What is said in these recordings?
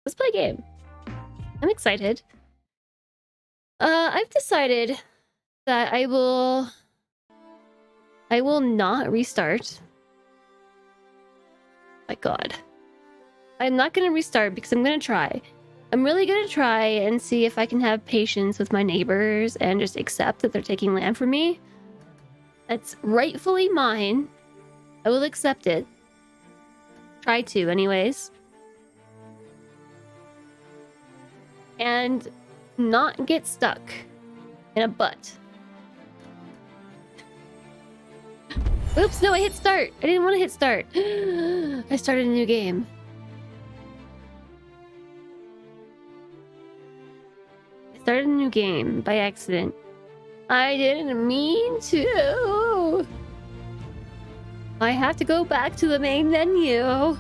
Let's play a game. I'm excited. I've decided that I will not restart. My God. I'm not gonna restart because I'm gonna try. I'm really gonna try and see if I can have patience with my neighbors and just accept that they're taking land from me. That's rightfully mine. I will accept it. Try to, anyways. And not get stuck in a butt. Oops, no, I hit start. I didn't want to hit start. I started a new game. I started a new game by accident. I didn't mean to. I have to go back to the main menu.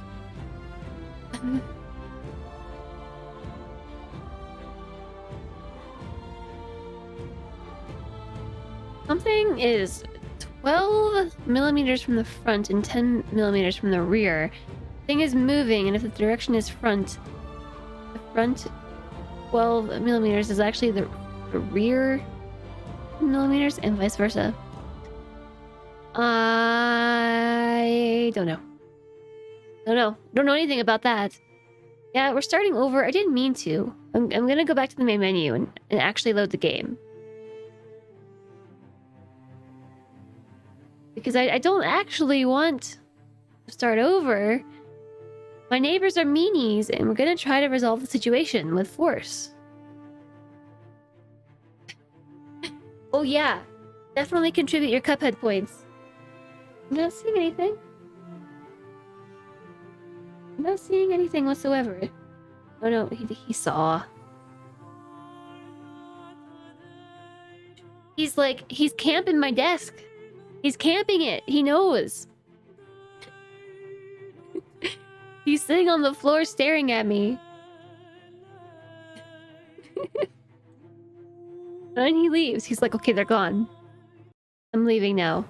Something is 12 millimeters from the front and 10 millimeters from the rear. Thing is moving, and if the direction is front, the front 12 millimeters is actually the rear millimeters, and vice versa. I don't know. Don't know anything about that. Yeah, we're starting over. I didn't mean to. I'm gonna go back to the main menu and actually load the game. Because I don't actually want to start over. My neighbors are meanies, and we're gonna try to resolve the situation with force. Oh yeah, definitely contribute your Cuphead points. I'm not seeing anything. I'm not seeing anything whatsoever. Oh no, he saw. He's camping my desk. He's camping it. He knows. He's sitting on the floor staring at me. And he leaves. He's like, okay, they're gone. I'm leaving now.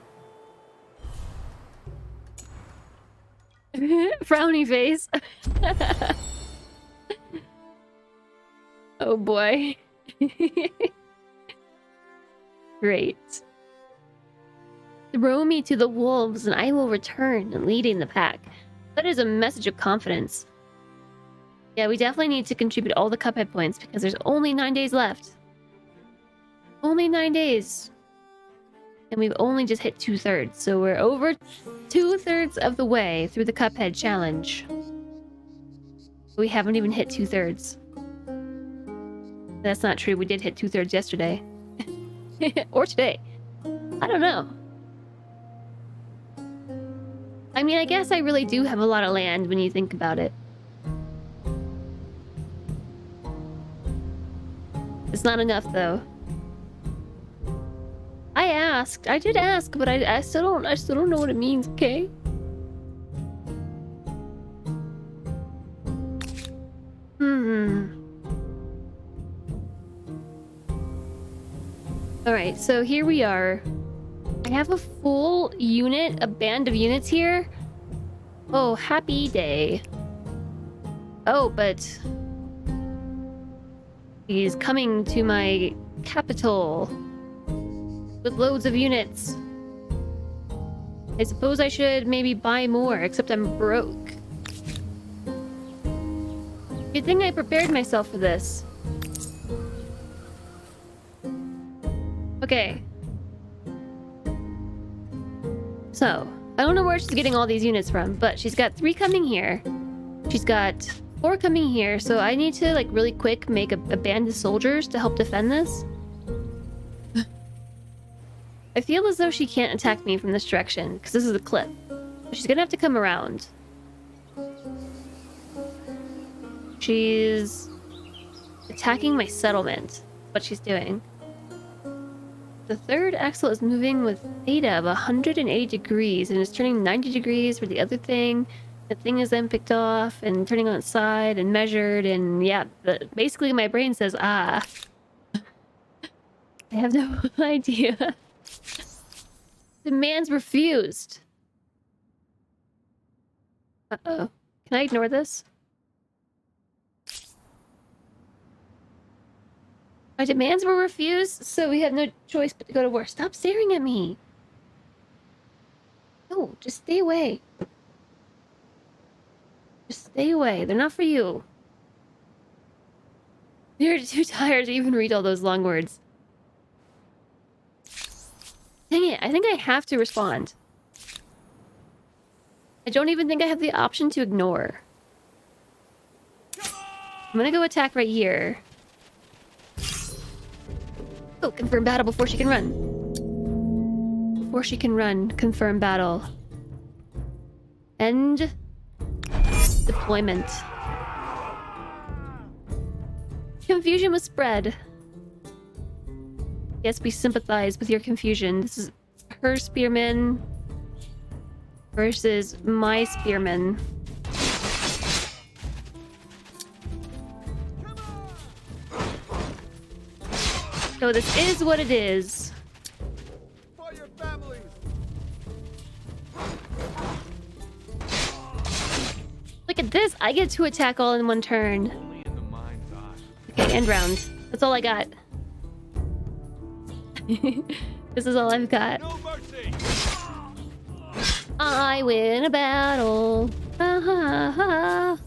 Frowny face. Oh boy. Great. Throw me to the wolves and I will return, leading the pack. That is a message of confidence. Yeah, we definitely need to contribute all the Cuphead points because there's only 9 days left. Only 9 days. And we've only just hit 2/3, so we're over 2/3 of the way through the Cuphead challenge. We haven't even hit 2/3. That's not true. We did hit 2/3 yesterday. Or today. I don't know. I mean, I guess I really do have a lot of land when you think about it. It's not enough, though. I did ask, but I still don't know what it means, okay? Alright, so here we are. I have a full unit, a band of units here. Oh, happy day. Oh, but he's coming to my capital with loads of units. I suppose I should maybe buy more, except I'm broke. Good thing I prepared myself for this. Okay. So, I don't know where she's getting all these units from, but she's got 3 coming here. She's got 4 coming here, so I need to, like, really quick make a band of soldiers to help defend this. I feel as though she can't attack me from this direction, because this is a cliff. She's gonna have to come around. She's attacking my settlement. What she's doing. The third axle is moving with theta of 180 degrees and is turning 90 degrees for the other thing. The thing is then picked off and turning on its side and measured, and yeah, basically my brain says, ah. I have no idea. Demands refused. Uh-oh. Can I ignore this? Our demands were refused, so we have no choice but to go to war. Stop staring at me. No, just stay away. Just stay away. They're not for you. You're too tired to even read all those long words. Dang it, I think I have to respond. I don't even think I have the option to ignore. I'm gonna go attack right here. Oh, confirm battle before she can run. Before she can run, confirm battle. End deployment. Confusion was spread. Yes, we sympathize with your confusion. This is her spearman versus my spearman. So this is what it is. For your families. Look at this. I get to attack all in one turn. Only in the mind's eye. Okay, end round. That's all I got. This is all I've got. No mercy. I win a battle. Ha ha ha.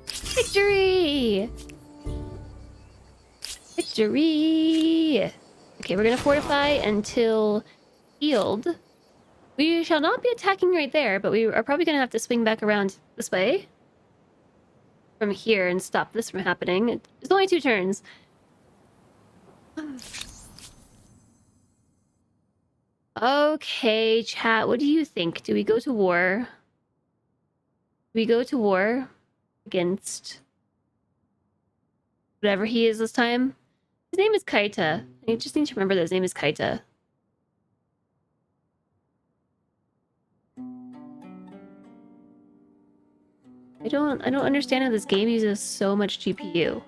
Victory! Victory! Okay, we're gonna fortify until healed. We shall not be attacking right there, but we are probably gonna have to swing back around this way. From here and stop this from happening. It's only 2 turns. Okay, chat, what do you think? Do we go to war? Do we go to war against whatever he is this time? His name is Kaita. I just need to remember that his name is Kaita. I don't understand how this game uses so much GPU.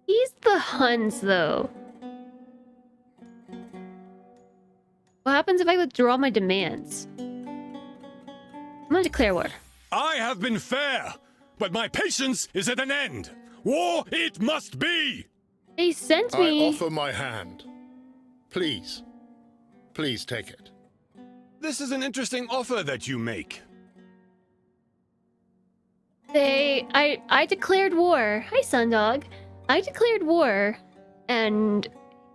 He's the Huns, though. What happens if I withdraw my demands? I'm gonna declare war. I have been fair, but my patience is at an end. War it must be! They sent me... I offer my hand. Please. Please take it. This is an interesting offer that you make. I declared war. Hi, Sundog. I declared war, and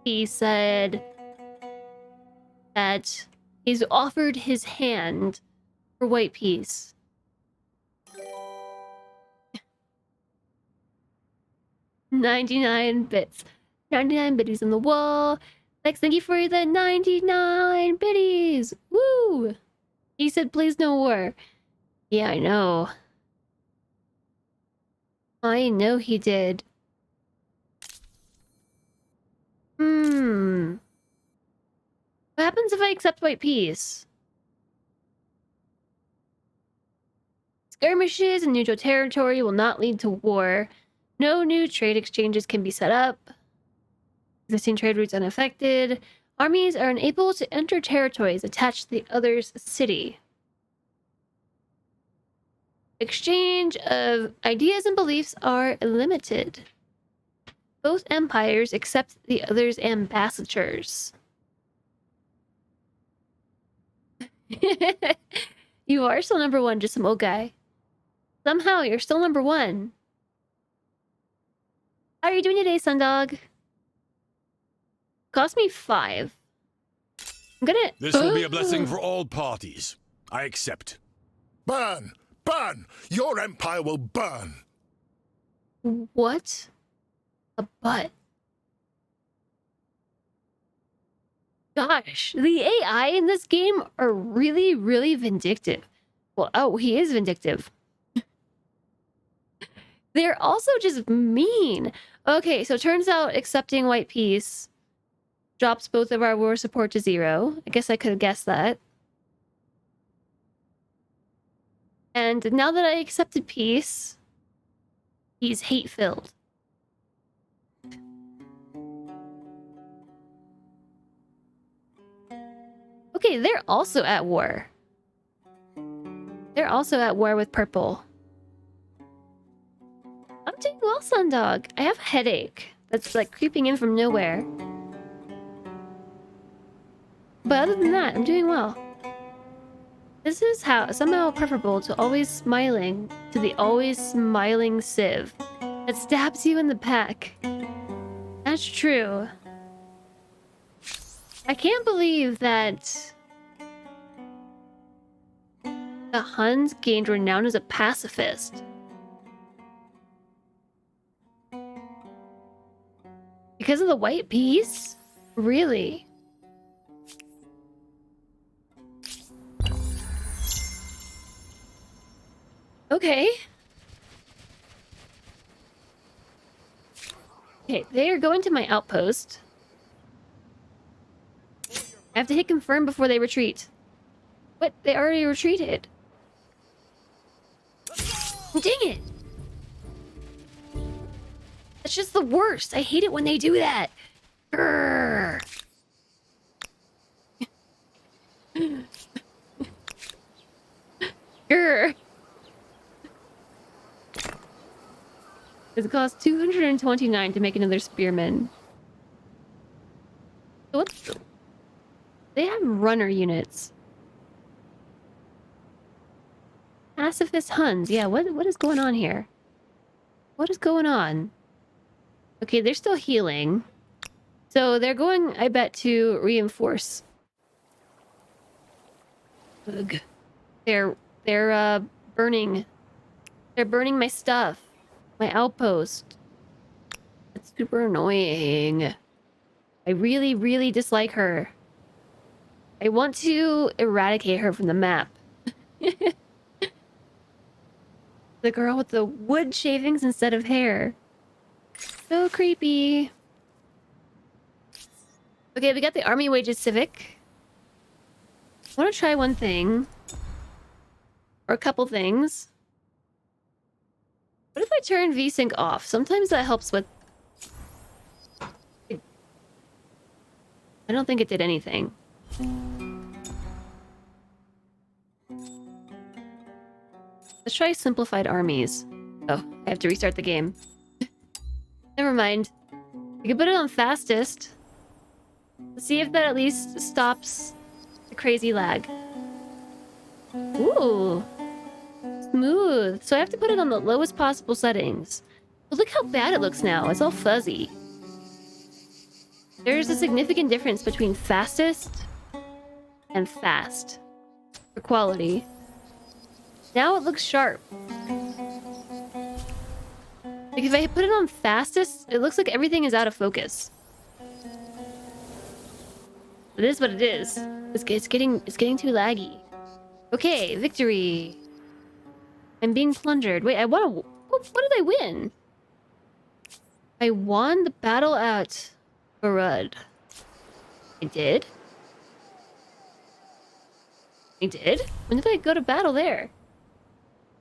he said that he's offered his hand for white peace. $99 bits. 99 biddies on the wall. Lex, thank you for the 99 biddies. Woo! He said, please no war. Yeah, I know. I know he did. What happens if I accept white peace? Skirmishes in neutral territory will not lead to war. No new trade exchanges can be set up. Existing trade routes unaffected. Armies are unable to enter territories attached to the other's city. Exchange of ideas and beliefs are limited. Both empires accept the other's ambassadors. You are still number 1, just some old guy. Somehow you're still number 1. How are you doing today, Sundog? Cost me 5. I'm gonna... This will be a blessing for all parties. I accept. Burn! Burn! Your empire will burn! What? A butt. Gosh, the AI in this game are really, really vindictive. Well, oh, he is vindictive. They're also just mean. Okay, so turns out accepting white peace drops both of our war support to 0. I guess I could have guessed that. And now that I accepted peace, he's hate-filled. Okay, they're also at war. they're also at war with purple. I'm doing well, Sundog. I have a headache that's like creeping in from nowhere. But other than that, I'm doing well. This is how somehow preferable to always smiling to the always smiling Civ that stabs you in the back. That's true. I can't believe that the Huns gained renown as a pacifist. Because of the white peace? Really? Okay. Okay, they are going to my outpost. I have to hit confirm before they retreat. What? They already retreated. Dang it! That's just the worst. I hate it when they do that. Grrr. Grrr. It costs 229 to make another spearman. So what's the... They have runner units. Pacifist Huns. Yeah, what is going on here? What is going on? Okay, they're still healing. So they're going, I bet, to reinforce. Ugh. They're burning. They're burning my stuff. My outpost. It's super annoying. I really, really dislike her. I want to eradicate her from the map. The girl with the wood shavings instead of hair. So creepy. Okay, we got the Army Wages Civic. I want to try one thing. Or a couple things. What if I turn VSync off? Sometimes that helps with... I don't think it did anything. Let's try simplified armies. Oh, I have to restart the game. Never mind. We can put it on fastest. Let's see if that at least stops the crazy lag. Ooh. Smooth. So I have to put it on the lowest possible settings. But look how bad it looks now. It's all fuzzy. There's a significant difference between fastest and fast for quality. Now it looks sharp. Like if I put it on fastest, it looks like everything is out of focus. It is what it is. It's getting too laggy. Okay, victory. I'm being plundered. Wait, I want to... What did I win? I won the battle at Barud. I did? I did? When did I go to battle there?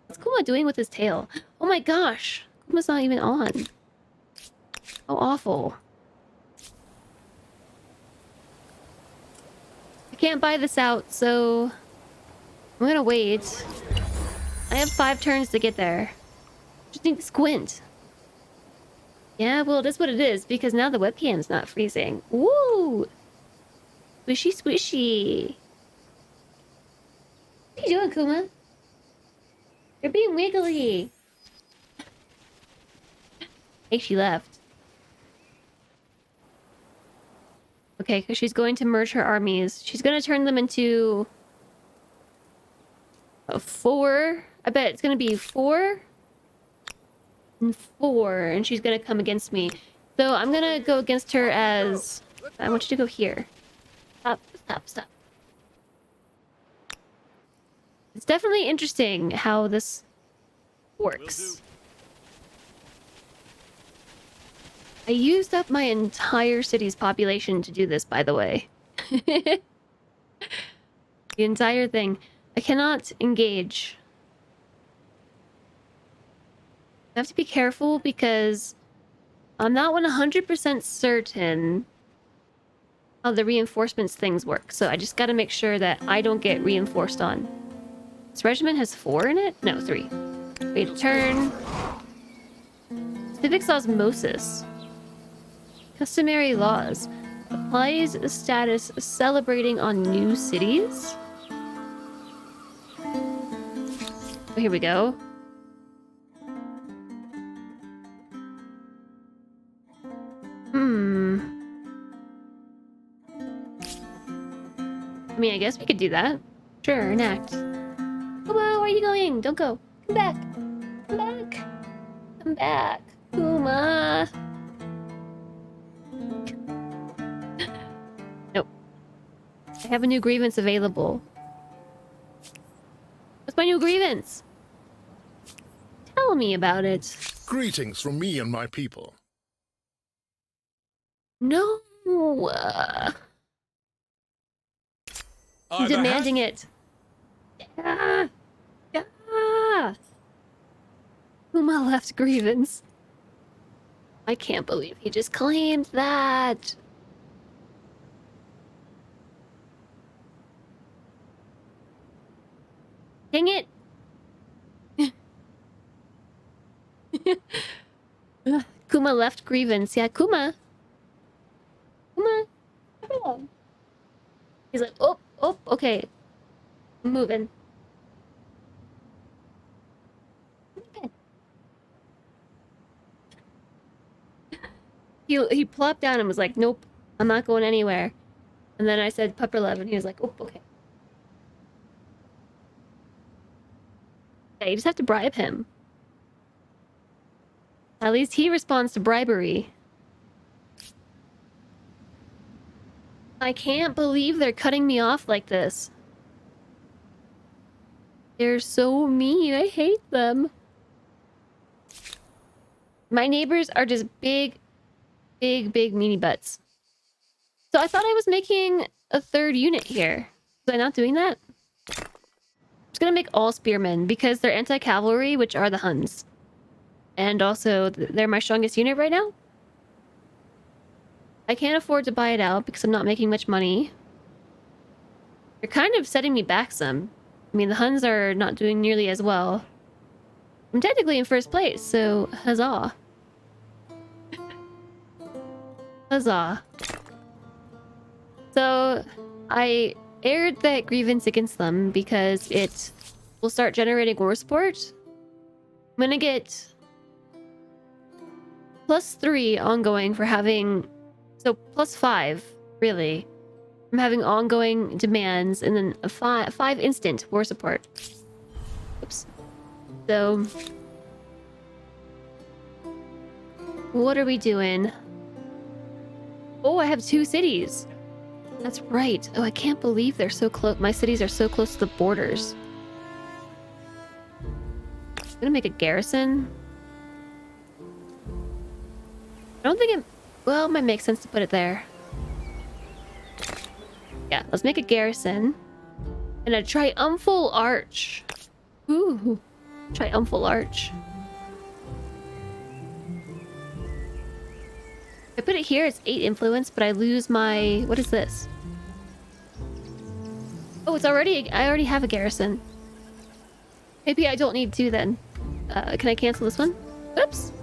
What's Kuma doing with his tail? Oh my gosh! Kuma's not even on. How awful. I can't buy this out, so... I'm gonna wait. I have 5 turns to get there. Just need to squint. Yeah, well, that's what it is, because now the webcam's not freezing. Woo! Swishy, swishy. What are you doing, Kuma? You're being wiggly. Hey, she left. Okay, because she's going to merge her armies. She's going to turn them into... 4. I bet it's going to be 4 and 4. And she's going to come against me. So I'm going to go against her as... I want you to go here. Stop, stop, stop. It's definitely interesting how this works. I used up my entire city's population to do this, by the way. The entire thing. I cannot engage. I have to be careful because I'm not 100% certain how the reinforcements things work. So I just gotta make sure that I don't get reinforced on. This regiment has 4 in it? No, 3. Wait a turn. Civics osmosis. Customary laws. Applies status celebrating on new cities. Oh, here we go. I mean, I guess we could do that. Sure, enact. Come on, where are you going? Don't go. Come back. Come back. Come back. Kuma. Nope. I have a new grievance available. What's my new grievance? Tell me about it. Greetings from me and my people. No. I'm demanding it. Yeah. Yeah. Kuma left grievance. I can't believe he just claimed that. Dang it. Kuma left grievance. Yeah, Kuma. Kuma. Come on. He's like, oh, okay. I'm moving. He plopped down and was like, nope, I'm not going anywhere. And then I said Pupper Love, and he was like, oh, okay. Yeah, you just have to bribe him. At least he responds to bribery. I can't believe they're cutting me off like this. They're so mean. I hate them. My neighbors are just big meanie butts. So I thought I was making a 3rd unit here. Was I not doing that? I'm just gonna make all spearmen because they're anti-cavalry, which are the Huns. And also, they're my strongest unit right now. I can't afford to buy it out because I'm not making much money. You're kind of setting me back some. I mean, the Huns are not doing nearly as well. I'm technically in 1st place, so huzzah. Huzzah. So, I aired that grievance against them because it will start generating war support. I'm gonna get +3 ongoing for having... So, +5, really. I'm having ongoing demands and then a 5 instant war support. Oops. So... What are we doing? Oh, I have 2 cities. That's right. Oh, I can't believe they're so close. My cities are so close to the borders. I'm gonna make a garrison. I don't think it... Well, it might make sense to put it there. Yeah, let's make a garrison. And a triumphal arch. Ooh, triumphal arch. I put it here, it's 8 influence, but I lose my... What is this? Oh, it's already... I already have a garrison. Maybe I don't need 2 then. Can I cancel this one? Oops.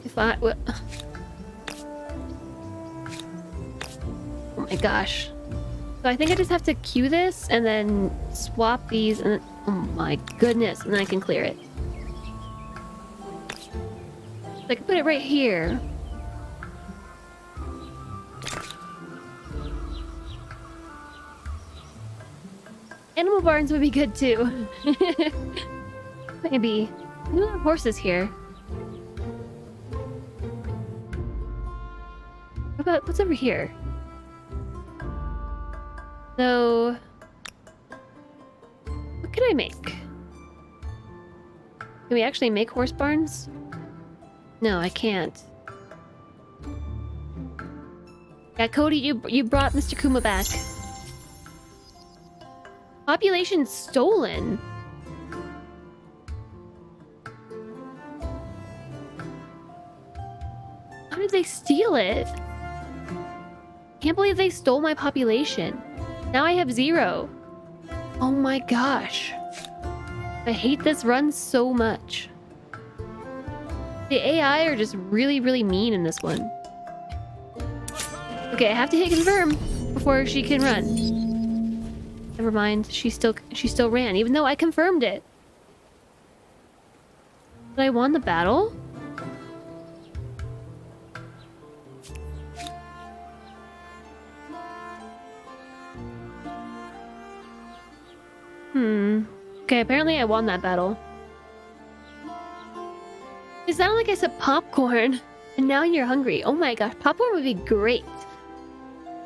If I... What? Oh my gosh. So I think I just have to queue this and then swap these and... Oh my goodness. And then I can clear it. So I can put it right here. Animal barns would be good too. Maybe. We don't have horses here. What about what's over here? So what can I make? Can we actually make horse barns? No, I can't. Yeah, Cody, you brought Mr. Kuma back. Population stolen. How did they steal it? Can't believe they stole my population. Now I have 0. Oh my gosh. I hate this run so much. The AI are just really, really mean in this one. Okay, I have to hit confirm before she can run. Never mind, she still ran, even though I confirmed it. But I won the battle? Okay, apparently I won that battle. It sounded like I said popcorn, and now you're hungry. Oh my gosh, popcorn would be great.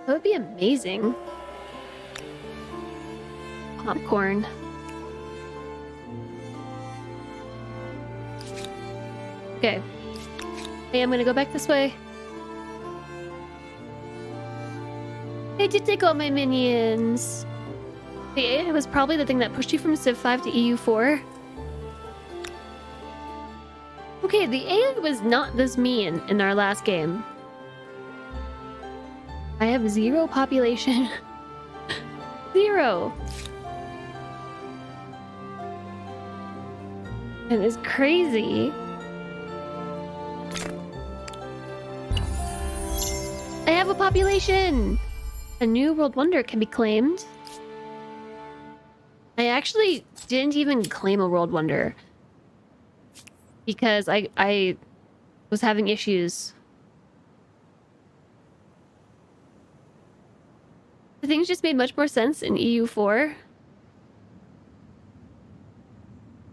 That would be amazing. Popcorn. Okay. Hey, I'm gonna go back this way. I did take all my minions. The AI was probably the thing that pushed you from Civ 5 to EU4. Okay, the AI was not this mean in our last game. I have 0 population. 0. It is crazy. I have a population! A new world wonder can be claimed. I actually didn't even claim a world wonder because I was having issues. The things just made much more sense in EU4.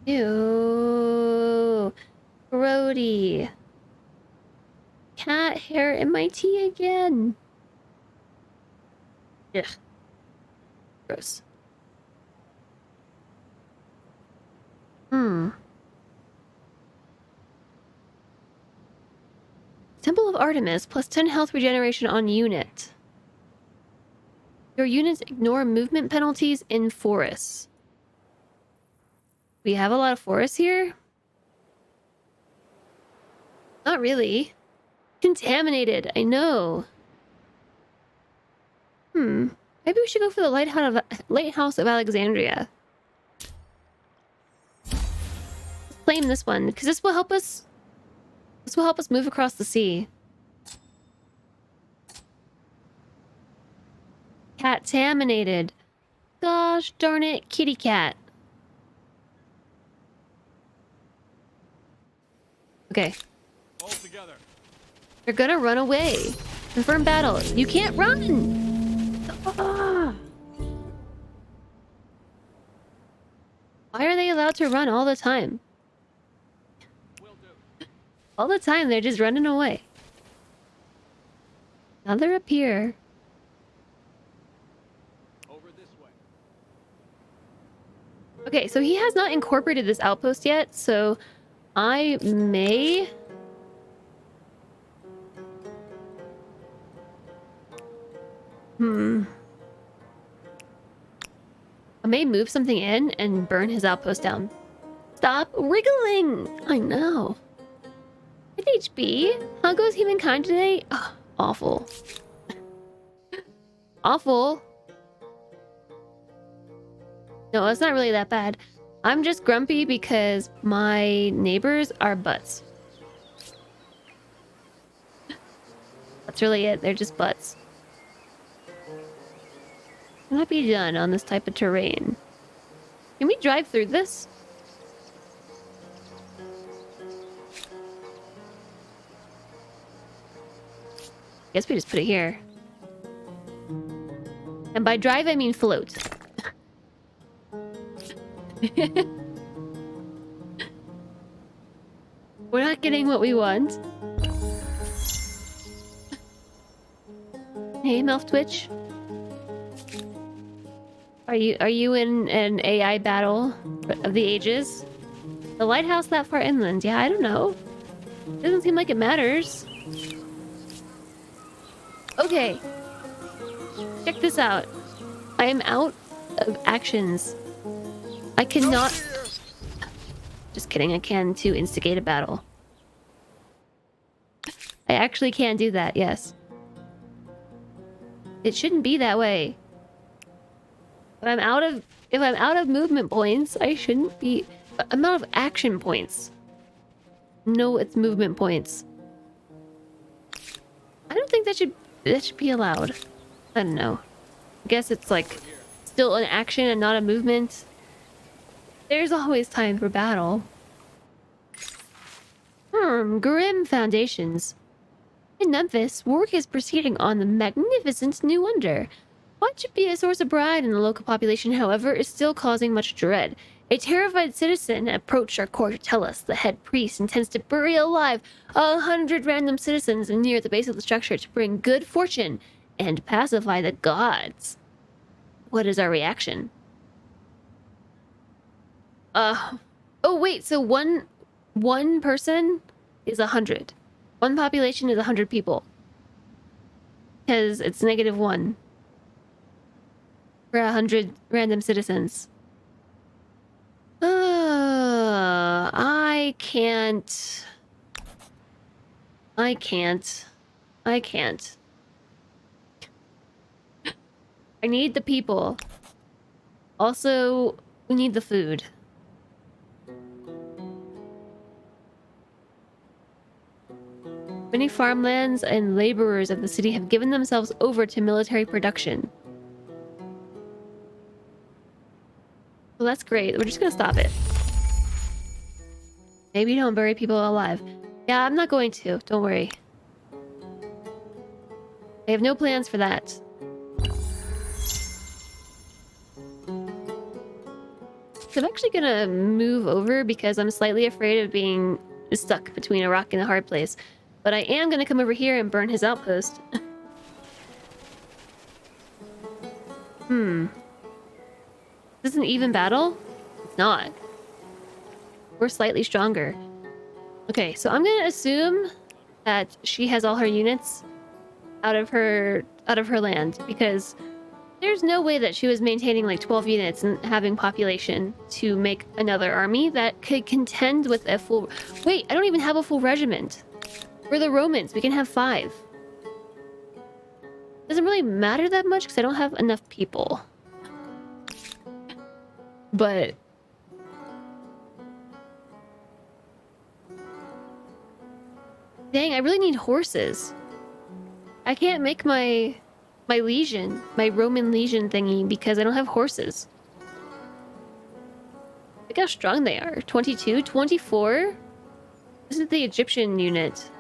Ew. Grody. Cat hair in my tea again. Ugh. Gross. Temple of Artemis, plus 10 health regeneration on unit. Your units ignore movement penalties in forests. We have a lot of forests here? Not really. Contaminated, I know. Maybe we should go for the Lighthouse of Alexandria. Claim this one, because this will help us. This will help us move across the sea. Cat-taminated. Gosh darn it, kitty cat. Okay. All together. They're gonna run away. Confirm battle. You can't run! Ah. Why are they allowed to run all the time? All the time, they're just running away. Now they're up here. Over this way. Okay, so he has not incorporated this outpost yet, so I may... I may move something in and burn his outpost down. Stop wriggling! I know. With HB, how goes humankind today? Ugh, awful. Awful. No, it's not really that bad. I'm just grumpy because my neighbors are butts. That's really it. They're just butts. Can that be done on this type of terrain? Can we drive through this? Guess we just put it here. And by drive, I mean float. We're not getting what we want. Hey, Melf Twitch. Are you in an AI battle of the ages? The lighthouse that far inland? Yeah, I don't know. Doesn't seem like it matters. Okay. Check this out. I am out of actions. I cannot... Just kidding, I can too instigate a battle. I actually can do that, yes. It shouldn't be that way. If I'm out of movement points, I shouldn't be. I'm out of action points. No, it's movement points. I don't think that should be allowed. I don't know. I guess it's like still an action and not a movement. There's always time for battle. Grim foundations. In Memphis, work is proceeding on the magnificent new wonder. What should be a source of pride in the local population, however, is still causing much dread. A terrified citizen approached our court to tell us the head priest intends to bury alive 100 random citizens near the base of the structure to bring good fortune and pacify the gods. What is our reaction? Oh wait, so one person is 100. One population is 100 people. Because it's -1 for 100 random citizens. I can't. I need the people. Also, we need the food. Many farmlands and laborers of the city have given themselves over to military production. Well, that's great. We're just gonna stop it. Maybe don't bury people alive. Yeah, I'm not going to. Don't worry. I have no plans for that. So I'm actually gonna move over because I'm slightly afraid of being stuck between a rock and a hard place. But I am gonna come over here and burn his outpost. Is this an even battle? It's not. We're slightly stronger. Okay, so I'm gonna assume that she has all her units out of her land, because there's no way that she was maintaining like 12 units and having population to make another army that could contend with a full... Wait, I don't even have a full regiment. We're the Romans. We can have 5. Doesn't really matter that much because I don't have enough people. But... dang, I really need horses. I can't make my legion, my Roman legion thingy, because I don't have horses. Look how strong they are. 22, 24? This is the Egyptian unit.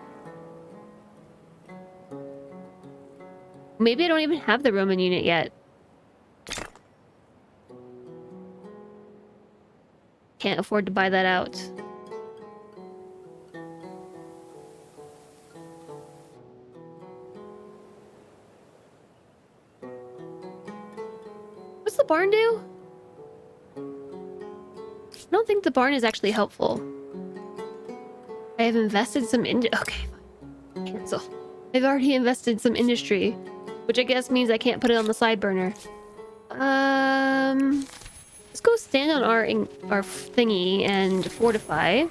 Maybe I don't even have the Roman unit yet. Can't afford to buy that out. What's the barn do? I don't think the barn is actually helpful. I have invested some in... Okay, fine. Cancel. I've already invested some industry, which I guess means I can't put it on the side burner. Let's go stand on our thingy and fortify.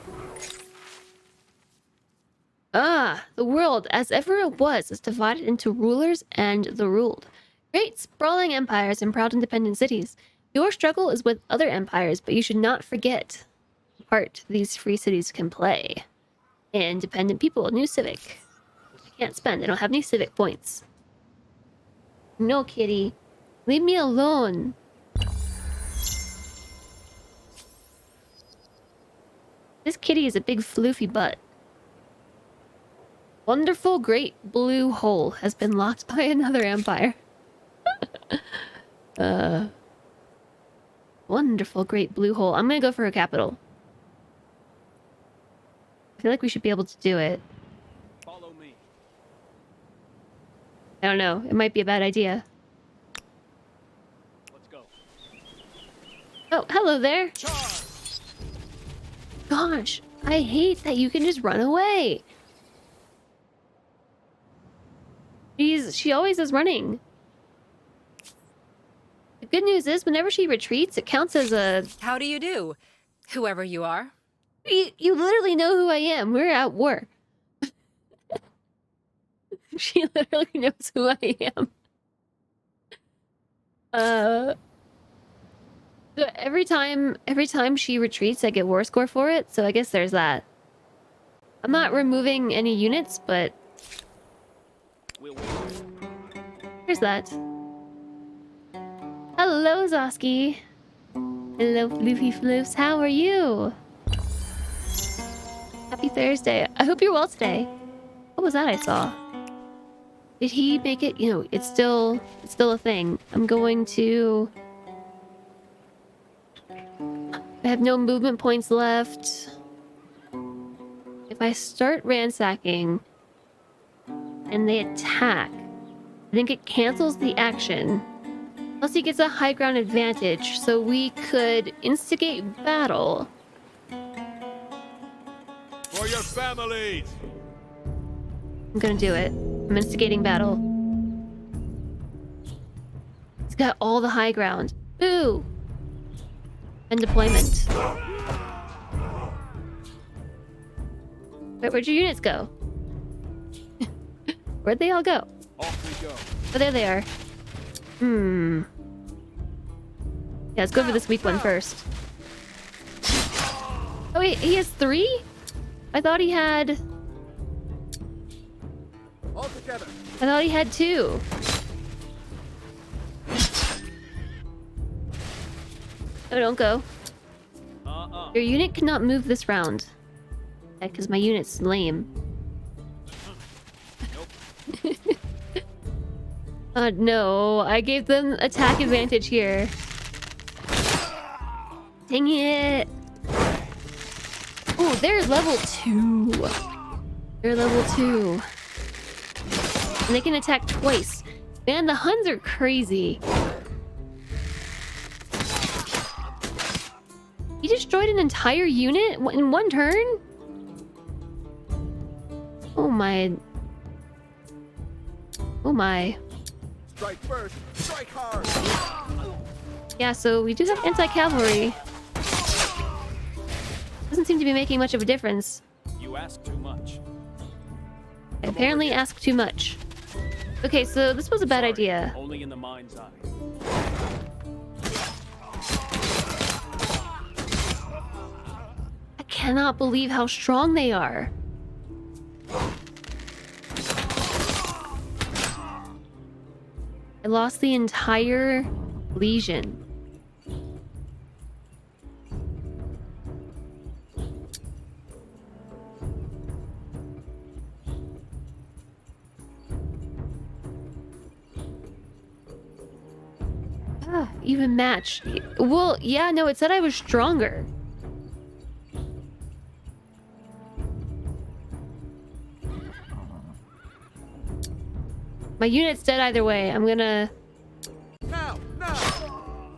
Ah, the world, as ever it was, is divided into rulers and the ruled. Great sprawling empires and proud independent cities. Your struggle is with other empires, but you should not forget the part these free cities can play. Independent people, new civic. I can't spend, I don't have any civic points. No, kitty. Leave me alone. This kitty is a big floofy butt. Wonderful great blue hole has been locked by another empire. Wonderful great blue hole. I'm gonna go for a capital. I feel like we should be able to do it. Follow me. I don't know. It might be a bad idea. Let's go. Oh, hello there. Charge! Gosh, I hate that you can just run away. She always is running. The good news is, whenever she retreats, it counts as a... How do you do, whoever you are? You literally know who I am. We're at war. She literally knows who I am. So every time she retreats, I get war score for it. So I guess there's that. I'm not removing any units, but We'll wait. there's that. Hello, Zoski. Hello, Floofy Floofs. How are you? Happy Thursday. I hope you're well today. What was that I saw? Did he make it? You know, it's still a thing. I'm going to... I have no movement points left. If I start ransacking and they attack, I think it cancels the action. Plus he gets a high ground advantage, so we could instigate battle. For your families! I'm gonna do it. I'm instigating battle. He's got all the high ground. Ooh! And deployment. Wait, where'd your units go? Where'd they all go? Off we go. Oh, there they are. Hmm. Yeah, let's go for this weak one first. Oh wait, he has 3? I thought he had... All together. I thought he had 2. Oh, don't go. Your unit cannot move this round. Yeah, because my unit's lame. No, I gave them attack advantage here. Dang it! Oh, they're level 2. They're level 2. And they can attack twice. Man, the Huns are crazy. He destroyed an entire unit in one turn? Oh my. Oh my. Strike first, strike hard. Yeah, so we do have anti-cavalry. Doesn't seem to be making much of a difference. You ask too much. I apparently asked too much. Okay, so this was a bad idea. Only in the mind's eye. I cannot believe how strong they are. I lost the entire legion. Even match. Well, yeah, no, it said I was stronger. My unit's dead either way. I'm gonna... Now!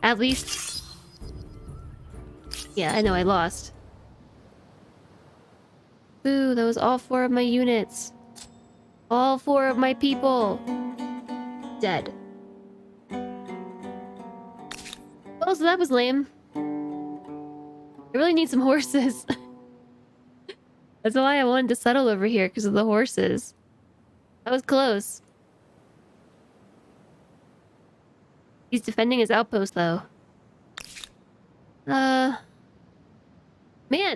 At least... Yeah, I know I lost. Boo, that was all 4 of my units. All 4 of my people. Dead. Oh, so that was lame. I really need some horses. That's why I wanted to settle over here, because of the horses. That was close. He's defending his outpost, though. Man,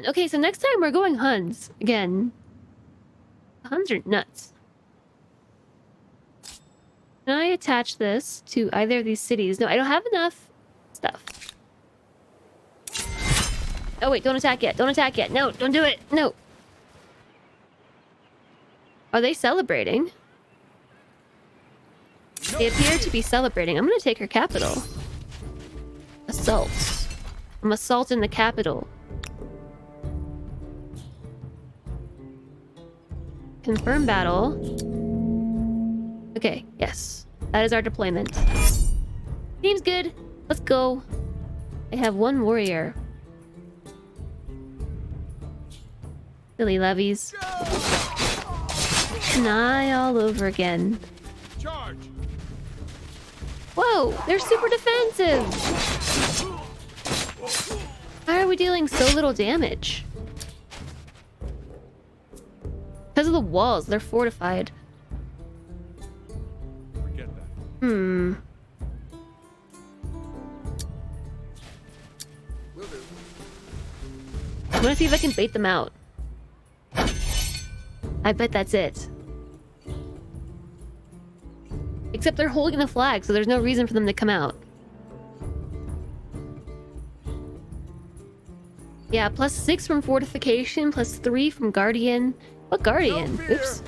okay, so next time we're going Huns. Again. The Huns are nuts. Can I attach this to either of these cities? No, I don't have enough stuff. Oh, wait, don't attack yet. Don't attack yet. No, don't do it. No. Are they celebrating? They appear to be celebrating. I'm gonna take her capital. Assault. I'm assaulting the capital. Confirm battle. Okay, yes. That is our deployment. Seems good. Let's go. I have 1 warrior. Silly levies. Canai all over again. Charge! Whoa, they're super defensive! Why are we dealing so little damage? Because of the walls, they're fortified. Forget that. I want to see if I can bait them out. I bet that's it. Except they're holding the flag, so there's no reason for them to come out. Yeah, +6 from fortification, +3 from guardian. What guardian? Oops.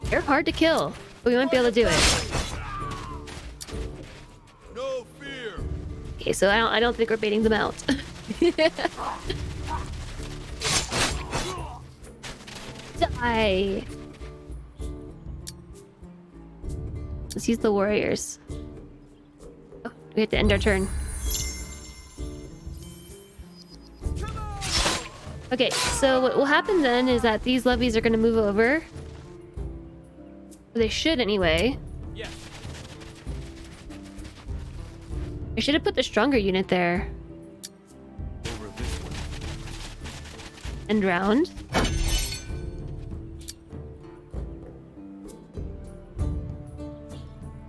They're hard to kill, but we might be able to do it. No fear. Okay, so I don't think we're baiting them out. Die. Let's use the warriors. Oh, we have to end our turn. Okay, so what will happen then is that these levies are going to move over. They should anyway. Yes. I should have put the stronger unit there. Over this way. End round.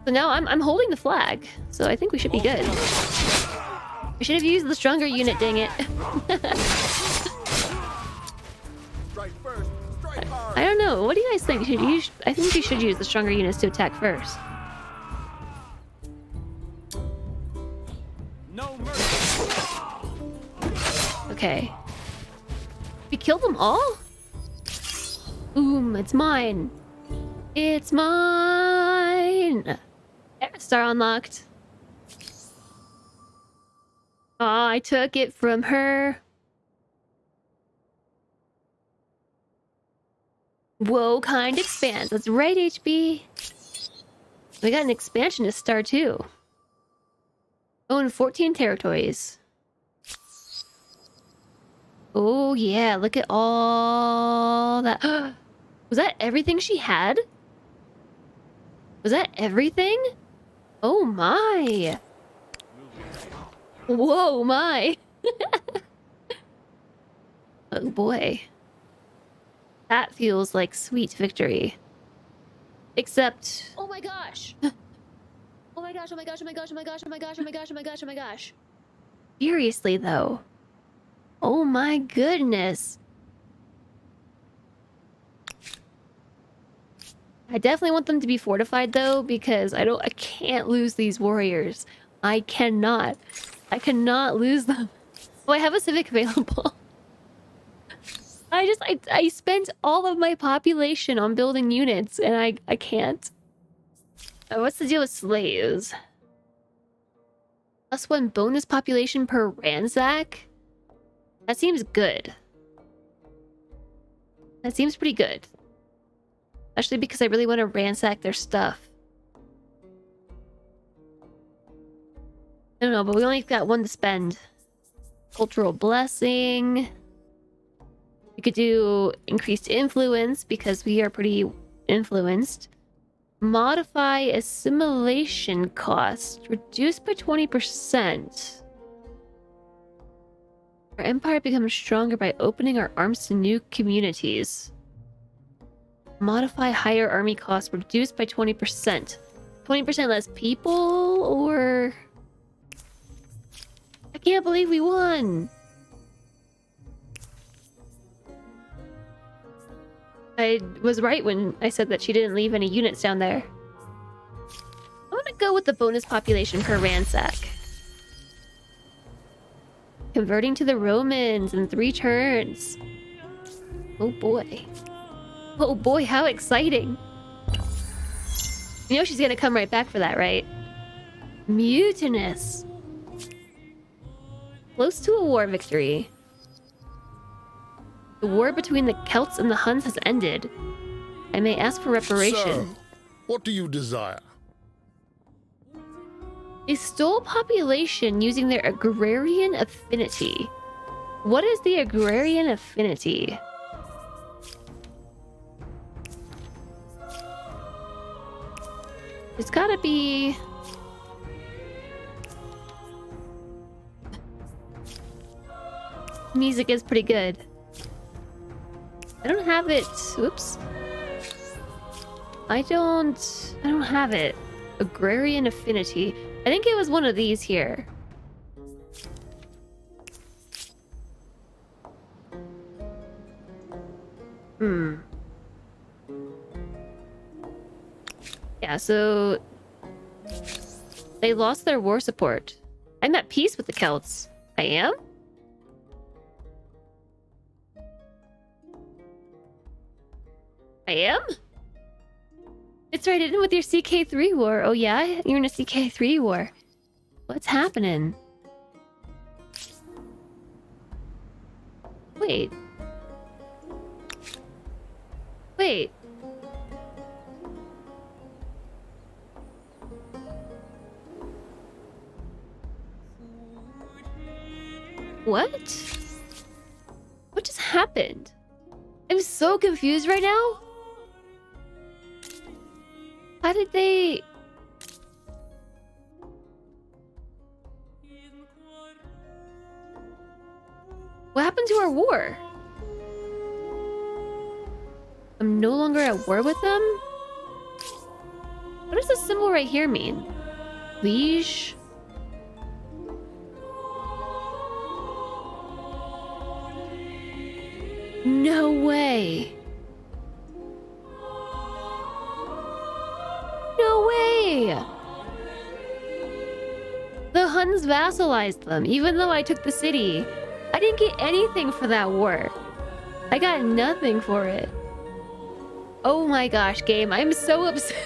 So now I'm holding the flag, so I think we should be good. I should have used the stronger unit, dang it. Strike first. Strike hard. I don't know. What do you guys think? I think we should use the stronger units to attack first. No mercy. Okay. We killed them all? Boom, it's mine. It's mine. Star unlocked. Aw, I took it from her. Whoa, kind expands. That's right, HB. We got an expansionist star too. Own 14 territories. Oh yeah, look at all that. Was that everything she had? Was that everything? Oh my. Whoa, my. Oh boy. That feels like sweet victory. Except... Oh my gosh! Oh my gosh, oh my gosh, oh my gosh, oh my gosh, oh my gosh, oh my gosh, oh my gosh, oh my gosh. Seriously though. Oh my goodness. I definitely want them to be fortified though, because I can't lose these warriors. I cannot lose them. Oh, I have a civic available. I spent all of my population on building units, and I can't. What's the deal with slaves? +1 bonus population per ransack? That seems good. That seems pretty good. Especially because I really want to ransack their stuff. I don't know, but we only got one to spend. Cultural blessing. We could do increased influence because we are pretty influenced. Modify assimilation cost. Reduced by 20%. Our empire becomes stronger by opening our arms to new communities. Modify higher army cost. Reduced by 20%. 20% less people, or... I can't believe we won! I was right when I said that she didn't leave any units down there. I'm gonna go with the bonus population per ransack. Converting to the Romans in 3 turns. Oh boy. Oh boy, how exciting. You know she's gonna come right back for that, right? Mutinous. Close to a war victory. The war between the Celts and the Huns has ended. I may ask for reparation. So, what do you desire? They stole population using their agrarian affinity. What is the agrarian affinity? It's gotta be... Music is pretty good. I don't have it. Oops. I don't have it. Agrarian affinity. I think it was one of these here. Yeah, so they lost their war support. I'm at peace with the Celts. I am? I am? It's right in with your CK3 war. Oh yeah? You're in a CK3 war. What's happening? Wait. Wait. What? What just happened? I'm so confused right now. How did they... What happened to our war? I'm no longer at war with them? What does this symbol right here mean? Liege? No way. No way. The Huns vassalized them, even though I took the city. I didn't get anything for that war. I got nothing for it. Oh my gosh, game. I'm so upset.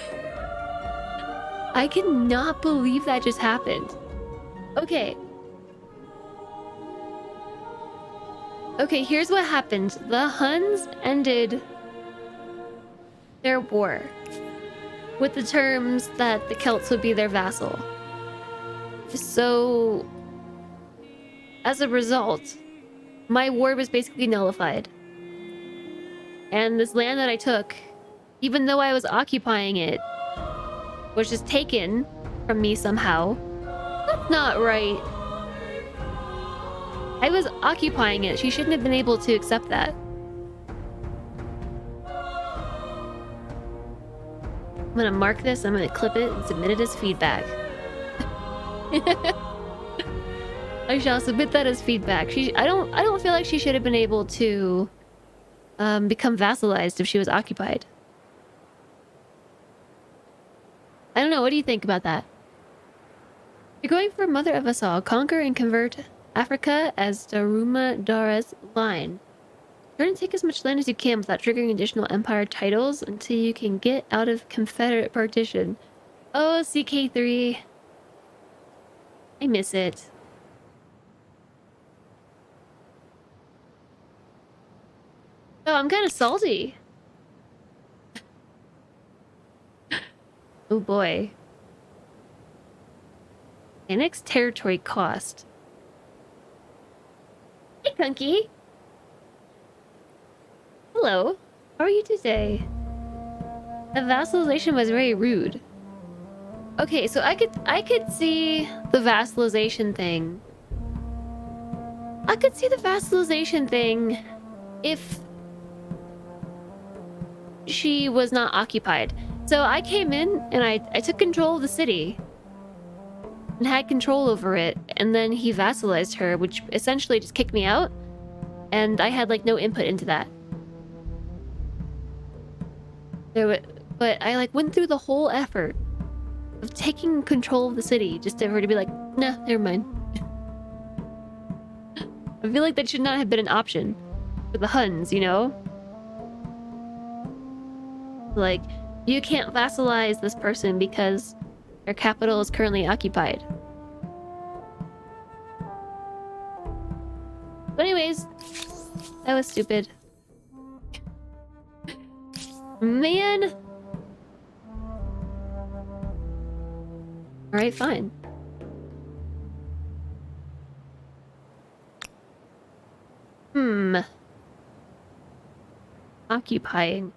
I cannot believe that just happened. Okay. Okay, here's what happened. The Huns ended their war with the terms that the Celts would be their vassal. So, as a result, my war was basically nullified. And this land that I took, even though I was occupying it, was just taken from me somehow. That's not right. I was occupying it. She shouldn't have been able to accept that. I'm gonna mark this, I'm gonna clip it and submit it as feedback. I shall submit that as feedback. I don't feel like she should have been able to become vassalized if she was occupied. I don't know, what do you think about that? You're going for Mother of Us All. Conquer and convert Africa as Daruma Dara's line. Try to take as much land as you can without triggering additional empire titles until you can get out of Confederate partition. Oh, CK3. I miss it. Oh, I'm kind of salty. Oh boy. Annex territory cost. Hey, Kunky. Hello. How are you today? The vassalization was very rude. Okay, so I could see the vassalization thing. I could see the vassalization thing if she was not occupied. So I came in and I took control of the city and had control over it, and then he vassalized her, which essentially just kicked me out, and I had like no input into that. But I like went through the whole effort of taking control of the city just for her to be like, nah, never mind. I feel like that should not have been an option for the Huns, you know? Like, you can't vassalize this person because their capital is currently occupied. But anyways, that was stupid. Man. Alright, fine. Occupying.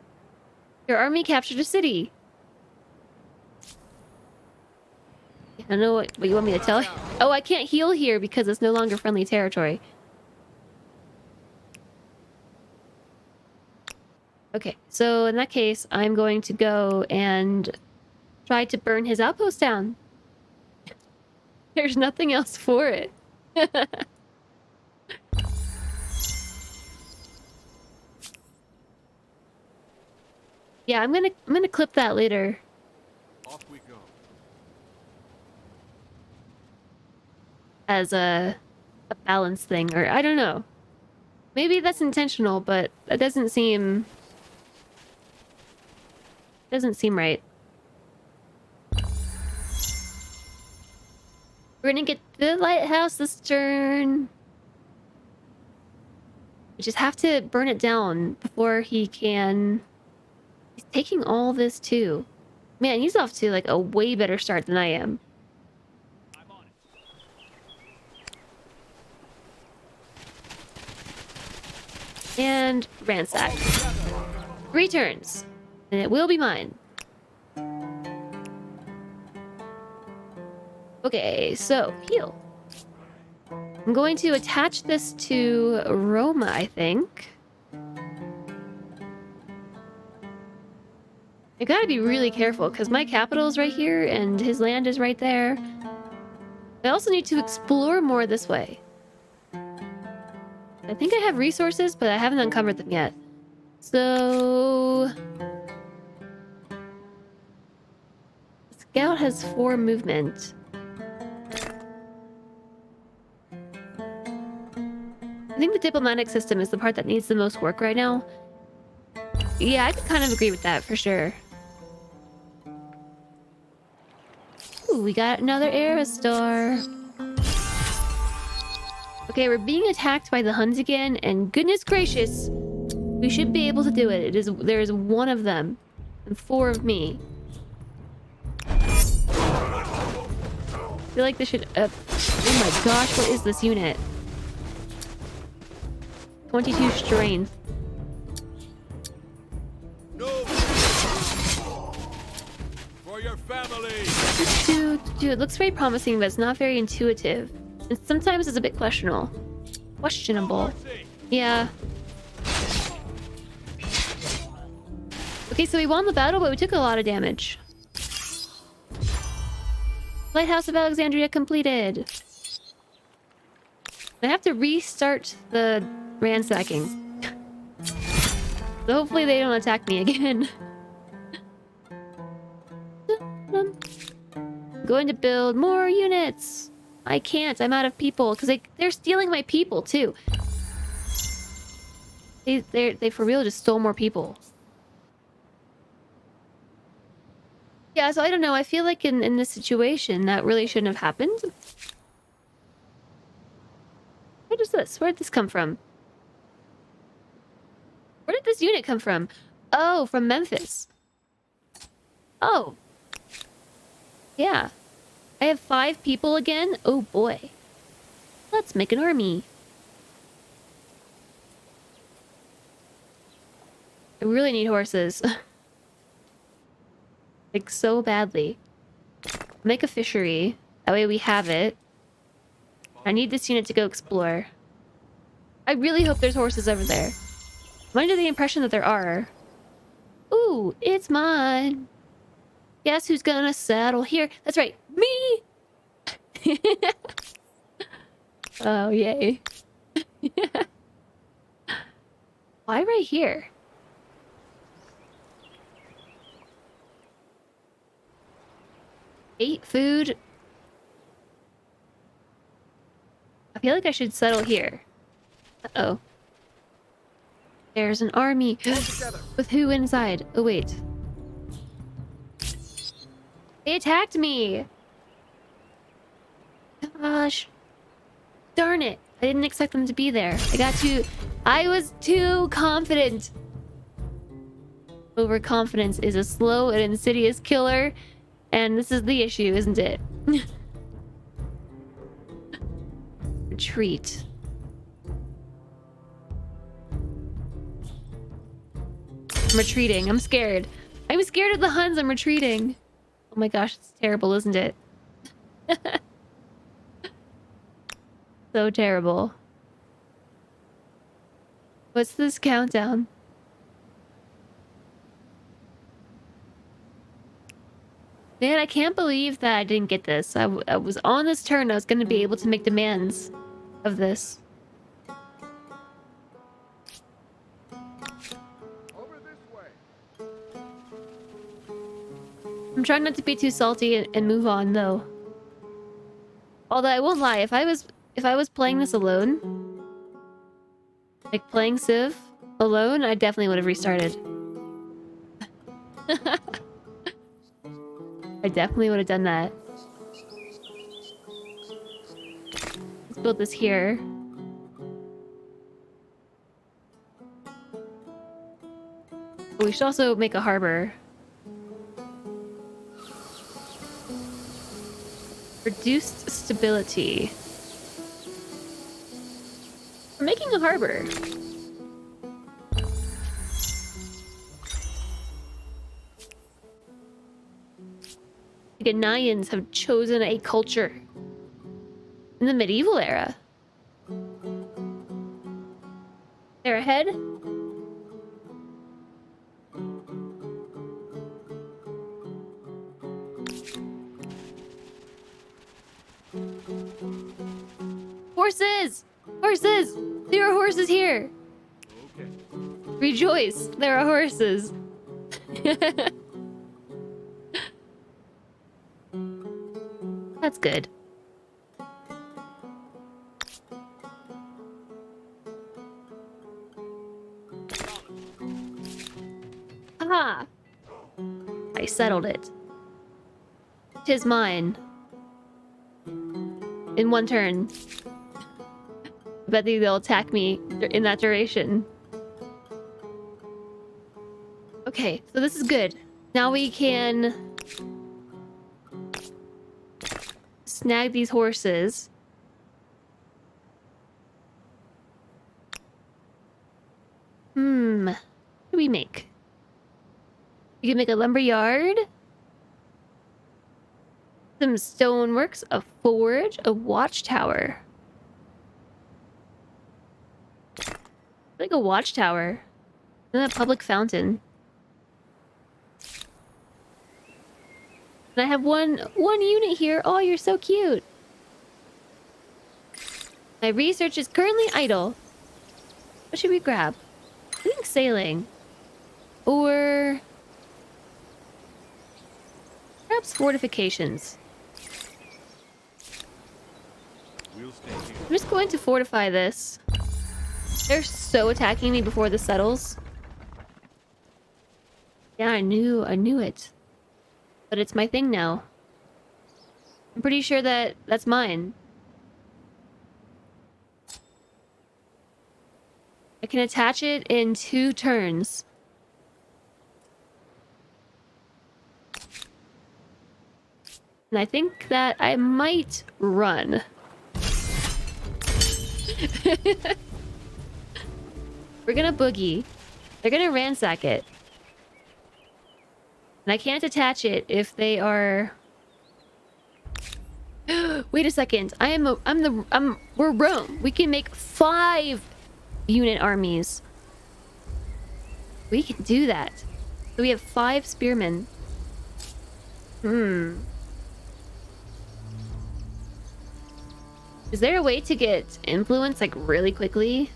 Your army captured a city. I don't know what you want me to tell you. Oh, I can't heal here because it's no longer friendly territory. Okay, so in that case, I'm going to go and tried to burn his outpost down. There's nothing else for it. Yeah, I'm gonna clip that later Off we go. as a balance thing, or I don't know. Maybe that's intentional, but that doesn't seem right. We're gonna get the lighthouse this turn. We just have to burn it down before he can. He's taking all this too. Man, he's off to like a way better start than I am. And ransack. 3 turns. And it will be mine. Okay, so heal. I'm going to attach this to Roma, I think. I gotta be really careful because my capital is right here and his land is right there. I also need to explore more this way. I think I have resources, but I haven't uncovered them yet. So... Scout has 4 movement. I think the diplomatic system is the part that needs the most work right now. Yeah, I could kind of agree with that for sure. Ooh, we got another era star. Okay, we're being attacked by the Huns again, and goodness gracious, we should be able to do it. There is 1 of them, and 4 of me. I feel like this should... oh my gosh, what is this unit? 22 strength. No. For your family. Dude, it looks very promising, but it's not very intuitive. And sometimes it's a bit questionable. Yeah. Okay, so we won the battle, but we took a lot of damage. Lighthouse of Alexandria completed. I have to restart the ransacking. So hopefully they don't attack me again. Going to build more units. I can't. I'm out of people because they're stealing my people too. They for real just stole more people. Yeah, so I don't know. I feel like in this situation that really shouldn't have happened. What is this? Where did this come from? Where did this unit come from? Oh, from Memphis. Oh. Yeah. I have 5 people again? Oh boy. Let's make an army. I really need horses. Like, so badly. Make a fishery. That way we have it. I need this unit to go explore. I really hope there's horses over there. I'm under the impression that there are. Ooh, it's mine. Guess who's gonna settle here? That's right, me! Oh, yay. Why right here? Eat food. I feel like I should settle here. Uh-oh. There's an army. With who inside? Oh, wait. They attacked me! Gosh. Darn it. I didn't expect them to be there. I was too confident. Overconfidence is a slow and insidious killer. And this is the issue, isn't it? Retreat. I'm retreating. I'm scared. I'm scared of the Huns. I'm retreating. Oh my gosh, it's terrible, isn't it? So terrible. What's this countdown? Man, I can't believe that I didn't get this. I was on this turn. I was going to be able to make demands of this. Over this way. I'm trying not to be too salty and move on, though. Although I won't lie, if I was playing this alone, like playing Civ alone, I definitely would have restarted. I definitely would have done that. Let's build this here. But we should also make a harbor. Reduced stability. We're making a harbor. The Ghanaians have chosen a culture in the medieval era. They're ahead. Horses! Horses! There are horses here! Okay. Rejoice! There are horses! That's good. Haha! I settled it. 'Tis mine. In one turn. I bet they'll attack me in that duration. Okay, so this is good. Now we can snag these horses. What do we make? You can make a lumber yard. Some stoneworks, a forge, a watchtower. Like a watchtower. And a public fountain. And I have one unit here. Oh, you're so cute. My research is currently idle. What should we grab? I think sailing. Or perhaps fortifications. We'll stay here. I'm just going to fortify this. They're so attacking me before this settles. Yeah, I knew it. But it's my thing now. I'm pretty sure that that's mine. I can attach it in 2 turns. And I think that I might run. We're gonna boogie. They're gonna ransack it. And I can't attach it if they are... Wait a second. We're Rome. We can make 5 unit armies. We can do that. So we have 5 spearmen. Is there a way to get influence like really quickly?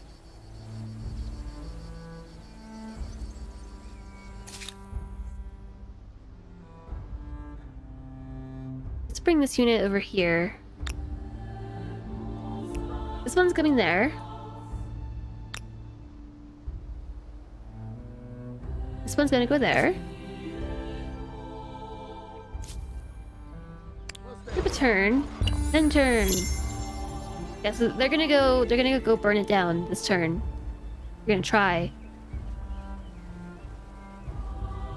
Let's bring this unit over here. This one's coming there. This one's gonna go there. Give a turn. Then turn. Yeah, so they're gonna go burn it down this turn. They're gonna try.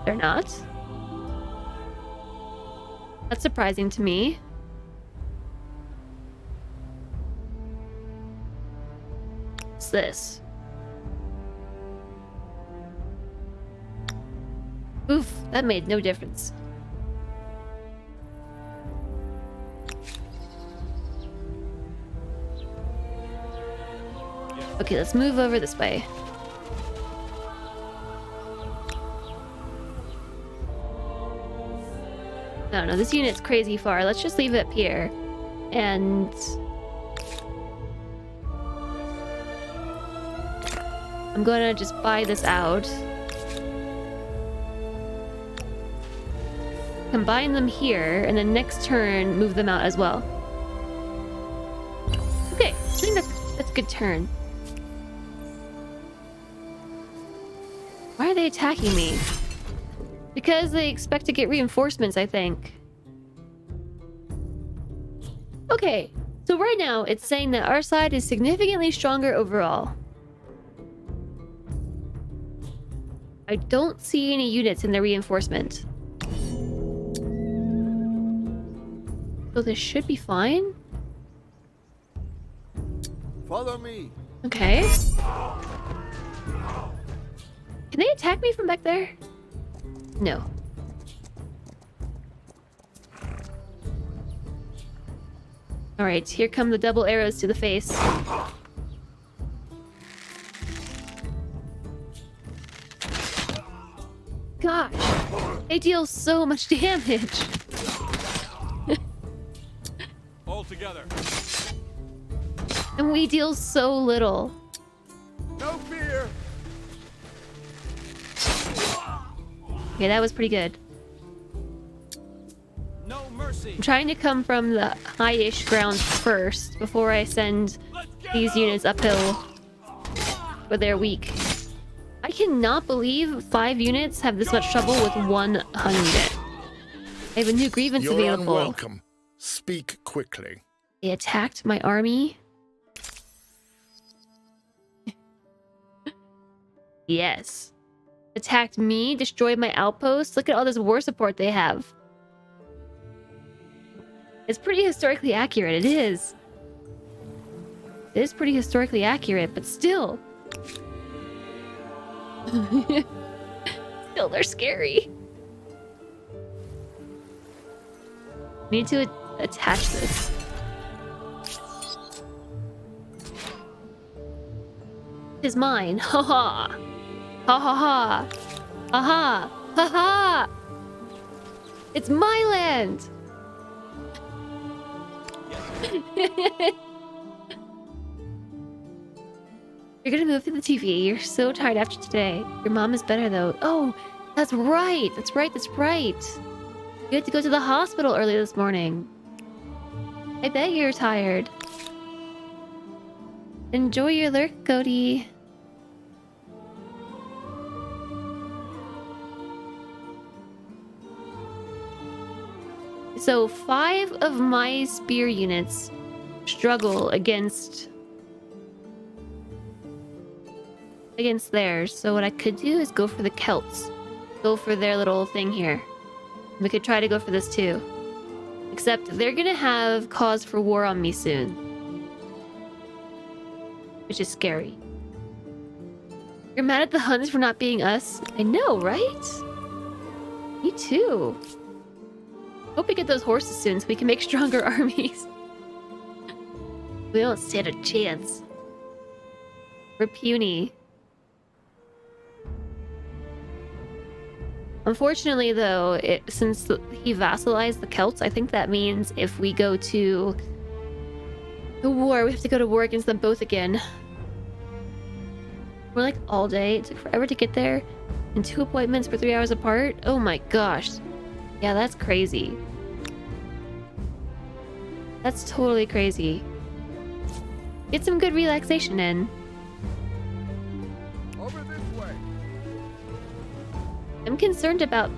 They're not? That's surprising to me. What's this? Oof, that made no difference. Okay, let's move over this way. I don't know, this unit's crazy far. Let's just leave it up here. And... I'm gonna just buy this out. Combine them here, and then next turn, move them out as well. Okay, I think that's a good turn. Why are they attacking me? Because they expect to get reinforcements, I think. Okay, so right now it's saying that our side is significantly stronger overall. I don't see any units in the reinforcement. So this should be fine. Follow me. Okay. Can they attack me from back there? No. Alright, here come the double arrows to the face. Gosh, they deal so much damage. All together. And we deal so little. No fear. Okay, that was pretty good. No mercy. I'm trying to come from the high-ish ground first before I send these units uphill where they're weak. I cannot believe 5 units have this much trouble with 1 Hun unit. I have a new grievance You're available. unwelcome. Speak quickly. They attacked my army. Yes. Attacked me, destroyed my outposts. Look at all this war support they have. It's pretty historically accurate. It is. It is pretty historically accurate, but still. Still, they're scary. Need to attach this. It is mine. Ha ha. Ha ha ha. Ha ha. Ha ha. It's my land. You're gonna move to the TV. You're so tired after today. Your mom is better though. Oh, that's right. That's right. That's right. You had to go to the hospital early this morning. I bet you're tired. Enjoy your lurk, Cody. So 5 of my spear units struggle against theirs. So what I could do is go for the Celts. Go for their little thing here. We could try to go for this too. Except they're gonna have cause for war on me soon. Which is scary. You're mad at the Huns for not being us? I know, right? Me too. Hope we get those horses soon so we can make stronger armies. We don't stand a chance. We're puny. Unfortunately, though, since he vassalized the Celts, I think that means if we go to the war, we have to go to war against them both again. We're like all day. It took forever to get there. And 2 appointments for 3 hours apart? Oh my gosh. Yeah, that's crazy. That's totally crazy. Get some good relaxation in. Over this way. I'm concerned about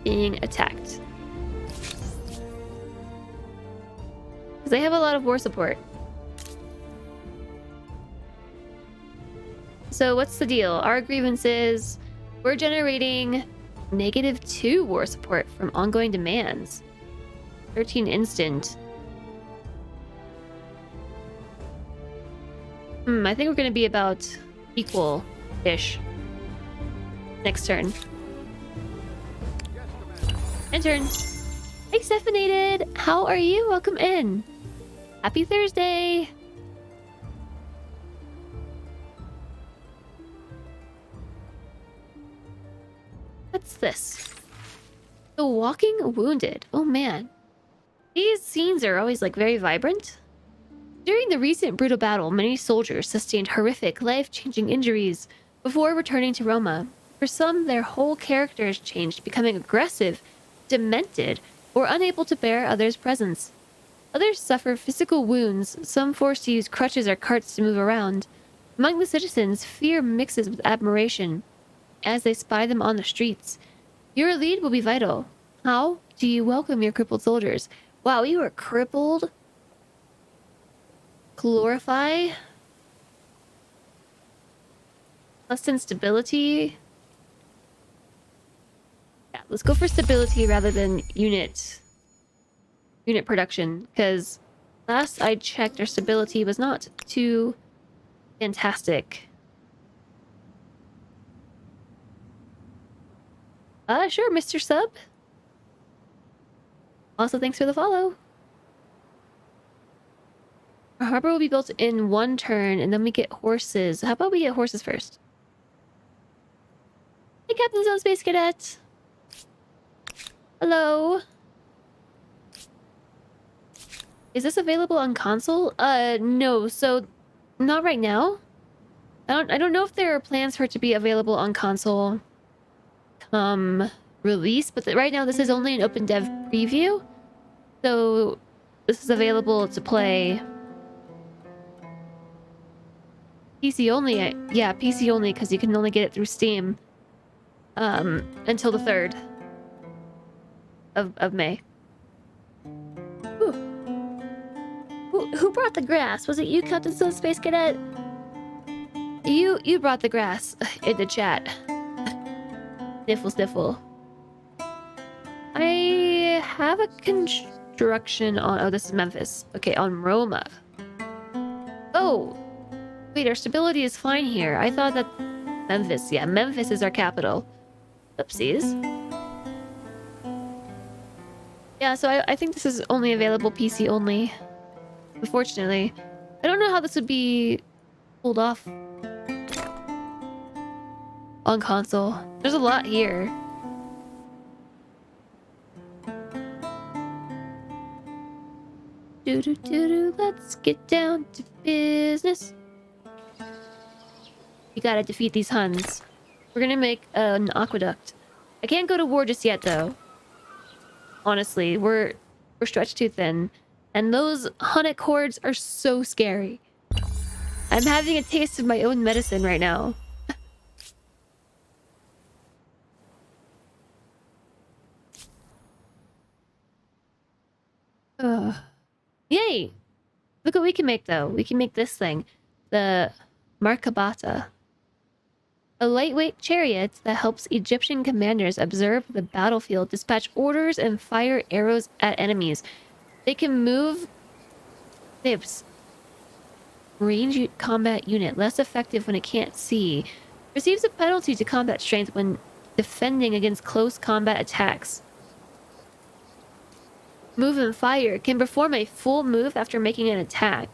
being attacked. Because they have a lot of war support. So what's the deal? Our grievance is we're generating -2 war support from ongoing demands. 13 instant. I think we're going to be about equal-ish. Next turn. End turn. Hey, Stephanated! How are you? Welcome in. Happy Thursday! What's this? The Walking Wounded. Oh man. These scenes are always like very vibrant. During the recent brutal battle, many soldiers sustained horrific, life-changing injuries before returning to Roma. For some, their whole characters changed, becoming aggressive, demented, or unable to bear others' presence. Others suffer physical wounds, some forced to use crutches or carts to move around. Among the citizens, fear mixes with admiration as they spy them on the streets. Your lead will be vital. How do you welcome your crippled soldiers? Wow, you are crippled? Glorify? Less than stability? Yeah, let's go for stability rather than unit production, because last I checked, our stability was not too fantastic. Sure, Mr. Sub. Also, thanks for the follow. Our harbor will be built in one turn, and then we get horses. How about we get horses first? Hey, Captain Zone Space Cadet. Hello. Is this available on console? No. So, not right now. I don't know if there are plans for it to be available on console release, but right now this is only an OpenDev preview. So, this is available to play PC only. Yeah, PC only, because you can only get it through Steam until the 3rd of May. Who brought the grass? Was it you, Captain Soul Space Cadet? You brought the grass in the chat. Sniffle, sniffle. I have a construction on... Oh, this is Memphis. Okay, on Roma. Oh! Wait, our stability is fine here. I thought that... Memphis, yeah. Memphis is our capital. Oopsies. Yeah, so I think this is only available PC only. Unfortunately. I don't know how this would be pulled off on console. There's a lot here. Let's get down to business. We gotta defeat these Huns. We're gonna make an aqueduct. I can't go to war just yet, though. Honestly, we're stretched too thin. And those Hunnic hordes are so scary. I'm having a taste of my own medicine right now. Yay! Look what we can make, though. We can make this thing. The Markabata. A lightweight chariot that helps Egyptian commanders observe the battlefield, dispatch orders, and fire arrows at enemies. They can move... They have range combat unit. Less effective when it can't see. Receives a penalty to combat strength when defending against close combat attacks. Move and fire. Can perform a full move after making an attack.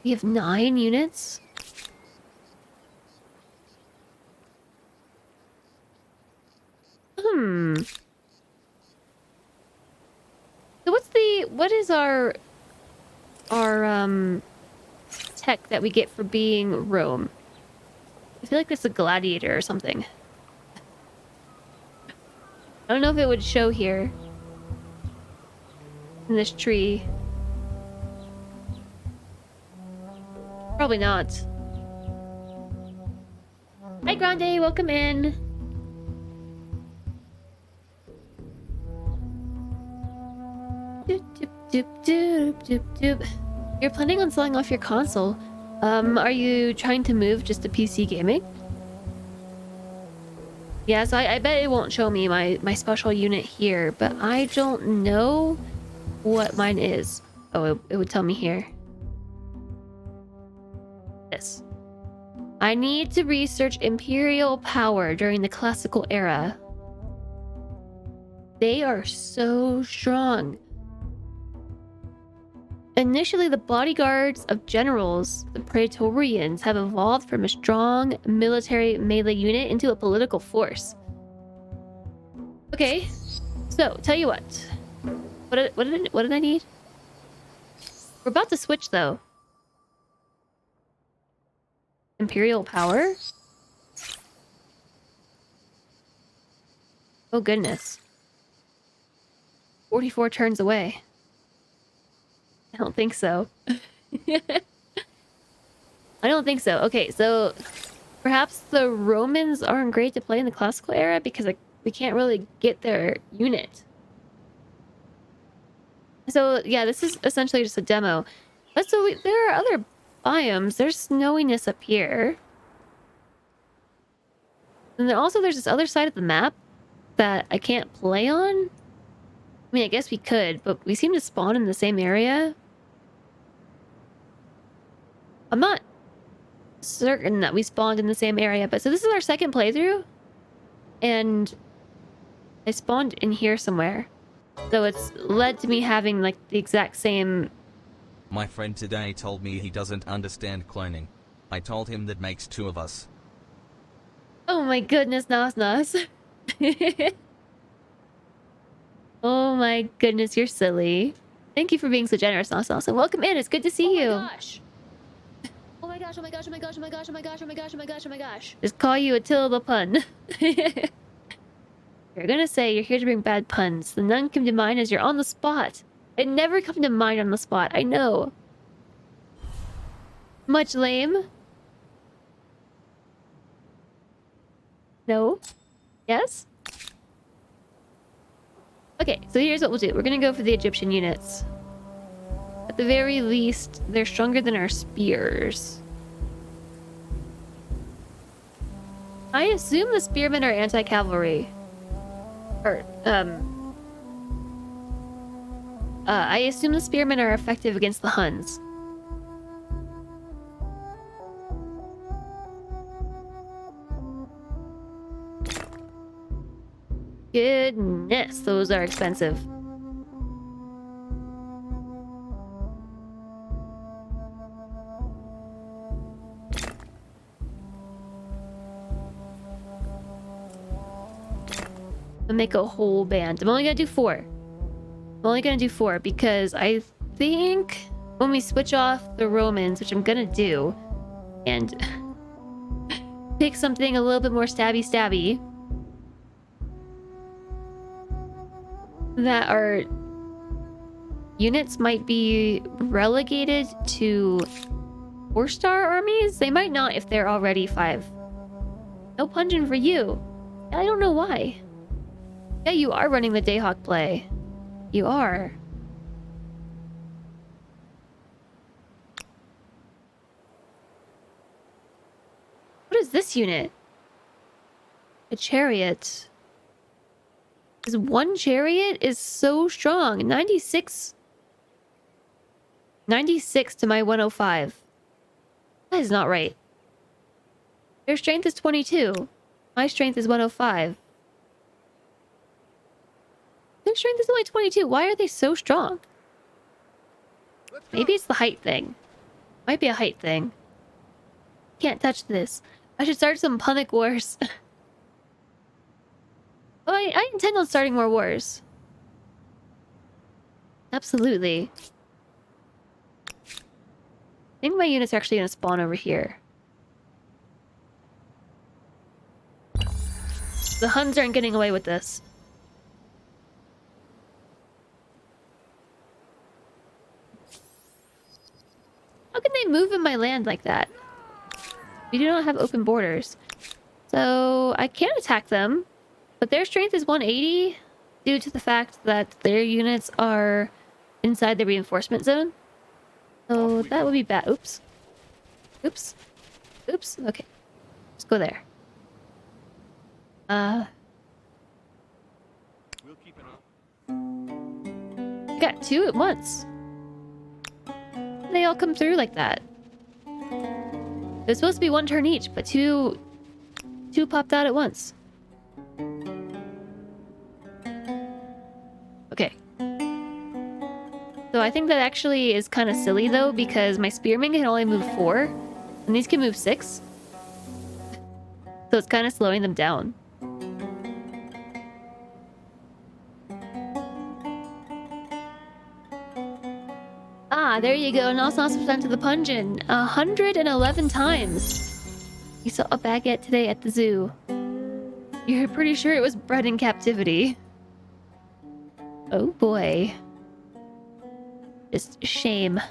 We have 9 units. So what is our tech that we get for being Rome? I feel like it's a gladiator or something. I don't know if it would show here in this tree. Probably not. Hi Grande, welcome in. You're planning on selling off your console. Are you trying to move just to PC gaming? Yeah, so I bet it won't show me my special unit here, but I don't know what mine is. Oh, it would tell me here. This. I need to research Imperial power during the classical era. They are so strong. Initially, the bodyguards of generals, the Praetorians, have evolved from a strong military melee unit into a political force. Okay, so tell you what. What did I need? We're about to switch though. Imperial power? Oh goodness. 44 turns away. I don't think so. I don't think so. Okay, so perhaps the Romans aren't great to play in the classical era because like we can't really get their unit. So yeah, this is essentially just a demo. But so there are other biomes. There's snowiness up here. And then also there's this other side of the map that I can't play on. I mean, I guess we could, but we seem to spawn in the same area. I'm not certain that we spawned in the same area, but so this is our second playthrough. And I spawned in here somewhere. So it's led to me having like the exact same... My friend today told me he doesn't understand cloning. I told him that makes two of us. Oh my goodness, Nas. Oh my goodness, you're silly. Thank you for being so generous, Nas. And welcome in, it's good to see you. Gosh. Oh my gosh, oh my gosh, oh my gosh, oh my gosh, oh my gosh, oh my gosh, oh my gosh, oh my gosh. Just call you Attila pun. You're gonna say you're here to bring bad puns. The none come to mind as you're on the spot. It never come to mind on the spot, I know. Much lame? No? Yes? Okay, so here's what we'll do. We're gonna go for the Egyptian units. At the very least, they're stronger than our spears. I assume the spearmen are anti-cavalry. Or, I assume the spearmen are effective against the Huns. Goodness, those are expensive. I'll make a whole band. I'm only gonna do 4. I'm only gonna do 4 because I think when we switch off the Romans, which I'm gonna do, and pick something a little bit more stabby, that our units might be relegated to 4-star armies. They might not if they're already 5. No pungeon for you. I don't know why. Yeah, you are running the Dayhawk play. You are. What is this unit? A chariot. This one chariot is so strong. 96 to my 105. That is not right. Their strength is 22. My strength is 105. Their strength is only 22. Why are they so strong? Maybe it's the height thing. Might be a height thing. Can't touch this. I should start some Punic Wars. Oh, I intend on starting more wars. Absolutely. I think my units are actually going to spawn over here. The Huns aren't getting away with this. How can they move in my land like that? We do not have open borders. So I can attack them. But their strength is 180 due to the fact that their units are inside the reinforcement zone. So that would be bad. Oops. Oops. Oops. Okay. Let's go there. We'll keep it up. I got 2 at once. They all come through like that. It's supposed to be 1 turn each, but two popped out at once. Okay. So I think that actually is kind of silly though, because my spearmen can only move 4, and these can move 6. So it's kind of slowing them down. Ah, there you go. Nos percent to the pungent. 111 times. You saw a baguette today at the zoo. You're pretty sure it was bred in captivity. Oh boy. Just shame.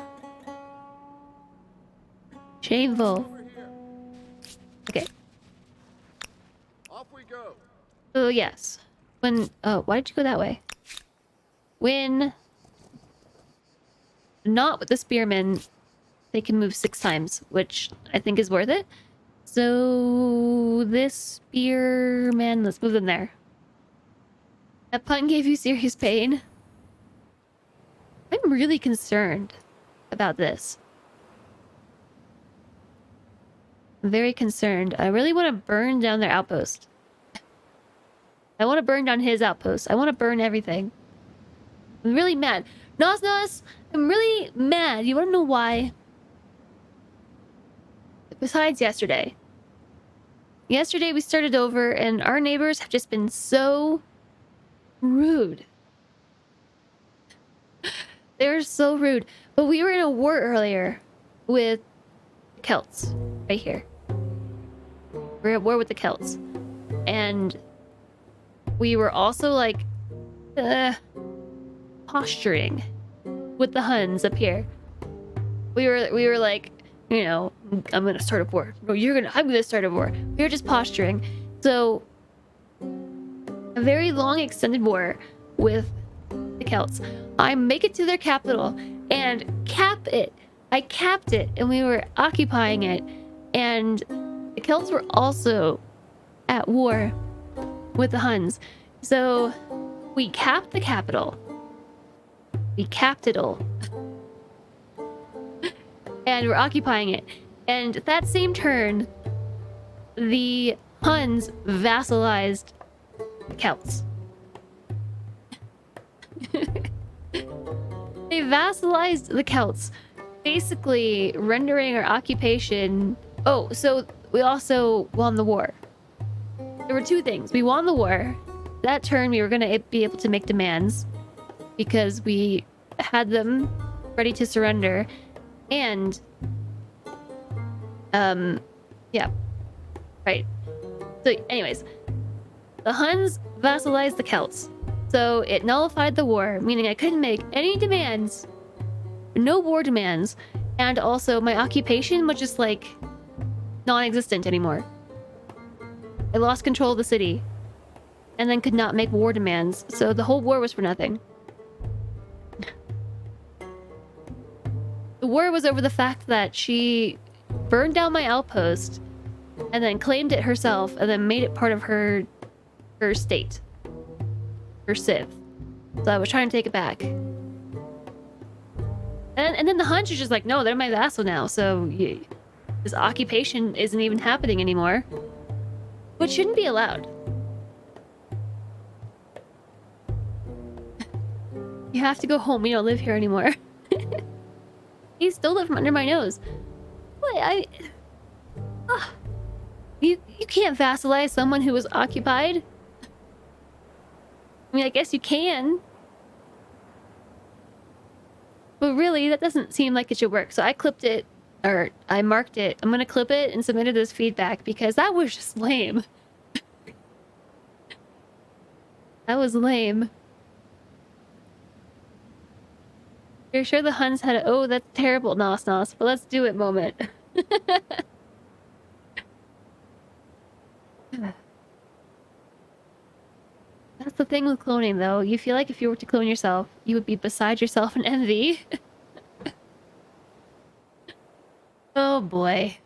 Shameful. Okay. Off we go. So yes. When why did you go that way? When not with the spearmen, they can move 6 times, which I think is worth it. So this spearman, let's move them there. That pun gave you serious pain. I'm really concerned about this. I'm very concerned. I really want to burn down their outpost. I want to burn down his outpost. I want to burn everything. I'm really mad. Nos, I'm really mad. You want to know why? Besides yesterday. Yesterday we started over and our neighbors have just been so rude. They're so rude. But we were in a war earlier with Celts. Right here. We're at war with the Celts. And we were also like posturing with the Huns up here. We were like, you know, I'm gonna start a war. No, I'm gonna start a war. We were just posturing. So a very long extended war with the Celts. I make it to their capital and cap it. I capped it and we were occupying it. And the Celts were also at war with the Huns. So we capped the capital. We capped it all. And we're occupying it. And that same turn, the Huns vassalized the Celts. They vassalized the Celts, basically rendering our occupation... Oh, so we also won the war. There were 2 things. We won the war. That turn, we were going to be able to make demands because we had them ready to surrender. And, yeah. Right. So, anyways, the Huns vassalized the Celts. So it nullified the war, meaning I couldn't make any demands, no war demands, and also my occupation was just like non-existent anymore. I lost control of the city and then could not make war demands, so the whole war was for nothing. The war was over the fact that she burned down my outpost and then claimed it herself and then made it part of her state. Her civ. So I was trying to take it back. And then the Huns are just like, no, they're my vassal now, so this occupation isn't even happening anymore. Which shouldn't be allowed. You have to go home, we don't live here anymore. He stole it from under my nose. What? You can't vassalize someone who was occupied. I mean, I guess you can. But really, that doesn't seem like it should work. So I clipped it, or I marked it. I'm gonna clip it and submit it as feedback because that was just lame. That was lame. You're sure the Huns had a, oh, that's terrible, Nos, but let's do it moment. That's the thing with cloning, though. You feel like if you were to clone yourself, you would be beside yourself in envy. Oh boy.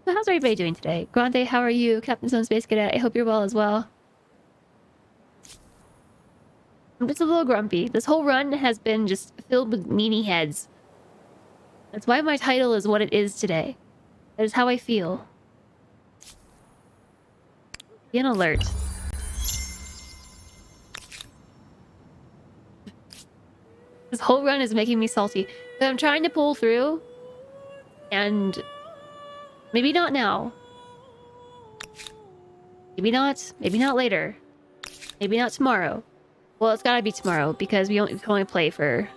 So how's everybody doing today? Grande, how are you? Captain Stone Space Cadet, I hope you're well as well. I'm just a little grumpy. This whole run has been just filled with meanie heads. That's why my title is what it is today. That is how I feel. Be an alert. This whole run is making me salty. But I'm trying to pull through. And maybe not now. Maybe not later. Maybe not tomorrow. Well, it's gotta be tomorrow because we can only play for...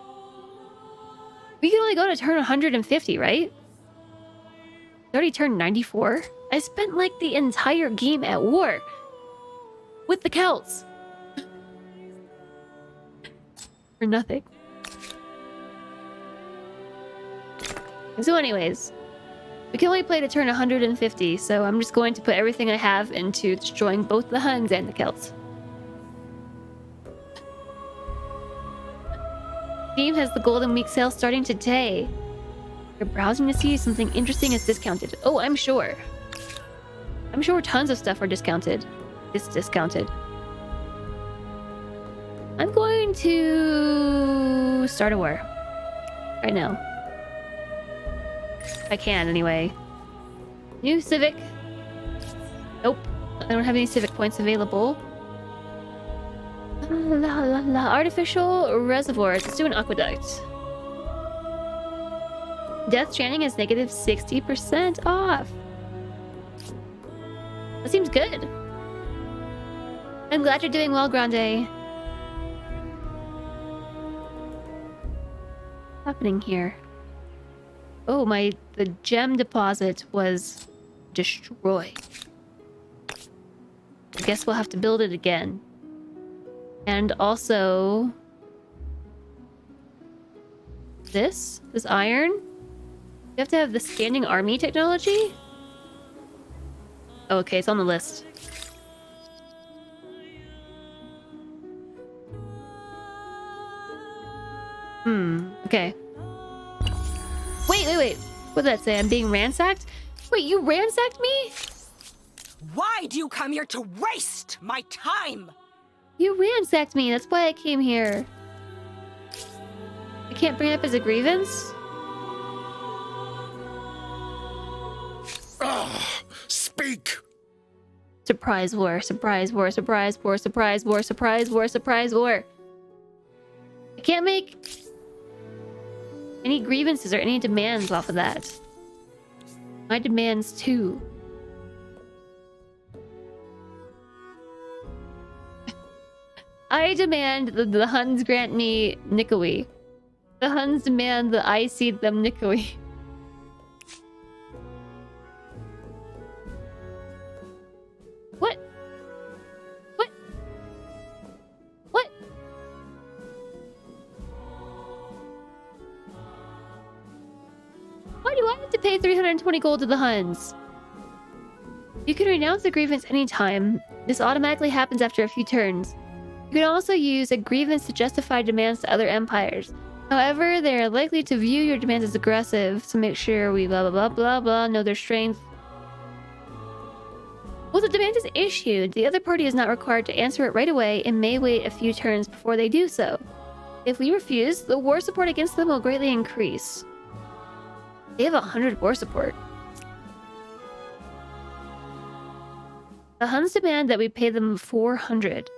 We can only go to turn 150, right? I already turned 94. I spent like the entire game at war with the Celts for nothing. So anyways, we can only play to turn 150, so I'm just going to put everything I have into destroying both the Huns and the Celts. Steam has the Golden Week sale starting today. You're browsing to see if something interesting is discounted. Oh, I'm sure. I'm sure tons of stuff are discounted. It's discounted. I'm going to start a war. Right now. If I can, anyway. New civic. Nope. I don't have any civic points available. Artificial reservoirs. Let's do an aqueduct. Death Stranding is negative 60% off. That seems good. I'm glad you're doing well, Grande. What's happening here? Oh, the gem deposit was destroyed. I guess we'll have to build it again. And also... This iron? You have to have the standing army technology? Oh, okay, it's on the list. Okay. Wait. What did that say? I'm being ransacked? Wait, you ransacked me? Why do you come here to waste my time? You ransacked me. That's why I came here. I can't bring it up as a grievance? Speak! Surprise war, surprise war, surprise war, surprise war, surprise war, surprise war. I can't make any grievances or any demands off of that. My demands too. I demand that the Huns grant me Nikoe. The Huns demand that I cede them Nikoe. What? Why do I have to pay 320 gold to the Huns? You can renounce a grievance anytime. This automatically happens after a few turns. You can also use a grievance to justify demands to other empires. However, they are likely to view your demands as aggressive, so make sure we blah blah blah blah blah know their strength. Once a demand is issued, the other party is not required to answer it right away and may wait a few turns before they do so. If we refuse, the war support against them will greatly increase. They have 100 war support. The Huns demand that we pay them 400.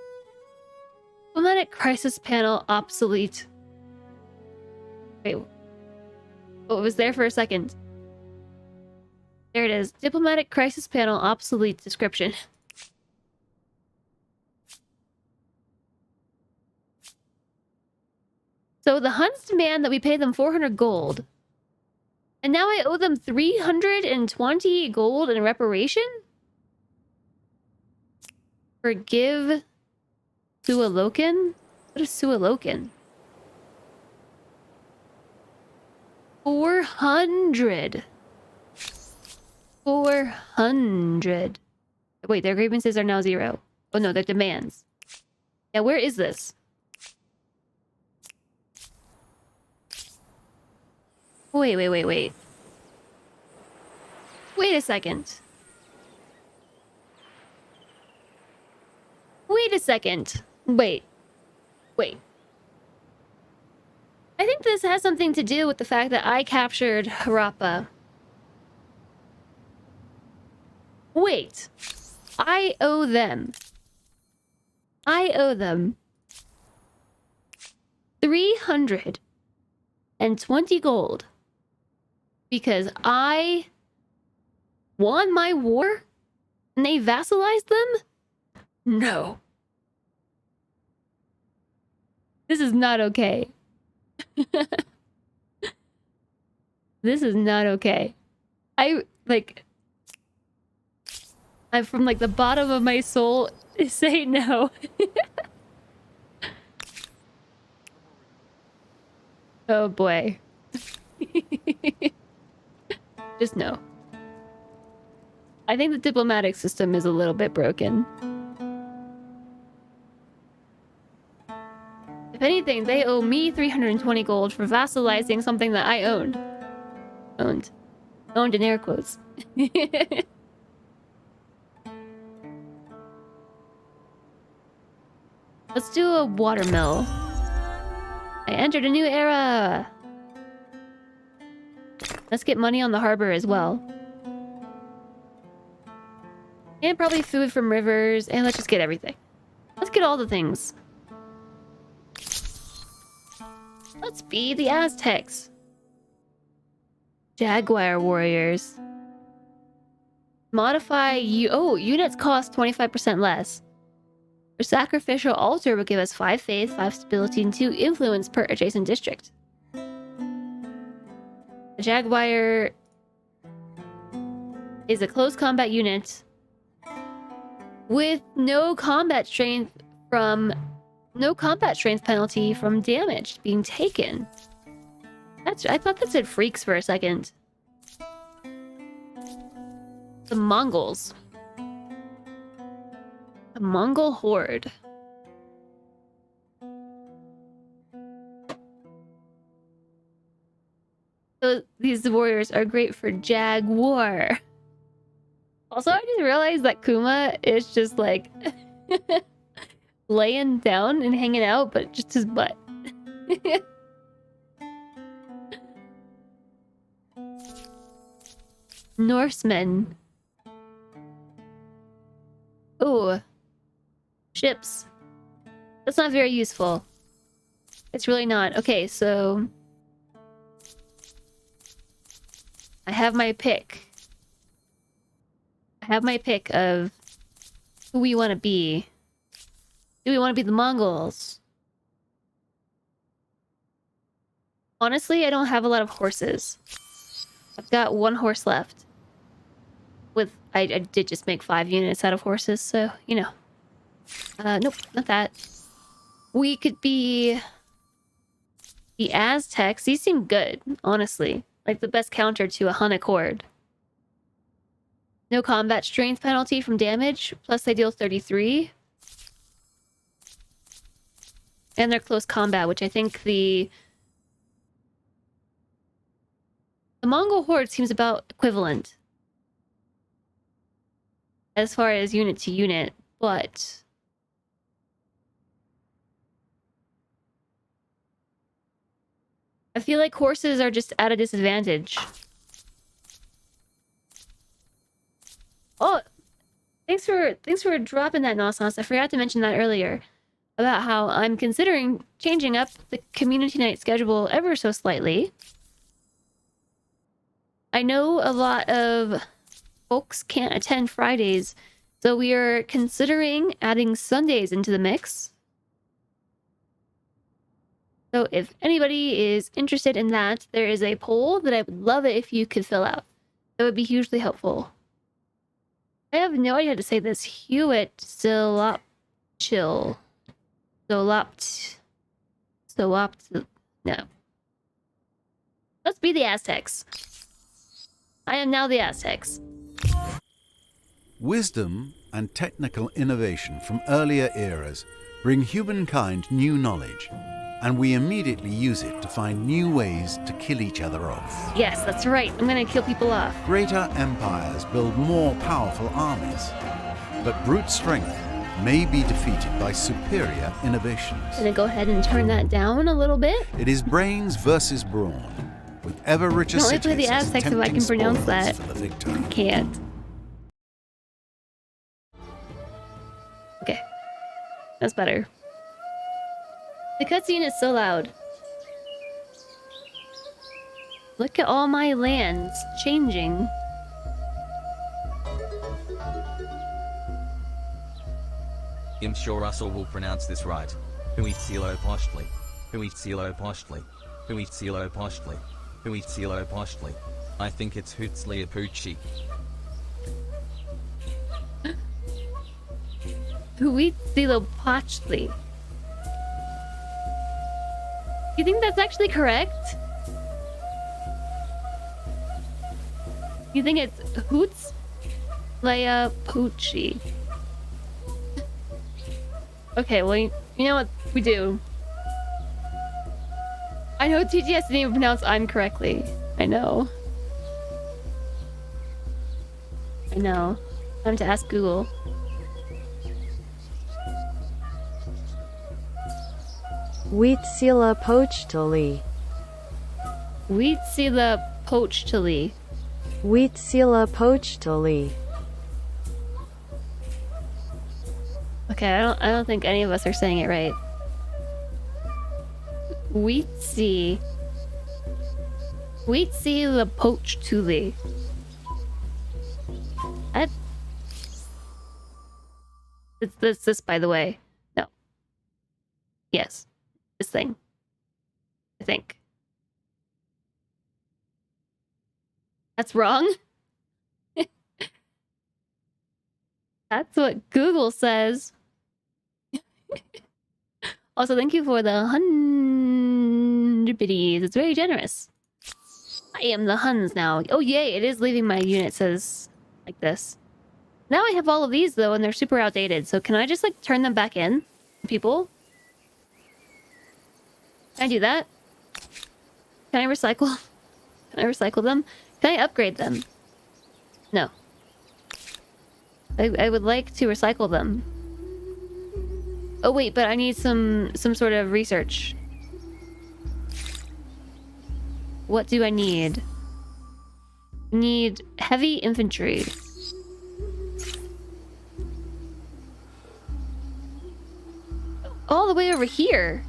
Diplomatic crisis panel obsolete. Wait. Oh, it was there for a second. There it is. Diplomatic crisis panel obsolete description. So the Huns demand that we pay them 400 gold. And now I owe them 320 gold in reparation? Forgive Sualoken? What is Sualoken? 400. 400. Wait, their grievances are now 0. Oh no, their demands. Yeah, where is this? Wait. Wait a second. Wait a second. Wait. I think this has something to do with the fact that I captured Harappa. Wait. I owe them. 320 gold because I won my war and they vassalized them? No. This is not okay. This is not okay. I'm from like the bottom of my soul say no. Oh boy. Just no. I think the diplomatic system is a little bit broken. If anything, they owe me 320 gold for vassalizing something that I owned. Owned in air quotes. Let's do a watermill. I entered a new era. Let's get money on the harbor as well. And probably food from rivers. And let's just get everything. Let's get all the things. Let's be the Aztecs. Jaguar warriors. Modify you. Oh, units cost 25% less. Our Sacrificial Altar will give us 5 faith, 5 stability, and 2 influence per adjacent district. The Jaguar is a close combat unit with no combat strength penalty from damage being taken. I thought that said freaks for a second. The Mongols. The Mongol horde. So these warriors are great for Jaguar. Also, I just realized that Kuma is just like laying down and hanging out, but just his butt. Norsemen. Ooh. Ships. That's not very useful. It's really not. Okay, so I have my pick. I have my pick of who we want to be. Do we want to be the Mongols? Honestly, I don't have a lot of horses. I've got 1 horse left. I did just make 5 units out of horses, so, you know. Nope, not that. We could be the Aztecs. These seem good, honestly. Like the best counter to a Hunnic horde. No combat strength penalty from damage, plus they deal 33. And they're close combat, which I think the Mongol horde seems about equivalent as far as unit to unit, but I feel like horses are just at a disadvantage. Oh, thanks for dropping that, Nossos. I forgot to mention that earlier about how I'm considering changing up the community night schedule ever so slightly. I know a lot of folks can't attend Fridays, so we are considering adding Sundays into the mix. So if anybody is interested in that, there is a poll that I would love it if you could fill out. That would be hugely helpful. I have no idea how to say this. Hewitt Silopchill. No. Let's be the Aztecs. I am now the Aztecs. Wisdom and technical innovation from earlier eras bring humankind new knowledge, and we immediately use it to find new ways to kill each other off. Yes, that's right. I'm gonna kill people off. Greater empires build more powerful armies, but brute strength may be defeated by superior innovations. Gonna go ahead and turn that down a little bit. It is brains versus brawn, with ever richer Don't cities play the as Aztecs if I tempting can pronounce spoils that. for the victor. I can't. Okay. That's better. The cutscene is so loud. Look at all my lands changing. I'm sure Russell will pronounce this right. Huitzilo-Postli. Huitzilo-Postli. Huitzilo-Postli. Huitzilo-Postli. I think it's Huitzliapuchi. Huitzilo-Postli. You think that's actually correct? You think it's Huitzliapuchi? Okay, well, you know what we do? I know TGS didn't even pronounce I'm correctly. I know. I know. Time to ask Google. Huitzilipochtli. Huitzilipochtli. Huitzilipochtli. Okay, I don't think any of us are saying it right. Huitzilipochtli. It's this, by the way. No. Yes. This thing. I think. That's wrong? That's what Google says. Also, thank you for the 100 biddies. It's very generous. I am the Huns now. Oh, yay. It is leaving my unit, says like this. Now I have all of these, though, and they're super outdated. So can I just, like, turn them back in? People? Can I do that? Can I recycle? Can I recycle them? Can I upgrade them? No. I would like to recycle them. Oh wait, but I need some sort of research. What do I need? Need heavy infantry. All the way over here.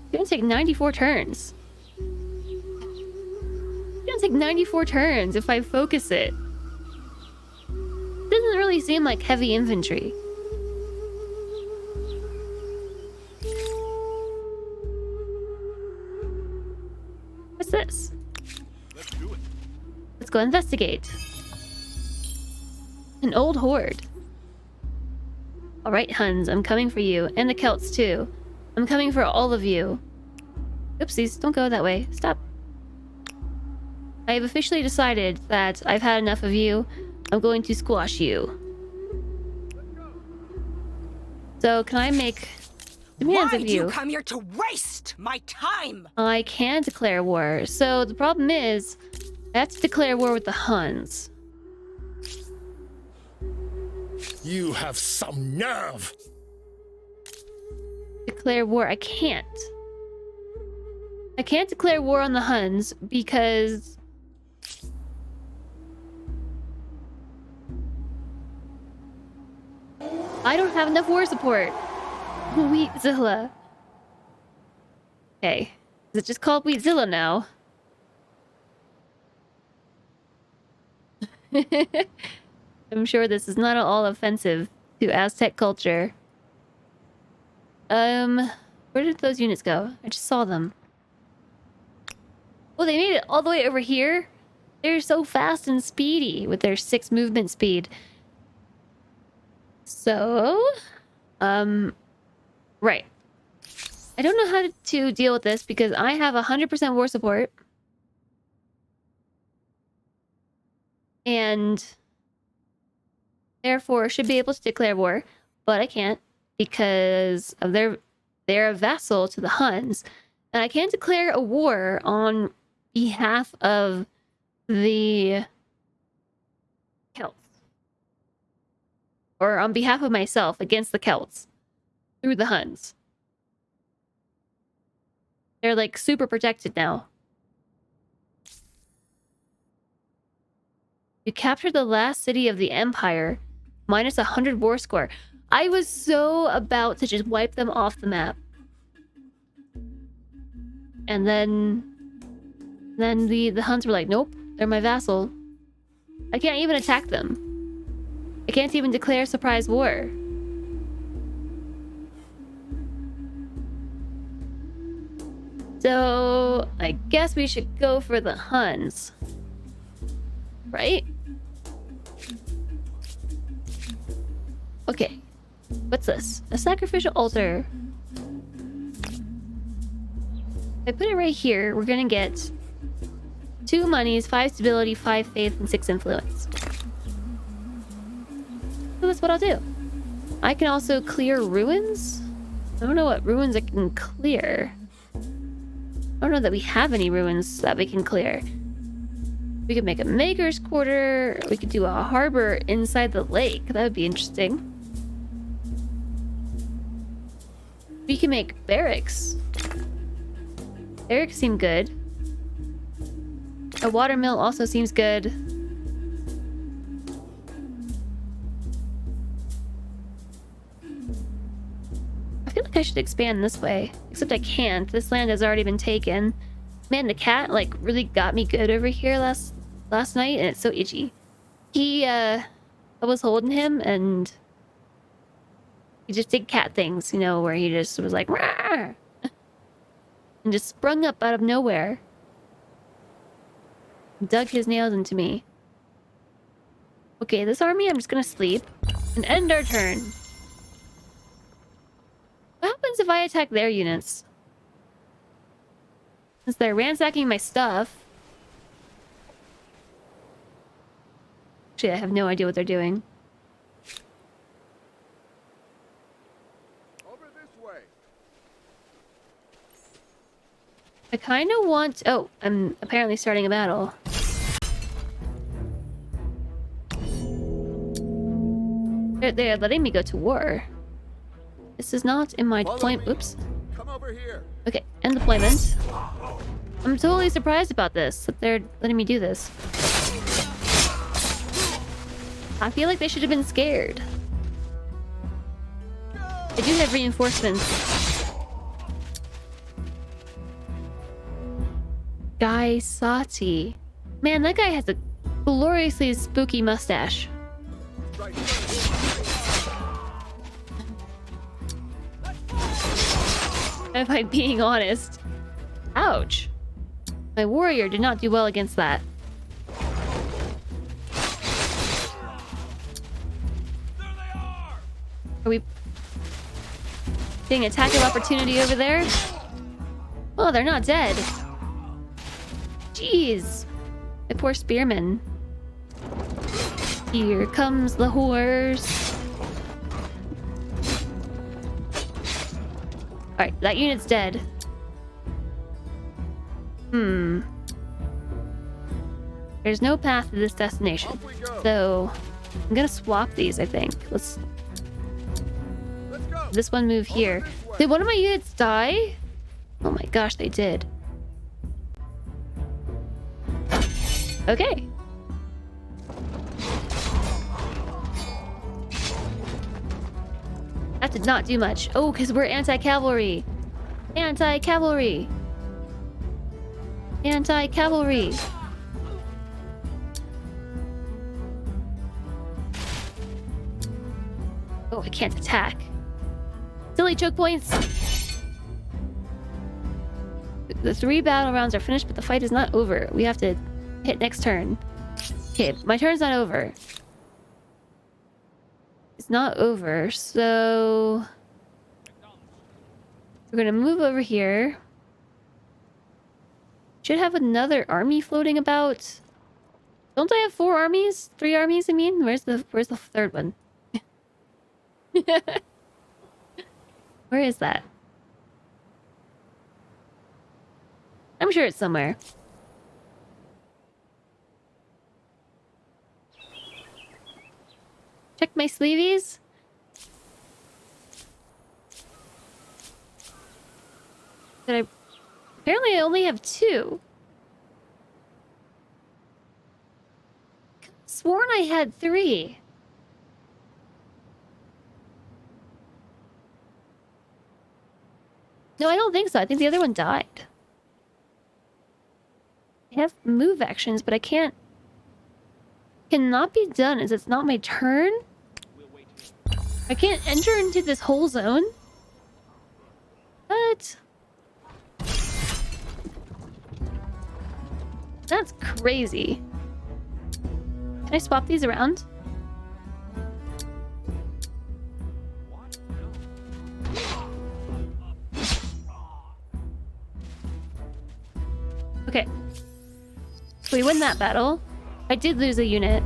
It's gonna take 94 turns. It's gonna take 94 turns if I focus it. Doesn't really seem like heavy infantry. What's this? Let's do it. Let's go investigate. An old horde. Alright, Huns, I'm coming for you. And the Celts, too. I'm coming for all of you. Oopsies, don't go that way. Stop. I have officially decided that I've had enough of you. I'm going to squash you. So, can I make demands Why of do you? you come here to waste my time? I can declare war. So, the problem is, I have to declare war with the Huns. You have some nerve! Declare war. I can't. I can't declare war on the Huns because I don't have enough war support. Wheatzilla. Okay. Is it just called Wheatzilla now? I'm sure this is not at all offensive to Aztec culture. Where did those units go? I just saw them. Oh, they made it all the way over here? They're so fast and speedy with their 6 movement speed. So, right. I don't know how to deal with this because I have 100% war support. And therefore should be able to declare war, but I can't because of they're a vassal to the Huns. And I can't declare a war on behalf of the Celts. Or on behalf of myself against the Celts. Through the Huns. They're like super protected now. You captured the last city of the Empire. Minus 100 war score. I was so about to just wipe them off the map. And then the Huns were like, nope, they're my vassal. I can't even attack them. I can't even declare surprise war. So I guess we should go for the Huns. Right? Okay. What's this? A sacrificial altar. If I put it right here, we're gonna get 2 monies, 5 stability, 5 faith, and 6 influence. So that's what I'll do. I can also clear ruins. I don't know what ruins I can clear. I don't know that we have any ruins that we can clear. We could make a maker's quarter. We could do a harbor inside the lake. That would be interesting. We can make barracks. Barracks seem good. A watermill also seems good. I feel like I should expand this way. Except I can't. This land has already been taken. Man, the cat, like, really got me good over here last night, and it's so itchy. I was holding him, and he just did cat things, you know, where he just was like, "Rawr!" and just sprung up out of nowhere. Dug his nails into me. Okay, this army, I'm just gonna sleep and end our turn. What happens if I attack their units? Since they're ransacking my stuff. Actually, I have no idea what they're doing. Over this way. I kind of want... Oh, I'm apparently starting a battle. They're letting me go to war. This is not in my deployment. Oops. Come over here. Okay, end deployment. I'm totally surprised about this, that they're letting me do this. I feel like they should have been scared. I do have reinforcements. Guy Sati. Man, that guy has a gloriously spooky mustache. Right. If I'm being honest. Ouch. My warrior did not do well against that. There they are. Are we getting attack of opportunity over there? Oh, they're not dead. Jeez. My poor spearman. Here comes the horse. Alright, that unit's dead. There's no path to this destination. Off we go. So, I'm gonna swap these, I think. Let's go. This one move here. this way. Did one of my units die? Oh my gosh, they did. Okay. That did not do much. Oh, because we're anti-cavalry. Anti-cavalry. Anti-cavalry. Oh, I can't attack. Silly choke points. The 3 battle rounds are finished, but the fight is not over. We have to hit next turn. Okay, my turn's not over. It's not over, so... we're gonna move over here. Should have another army floating about. Don't I have 4 armies? 3 armies, I mean? Where's the 3rd one? Where is that? I'm sure it's somewhere. Check my sleeveys. Did I... Apparently I only have 2. Sworn I had 3. No, I don't think so. I think the other one died. I have move actions, but I can't... Cannot be done as it's not my turn? I can't enter into this whole zone? What? That's crazy. Can I swap these around? Okay. So we win that battle. I did lose a unit.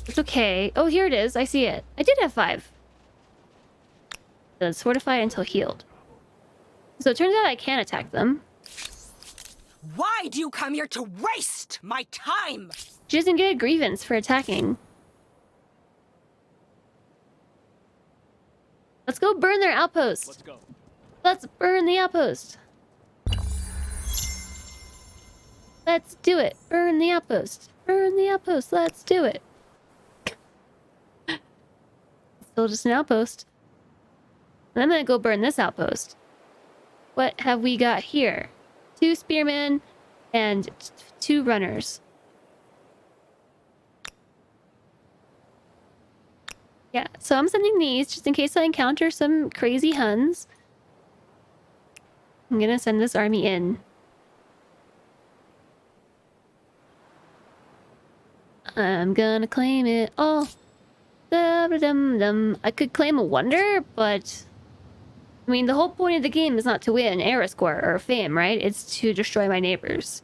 It's okay. Oh, here it is. I see it. I did have 5. Let's fortify until healed. So it turns out I can attack them. Why do you come here to waste my time? She doesn't get a grievance for attacking. Let's go burn their outpost. Let's go. Let's burn the outpost. Let's do it. Burn the outpost. Burn the outpost. Let's do it. Still just an outpost. And I'm gonna go burn this outpost. What have we got here? 2 spearmen and 2 runners. Yeah, so I'm sending these just in case I encounter some crazy Huns. I'm gonna send this army in. I'm gonna claim it all. I could claim a wonder, but... I mean, the whole point of the game is not to win an era score or fame, right? It's to destroy my neighbors.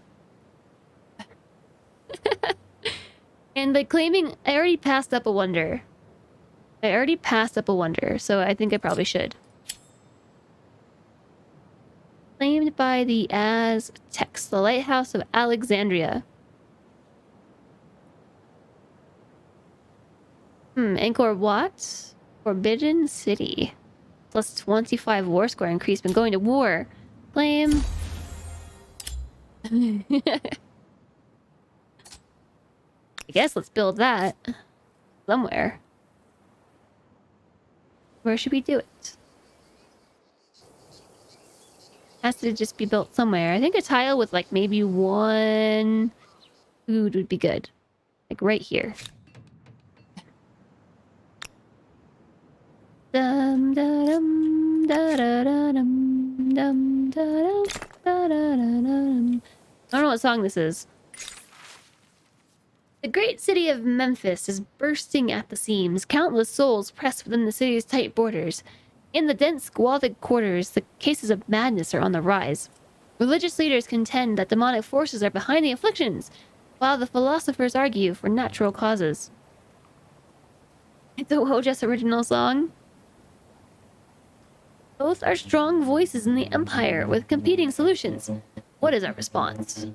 And by claiming... I already passed up a wonder. So I think I probably should. Claimed by the Aztecs, the Lighthouse of Alexandria. Angkor Wat? Forbidden City. Plus 25 war score increase when going to war. Claim. I guess let's build that. Somewhere. Where should we do it? Has to just be built somewhere. I think a tile with like maybe 1 food would be good. Like right here. Dum da dum da da da dum dum da dum da da da dum. I don't know what song this is. The great city of Memphis is bursting at the seams. Countless souls press within the city's tight borders. In the dense, squalid quarters, the cases of madness are on the rise. Religious leaders contend that demonic forces are behind the afflictions, while the philosophers argue for natural causes. It's a woahhjess original song. Both are strong voices in the Empire with competing solutions. What is our response?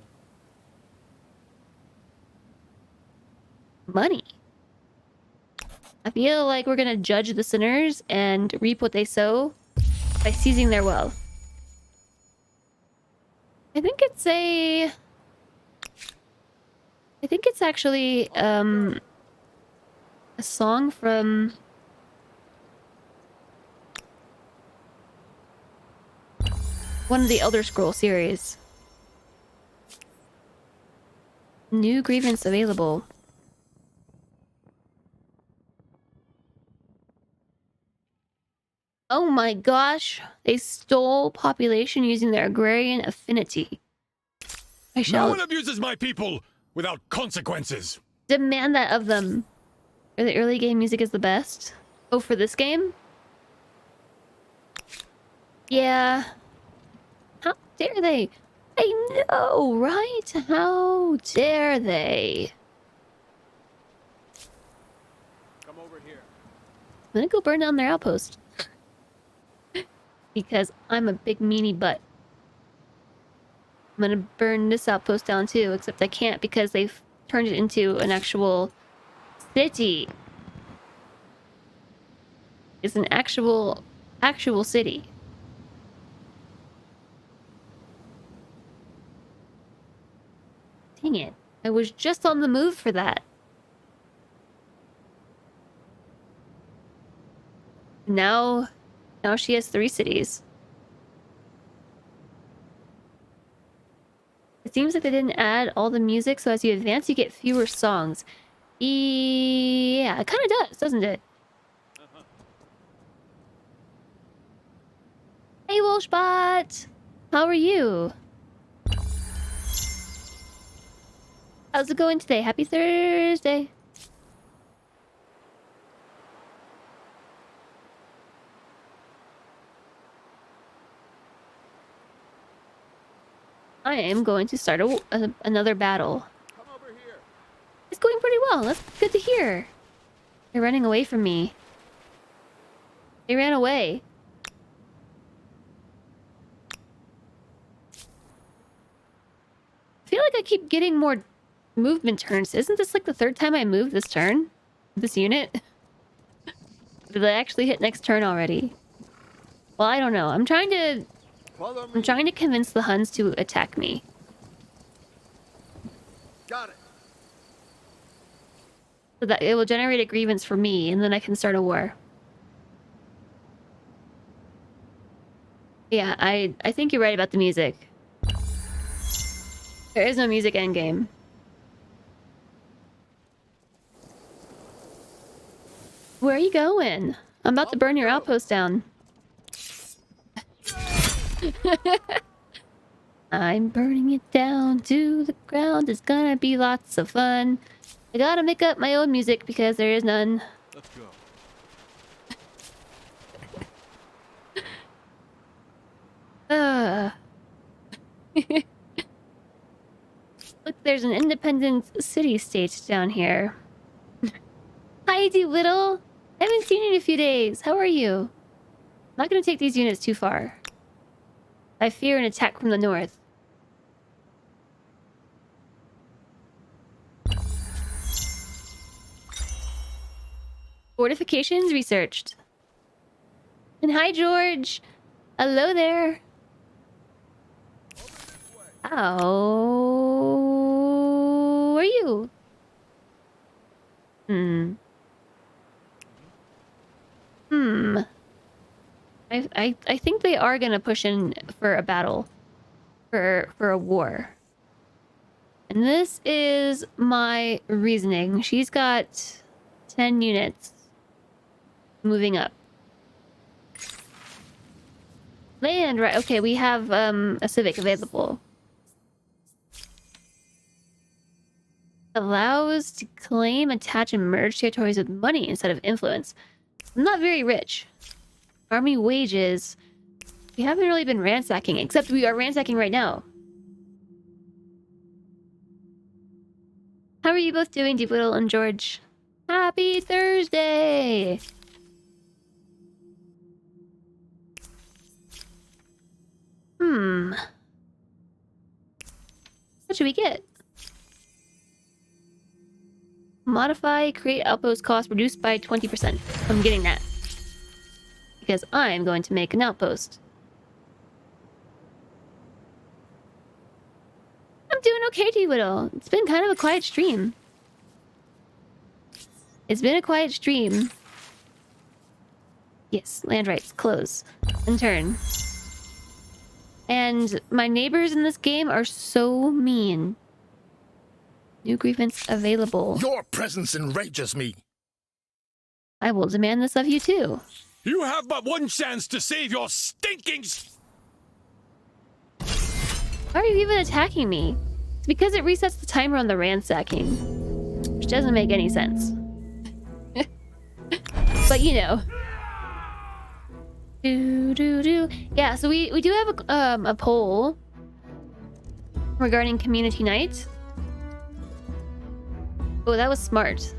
Money. I feel like we're gonna judge the sinners and reap what they sow by seizing their wealth. I think it's actually a song from one of the Elder Scrolls series. New grievance available. Oh my gosh, they stole population using their agrarian affinity. I No shall one abuses my people without consequences. demand that of them. Or the early game music is the best. Oh, for this game? Yeah. How dare they? I know, right? How dare they? Come over here. I'm gonna go burn down their outpost. Because I'm a big meanie butt. I'm gonna burn this outpost down too, except I can't because they've turned it into an actual city. It's an actual city. Dang it. I was just on the move for that. Now she has 3 cities. seems like they didn't add all the music, so as you advance, you get fewer songs. Yeah, it kind of does, doesn't it? Hey, Wolfbot! How are you? How's it going today? Happy Thursday! I am going to start another battle. Come over here. It's going pretty well. That's good to hear. They're running away from me. They ran away. I feel like I keep getting more movement turns. Isn't this like the third time I moved this turn? This unit? Did I actually hit next turn already? Well, I don't know. I'm trying to convince the Huns to attack me. Got it. So that it will generate a grievance for me, and then I can start a war. Yeah, I think you're right about the music. There is no music endgame. Where are you going? I'm about to burn your outpost down. I'm burning it down to the ground. It's gonna be lots of fun. I gotta make up my own music because there is none. Let's go. Look, there's an independent city-state down here. Hi, Doolittle. I haven't seen you in a few days. How are you? I'm not gonna take these units too far. I fear an attack from the north. Fortifications researched. And hi, George. Hello there. How are you? I think they are gonna push in for a battle. For a war. And this is my reasoning. She's got 10 units moving up. Land, right? Okay, we have a civic available. Allows to claim, attach, and merge territories with money instead of influence. I'm not very rich. Army wages. We haven't really been ransacking, except we are ransacking right now. How are you both doing, Deep Whittle and George? Happy Thursday! What should we get? Modify, create outpost cost reduced by 20%. I'm getting that. Because I'm going to make an outpost. I'm doing okay, T-Widow. It's been kind of a quiet stream. It's been a quiet stream. Yes, land rights, close. And turn. And my neighbors in this game are so mean. New grievance available. Your presence enrages me. I will demand this of you too. You have but one chance to save your stinking... Why are you even attacking me? It's because it resets the timer on the ransacking. Which doesn't make any sense. But you know. Yeah, so we do have a poll regarding community night. Oh, that was smart.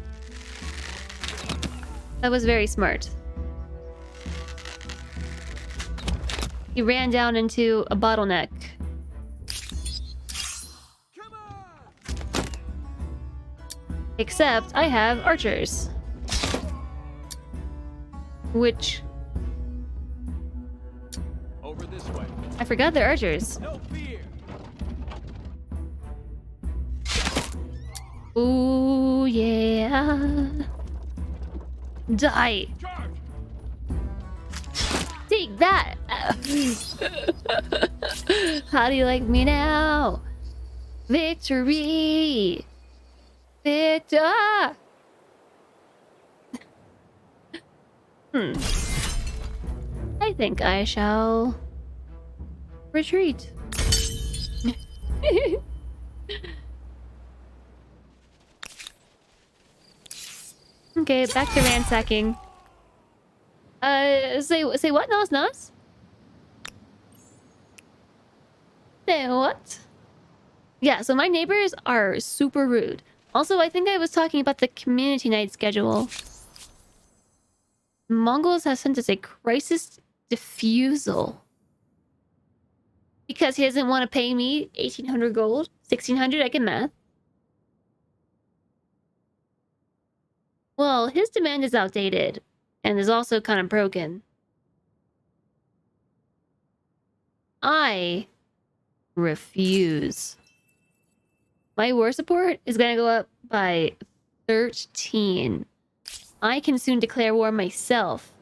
That was very smart. He ran down into a bottleneck. Come on! Except I have archers. Which... Over this way. I forgot they're archers. No fear. Ooh, yeah. Die. Charge! Take that! How do you like me now? Victory! Victor! I think I shall retreat. Okay, back to ransacking. Say what? Nos? Say what? Yeah, so my neighbors are super rude. Also, I think I was talking about the community night schedule. Mongols have sent us a crisis diffusal. Because he doesn't want to pay me 1,800 gold. 1,600, I can math. Well, his demand is outdated. And is also kind of broken. I refuse. My war support is gonna go up by 13. I can soon declare war myself.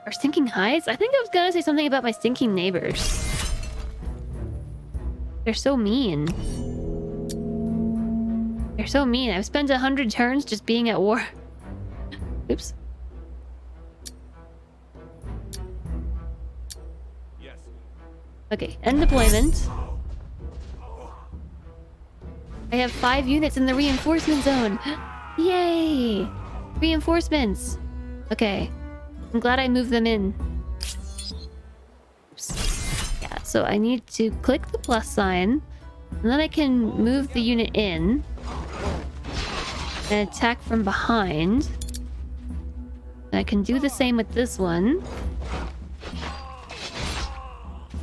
Our stinking hides? I think I was gonna say something about my stinking neighbors. They're so mean. They're so mean. I've spent 100 turns just being at war. Oops. Yes. Okay, end deployment. I have 5 units in the reinforcement zone. Yay! Reinforcements. Okay. I'm glad I moved them in. Oops. Yeah, so I need to click the plus sign. And then I can move the unit in. And attack from behind. And I can do the same with this one.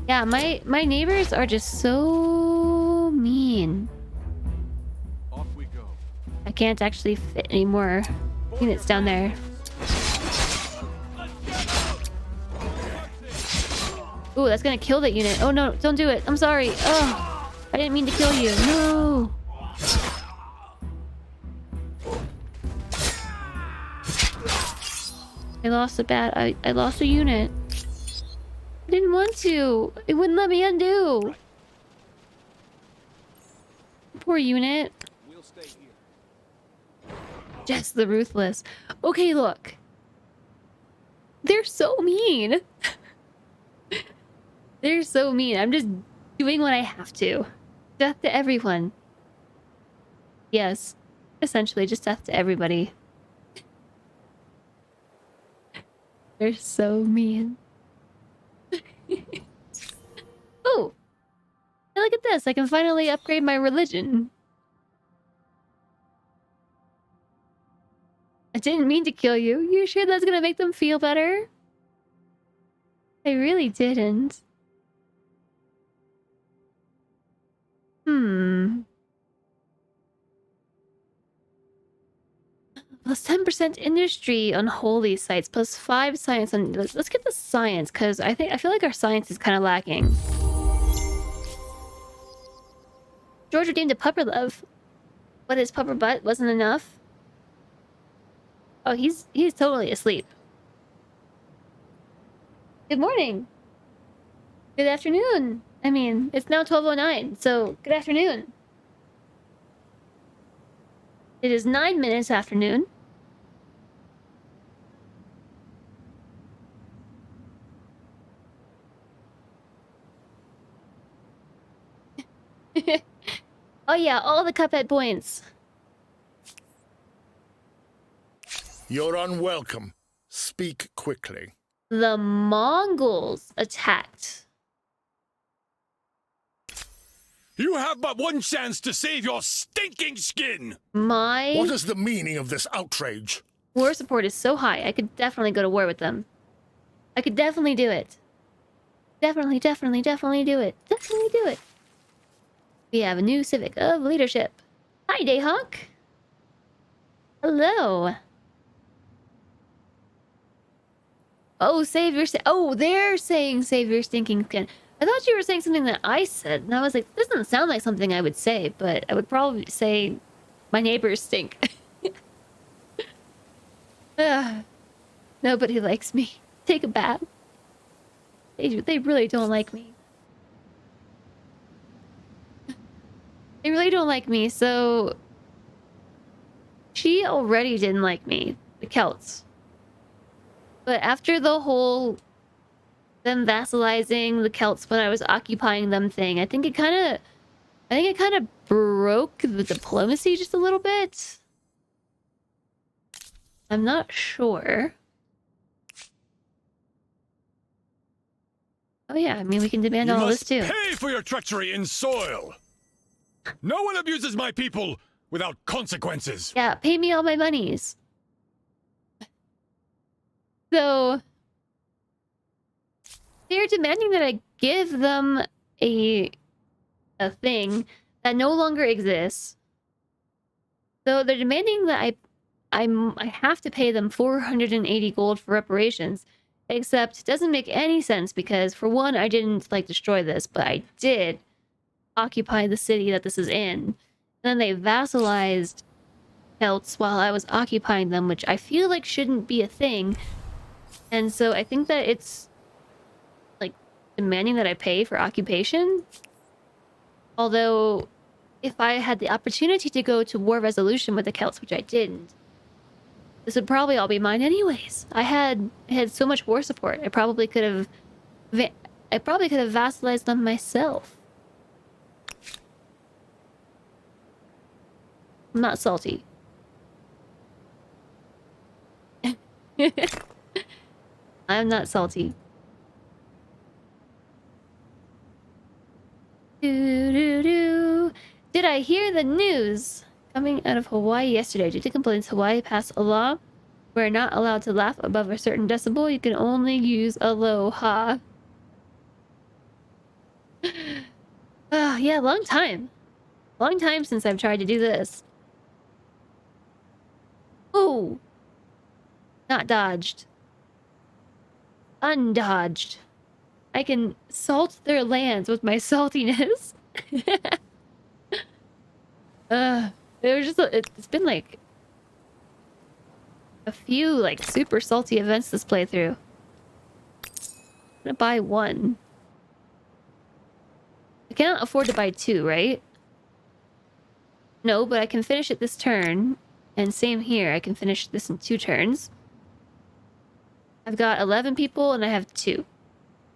Yeah, my neighbors are just so mean. Off we go. I can't actually fit any more units down there. Ooh, that's gonna kill that unit. Oh no, don't do it. I'm sorry. Oh, I didn't mean to kill you. No. I lost I lost a unit. I didn't want to. It wouldn't let me undo. Poor unit. We'll stay here. Jess the Ruthless. Okay, look. They're so mean. They're so mean. I'm just doing what I have to. Death to everyone. Yes. Essentially, just death to everybody. They're so mean. Oh! Hey, look at this. I can finally upgrade my religion. I didn't mean to kill you. You sure that's gonna make them feel better? I really didn't. Plus 10% industry on holy sites, plus 5 science on... Let's get the science, because I feel like our science is kind of lacking. George redeemed a pupper love. What, his pupper butt wasn't enough? Oh, he's totally asleep. Good morning. Good afternoon. I mean, it's now 12:09, so good afternoon. It is 9 minutes afternoon. Oh yeah, all the Cuphead points. You're unwelcome. Speak quickly. The Mongols attacked. You have but one chance to save your stinking skin! My What is the meaning of this outrage? war support is so high, I could definitely go to war with them. I could definitely do it. Definitely do it. Definitely do it. We have a new civic of leadership. Hi, Dayhawk. Hello. Oh, save your... Oh, they're saying save your stinking skin. I thought you were saying something that I said, and I was like, this doesn't sound like something I would say, but I would probably say my neighbors stink. Nobody likes me. Take a bath. They really don't like me. They really don't like me, so... She already didn't like me, the Celts. But after the whole... them vassalizing the Celts when I was occupying them thing, I think it kind of broke the diplomacy just a little bit. I'm not sure. Oh yeah, I mean we can demand You all must this too. pay for your treachery in soil. No one abuses my people without consequences. Yeah, pay me all my monies. So they're demanding that I give them a thing that no longer exists. So they're demanding that I have to pay them 480 gold for reparations. Except it doesn't make any sense because for one, I didn't like destroy this, but I did occupy the city that this is in. And then they vassalized Celts while I was occupying them, which I feel like shouldn't be a thing. And so I think that it's like demanding that I pay for occupation. Although if I had the opportunity to go to war resolution with the Celts, which I didn't, this would probably all be mine anyways. I had so much war support. I probably could have vassalized them myself. I'm not salty. I'm not salty. Doo-doo-doo. Did I hear the news? Coming out of Hawaii yesterday, due to complaints, Hawaii passed a law where not allowed to laugh above a certain decibel. You can only use aloha. Yeah, long time. Long time since I've tried to do this. Oh! Not dodged. Undodged. I can salt their lands with my saltiness. It's been like a few like super salty events this playthrough. I'm gonna buy one. I cannot afford to buy two, right? No, but I can finish it this turn. And same here, I can finish this in 2 turns. I've got 11 people and I have 2.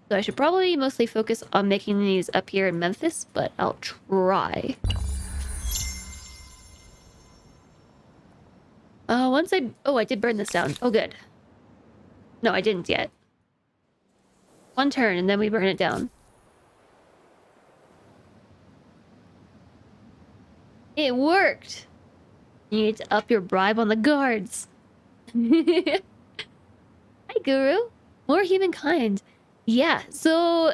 So I should probably mostly focus on making these up here in Memphis, but I'll try. I did burn this down. Oh, good. No, I didn't yet. 1 turn and then we burn it down. It worked! You need to up your bribe on the guards. Hi, Guru. More humankind. Yeah, so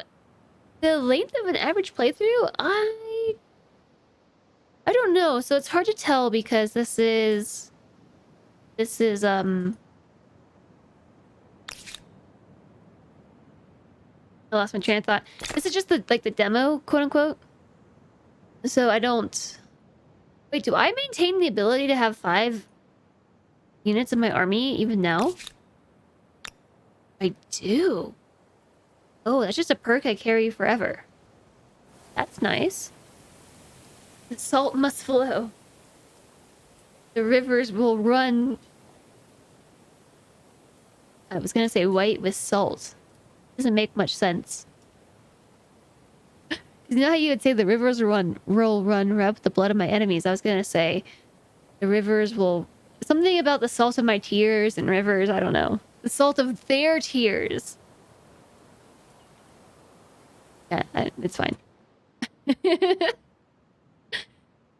the length of an average playthrough, I don't know. So it's hard to tell because this is I lost my train of thought. This is just the demo, quote unquote. So I don't... Wait, do I maintain the ability to have 5 units in my army even now? I do. Oh, that's just a perk I carry forever. That's nice. The salt must flow. The rivers will run. I was gonna say white with salt. Doesn't make much sense. You know how you would say the rivers run rub the blood of my enemies? I was gonna say the rivers will... Something about the salt of my tears and rivers, I don't know. The salt of their tears. Yeah, it's fine.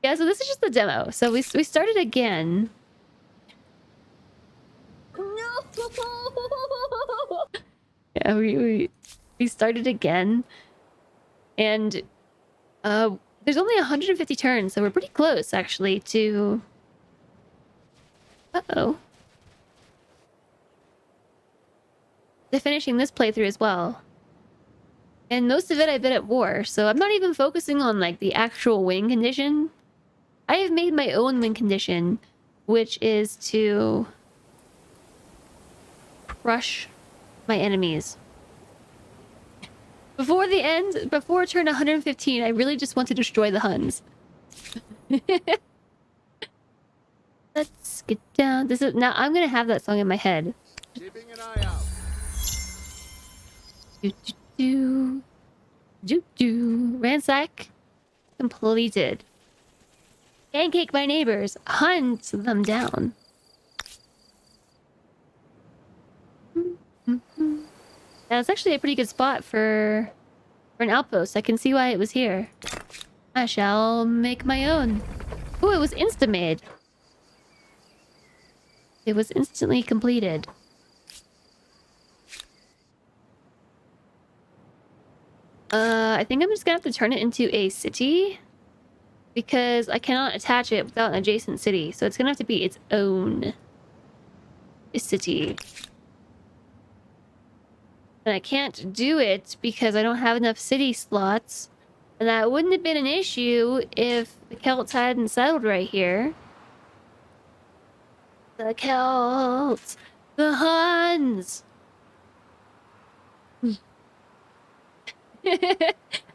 Yeah, so this is just the demo. So we started again. No! Yeah, we started again. And there's only 150 turns, so we're pretty close actually to... Uh-oh. to finishing this playthrough as well. And most of it I've been at war, so I'm not even focusing on like the actual win condition. I have made my own win condition, which is to crush my enemies. Before the end, before turn 115, I really just want to destroy the Huns. Let's get down. This is now. I'm gonna have that song in my head. Keeping an eye out. Do. Ransack completed. Pancake my neighbors. Hunt them down. That's actually a pretty good spot for an outpost. I can see why it was here. I shall make my own. Oh, it was insta-made. It was instantly completed. I think I'm just gonna have to turn it into a city because I cannot attach it without an adjacent city. So it's gonna have to be its own city. And I can't do it because I don't have enough city slots. And that wouldn't have been an issue if the Celts hadn't settled right here. The Celts! The Huns!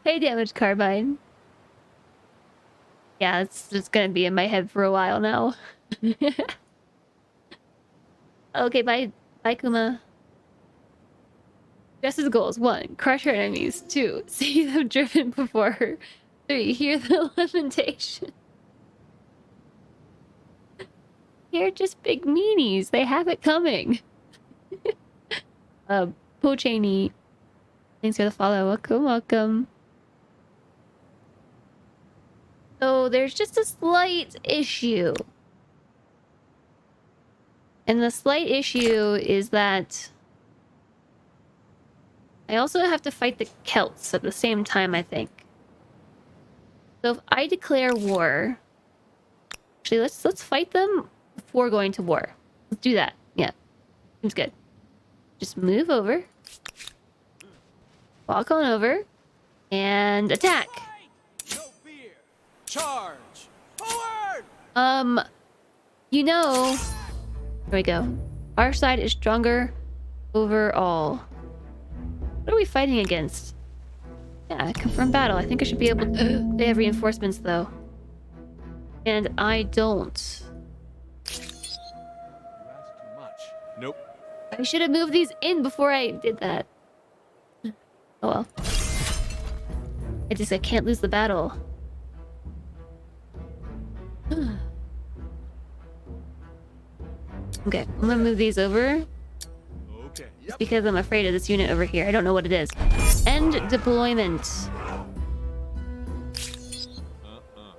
Hey, Damaged Carbine. Yeah, it's just gonna be in my head for a while now. Okay, bye, Kuma. Jess's goals: 1. Crush her enemies. 2. See them driven before her. 3. Hear the lamentation. They're just big meanies. They have it coming. Pochaney. Thanks for the follow. Welcome. So there's just a slight issue. And the slight issue is that I also have to fight the Celts at the same time, I think. So if I declare war... Actually, let's fight them before going to war. Let's do that. Yeah. Seems good. Just move over. Walk on over. And attack! No fear. Charge. Forward. You know... There we go. Our side is stronger overall. What are we fighting against? Yeah, confirmed battle. I think I should be able to... They have reinforcements, though. And I don't. You ask too much. Nope. I should have moved these in before I did that. Oh well. I can't lose the battle. Okay, I'm gonna move these over. Okay. It's because I'm afraid of this unit over here. I don't know what it is. End deployment.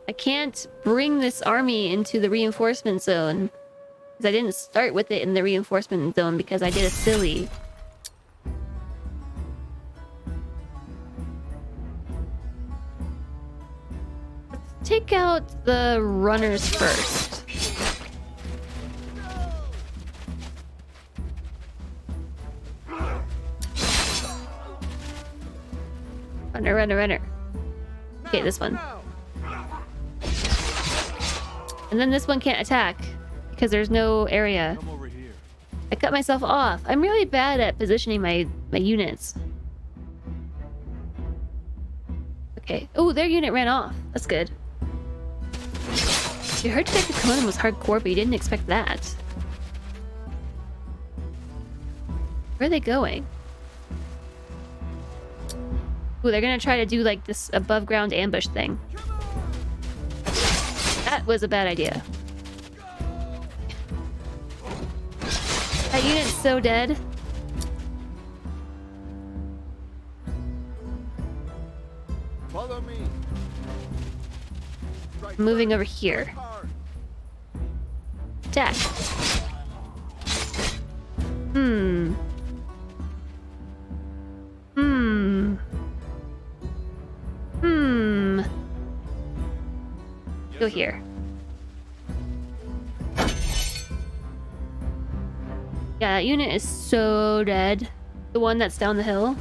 I can't bring this army into the reinforcement zone. Because I didn't start with it in the reinforcement zone because I did a silly. Let's take out the runners first. Runner. Okay, this one. And then this one can't attack because there's no area. Come over here. I cut myself off. I'm really bad at positioning my units. Okay. Oh, their unit ran off. That's good. You heard Detective Conan was hardcore, but you didn't expect that. Where are they going? Ooh, they're gonna try to do like this above ground ambush thing. That was a bad idea. That unit's so dead. Follow me. I'm moving over here. Attack. Go here. Yeah, that unit is so dead. The one that's down the hill.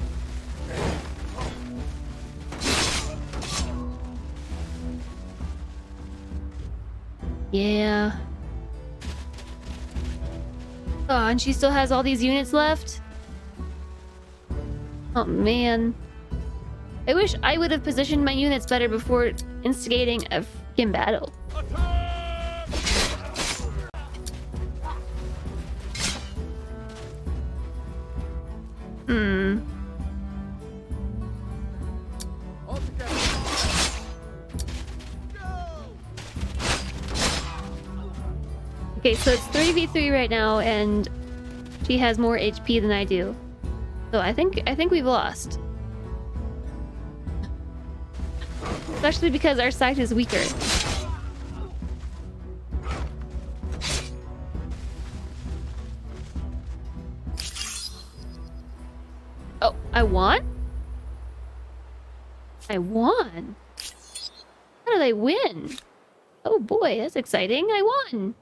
Yeah. Oh, and she still has all these units left? Oh, man. I wish I would have positioned my units better before instigating a freaking battle. Hmm. Okay, so it's 3v3 right now, and she has more HP than I do. So I think we've lost. Especially because our side is weaker. Oh, I won? I won? How did I win? Oh boy, that's exciting. I won.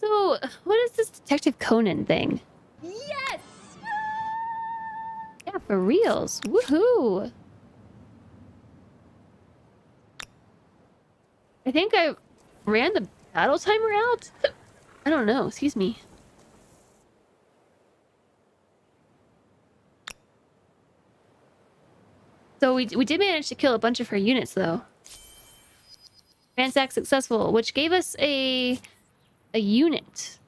So, what is this Detective Conan thing? Yes! Yeah, for reals. Woohoo! I think I ran the battle timer out? I don't know, excuse me. So we did manage to kill a bunch of her units, though. Ransack successful, which gave us a unit.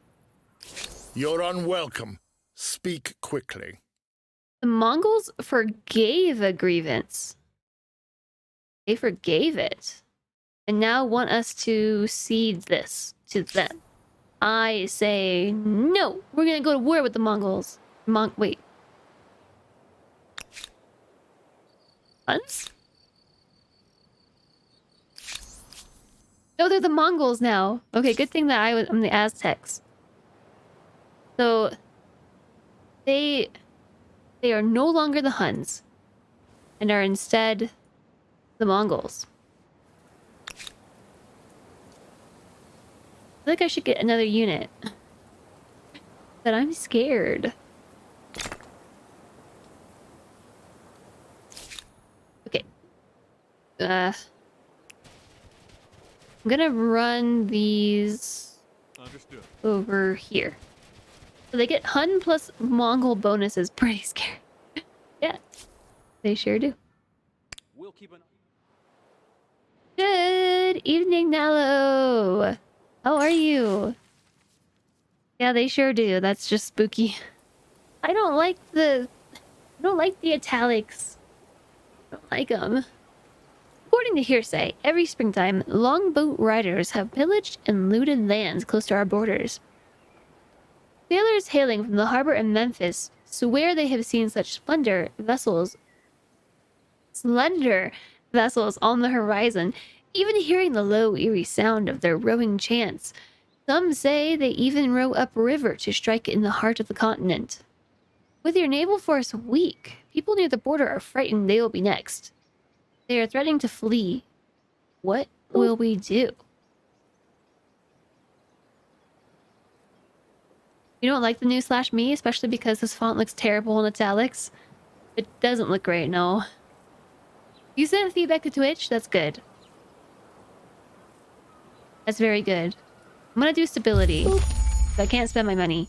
You're unwelcome. Speak quickly. The Mongols forgave a grievance. They forgave it. And now want us to cede this to them. I say no. We're gonna go to war with the Mongols. Wait. Huns? No, they're the Mongols now. Okay, good thing that I'm the Aztecs. So they are no longer the Huns and are instead the Mongols. I feel like I should get another unit. But I'm scared. Okay. I'm gonna run these Understood. over here. So they get Hun plus Mongol bonuses. Pretty scary. Yeah, they sure do. We'll keep an Good evening, Nello. How are you? Yeah, they sure do. That's just spooky. I don't like the italics. I don't like them. According to hearsay, every springtime, longboat riders have pillaged and looted lands close to our borders. Sailors hailing from the harbor in Memphis swear they have seen such slender vessels on the horizon, even hearing the low, eerie sound of their rowing chants. Some say they even row upriver to strike in the heart of the continent. With your naval force weak, people near the border are frightened they will be next. They are threatening to flee. What will we do? You don't like the new /me, especially because this font looks terrible in italics? It doesn't look great, no. You sent feedback to Twitch? That's good. That's very good. I'm gonna do stability. I can't spend my money.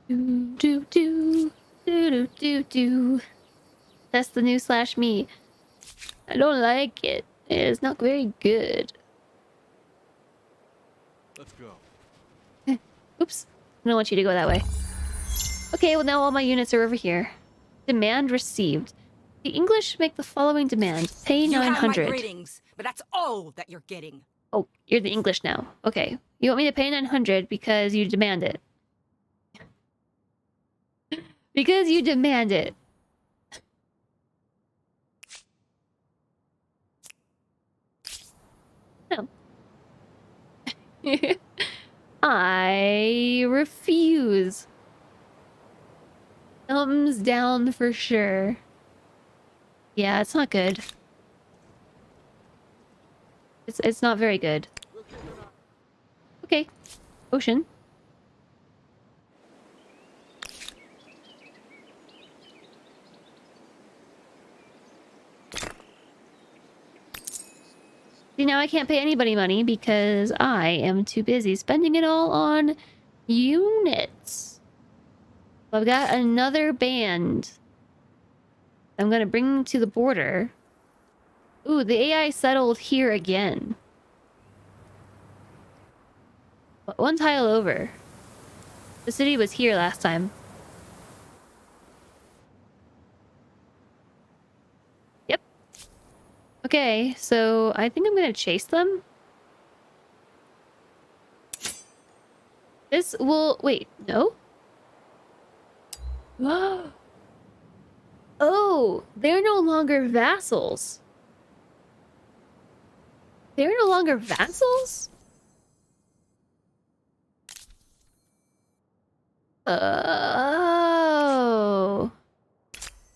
Do. That's the new /me. I don't like it. It's not very good. Let's go. Oops. I don't want you to go that way. Okay, well now all my units are over here. Demand received. The English make the following demand. Pay You have my 900. greetings, but that's all that you're getting. Oh, you're the English now. Okay. You want me to pay 900 because you demand it. Because you demand it. No. I refuse. Thumbs down for sure. Yeah, it's not good. It's not very good. Okay. Ocean. See, now I can't pay anybody money because I am too busy spending it all on units. So I've got another band I'm gonna bring to the border. Ooh, the AI settled here again. But one tile over. The city was here last time. Yep. Okay, so I think I'm gonna chase them. This will... Wait, no? Oh, they're no longer vassals. They're no longer vassals? Oh.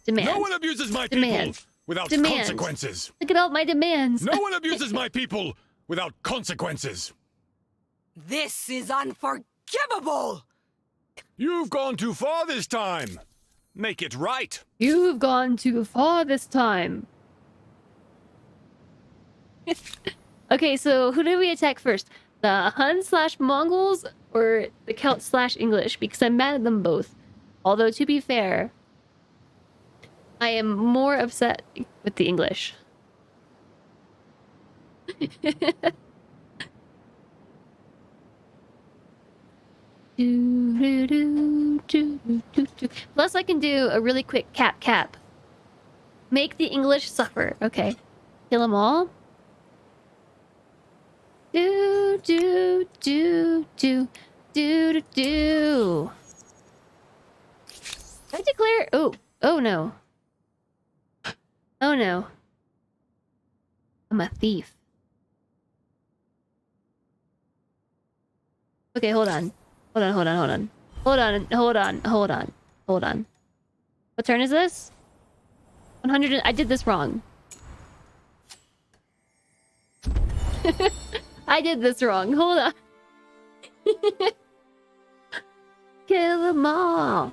Demand. No one abuses my Demand. people without Demand. consequences. Look at all my demands. No one abuses my people without consequences. This is unforgivable! You've gone too far this time. Make it right. You've gone too far this time. Okay, so who did we attack first? The Hun/Mongols or the Celt/English? Because I'm mad at them both. Although, to be fair, I am more upset with the English. Plus, I can do a really quick cap. Make the English suffer. Okay. Kill them all. Do. I declare... Oh no. Oh no. I'm a thief. Okay, hold on. Hold on. What turn is this? 100... I did this wrong. I did this wrong. Hold on. Kill them all.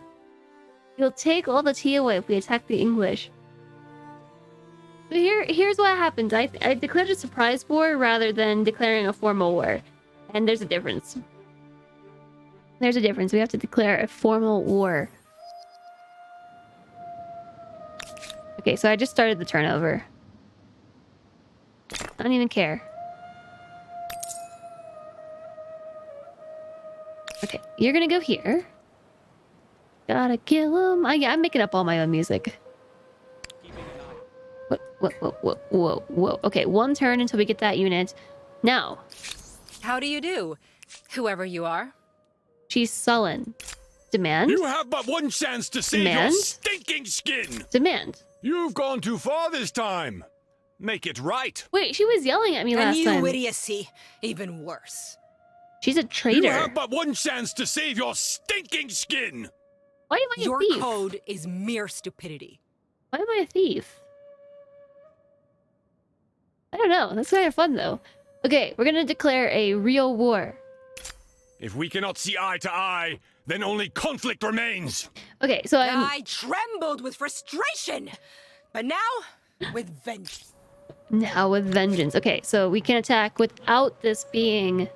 You'll take all the tea away if we attack the English. So here's what happened. I declared a surprise war rather than declaring a formal war. And there's a difference. There's a difference. We have to declare a formal war. Okay, so I just started the turnover. I don't even care. Okay, you're gonna go here. Gotta kill him. I'm making up all my own music. Whoa. Okay, one turn until we get that unit. Now. How do you do, whoever you are? She's sullen. Demand. You have but one chance to save Demand. your stinking skin. Demand. You've gone too far this time. Make it right. Wait, she was yelling at me And last you time. idiocy, even worse. She's a You traitor. have but one chance to save your stinking skin. Why am I a Your thief? code is mere stupidity. Why am I a thief? I don't know. That's kind of fun, though. Okay, we're gonna declare a real war. If we cannot see eye to eye, then only conflict remains. Okay, so I trembled with frustration, but now with vengeance. now with vengeance. Okay, so we can attack without this being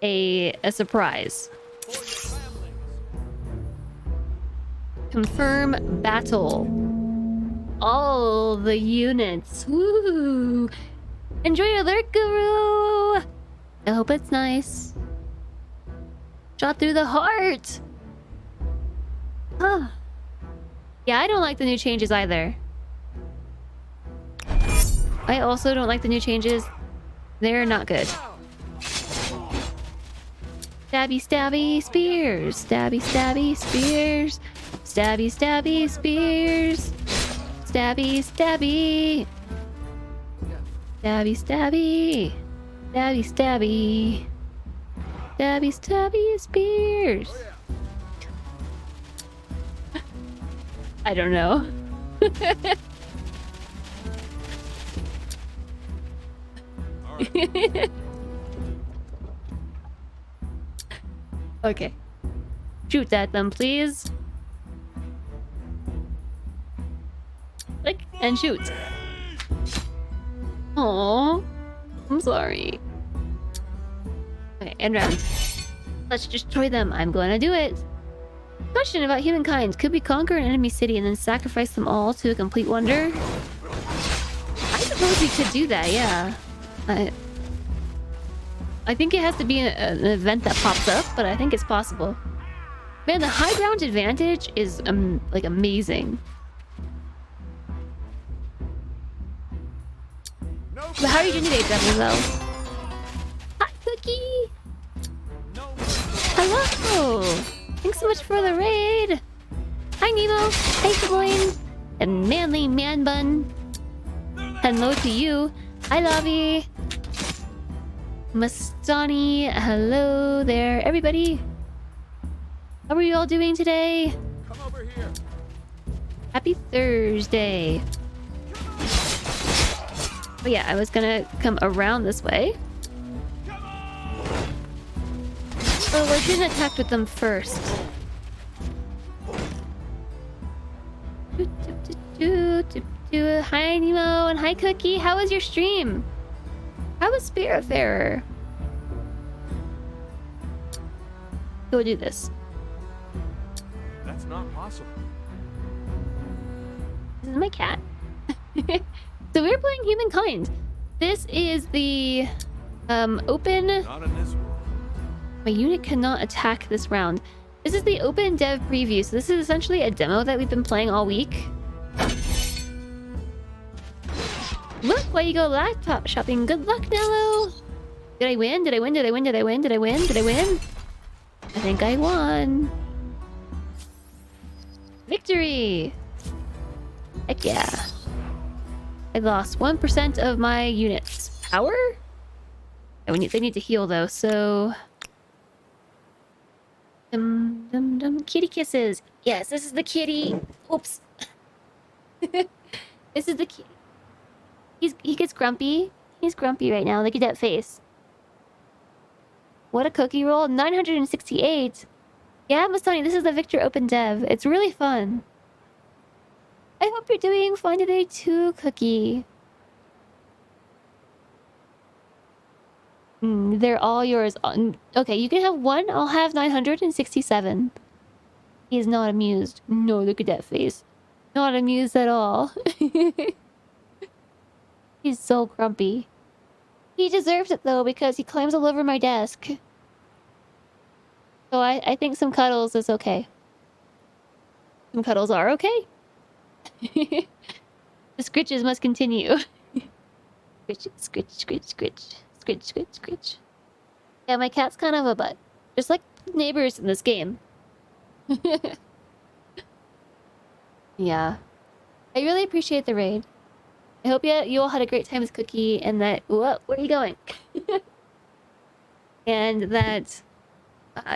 a surprise. Confirm battle. All the units. Woo! Enjoy your alert, Guru! I hope it's nice. Shot through the heart! Huh. Yeah, I don't like the new changes either. I also don't like the new changes. They're not good. Stabby, stabby, spears. Stabby, stabby, spears. Stabby, stabby, spears. Stabby, stabby. Stabby, stabby. Stabby, stabby. Stabby, stabby, spears. I don't know. Okay. Shoot at them, please. Click and shoot. Aww. I'm sorry. Okay, end round. Let's destroy them. I'm gonna do it. Question about humankind. Could we conquer an enemy city and then sacrifice them all to a complete wonder? I suppose we could do that, yeah. I think it has to be an event that pops up, but I think it's possible. Man, the high ground advantage is like amazing. But how are you doing today, Devil? Hi, Cookie! Hello! Thanks so much for the raid! Hi, Nemo! Hi, Sibling! And Manly Man Bun! Hello to you! Hi, Lobby! Mastani! Hello there, everybody! How are you all doing today? Come over here. Happy Thursday! But yeah, I was gonna come around this way. Oh, we're gonna attack with them first. Hi Nemo and hi Cookie. How was your stream? How was Spiritfarer? Go do this. That's not possible. This is my cat. So we're playing Humankind. This is the open. Not in this world. My unit cannot attack this round. This is the OpenDev preview, so this is essentially a demo that we've been playing all week. Look, why you go laptop shopping? Good luck, Nello! Did I win? Did I win? Did I win? Did I win? Did I win? Did I win? I think I won. Victory! Heck yeah. I lost 1% of my unit's power? Oh, they need to heal though, so... Kitty kisses. Yes, this is the kitty. Oops. This is the kitty. He gets grumpy. He's grumpy right now. Look at that face. What a cookie roll. 968. Yeah, Mastani, this is the Victor OpenDev. It's really fun. I hope you're doing fine today too, Cookie. They're all yours. Okay, you can have one. I'll have 967. He's not amused. No, look at that face. Not amused at all. He's so grumpy. He deserves it though because he climbs all over my desk. So I think some cuddles is okay. Some cuddles are okay. The scritches must continue. Scritch, scritch, scritch, scritch. Scritch, scritch, scritch. Yeah, my cat's kind of a butt. Just like neighbors in this game. Yeah. I really appreciate the raid. I hope you all had a great time with Cookie and that... Whoa, where are you going? And that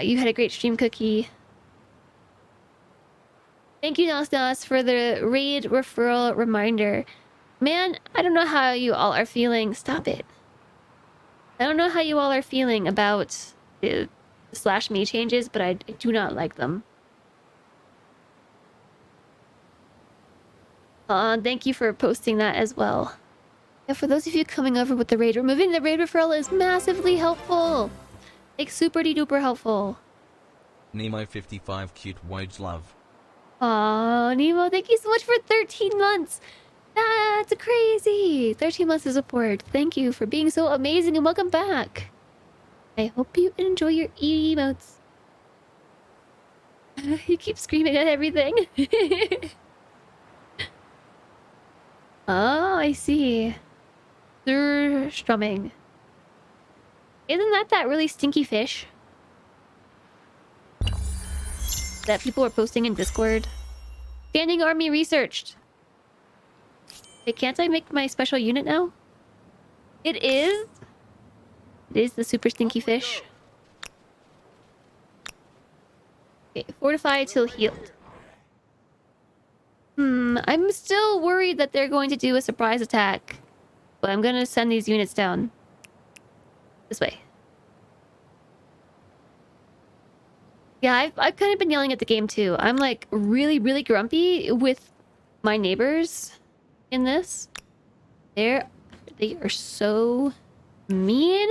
you had a great stream, Cookie. Thank you, Nas, for the raid referral reminder. Man, I don't know how you all are feeling. Stop it. I don't know how you all are feeling about the /me changes, but I do not like them. Thank you for posting that as well. Yeah, for those of you coming over with the raid, removing the raid referral is massively helpful. Like super duper helpful. Nemo 55 cute wage love. Aw, Nemo, thank you so much for 13 months. That's crazy. 13 months of support. Thank you for being so amazing and welcome back. I hope you enjoy your emotes. You keep screaming at everything. Oh, I see. They're strumming. Isn't that really stinky fish that people are posting in Discord? Standing army researched. Hey, can't I make my special unit now? It is? It is the super stinky fish. Okay, fortify till healed. I'm still worried that they're going to do a surprise attack. But I'm gonna send these units down. This way. Yeah, I've kind of been yelling at the game too. I'm like really, really grumpy with my neighbors in this. They're They are so mean.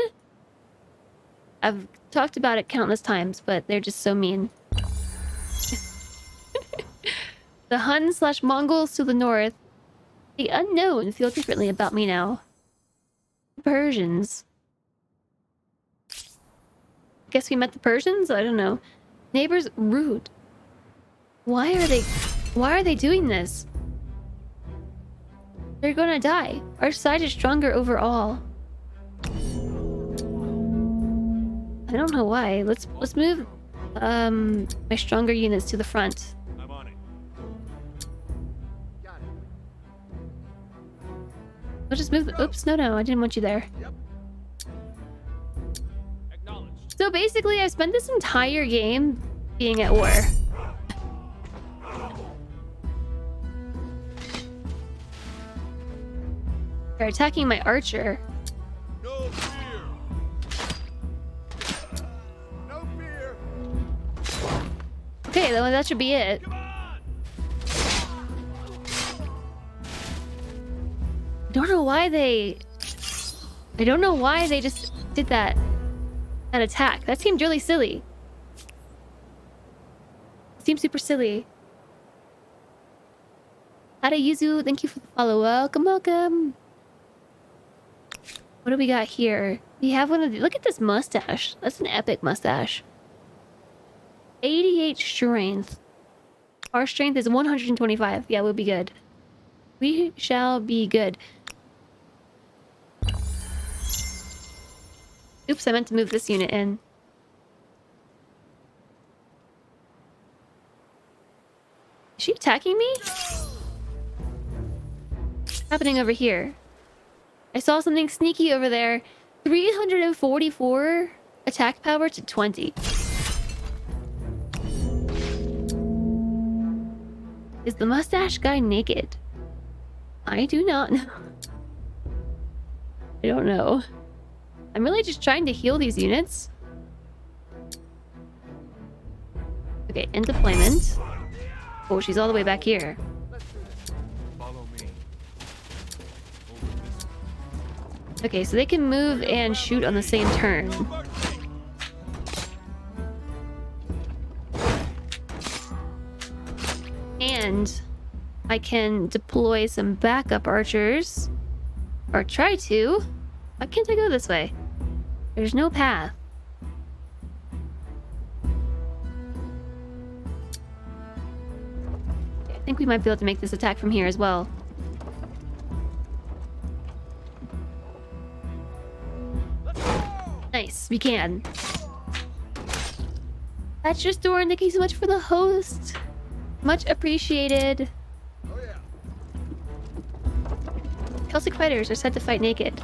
I've talked about it countless times, but they're just so mean. The Hun/Mongols to the north. The unknown feel differently about me now. Persians. Guess we met the Persians? I don't know. Neighbors rude. Why are they doing this? They're gonna die. Our side is stronger overall. I don't know why. Let's move my stronger units to the front. I'm on it. We'll just move the— oops, no, I didn't want you there. Acknowledged. So basically, I spent this entire game being at war. They're attacking my archer. No fear. No fear. Okay, then that should be it. Come on. I don't know why they just did that attack. That seemed really silly. It seemed super silly. Hada Yuzu, thank you for the follow. Welcome. What do we got here? We have one of the— look at this mustache. That's an epic mustache. 88 strength. Our strength is 125. Yeah, we'll be good. We shall be good. Oops, I meant to move this unit in. Is she attacking me? What's happening over here? I saw something sneaky over there. 344 attack power to 20. Is the mustache guy naked? I do not know. I don't know. I'm really just trying to heal these units. Okay, end deployment. Oh, she's all the way back here. Follow me. Okay, so they can move and shoot on the same turn. And I can deploy some backup archers. Or try to. Why can't I go this way? There's no path. I think we might be able to make this attack from here as well. Nice, we can. That's your store, and thank you so much for the host. Much appreciated. Celtic fighters are said to fight naked.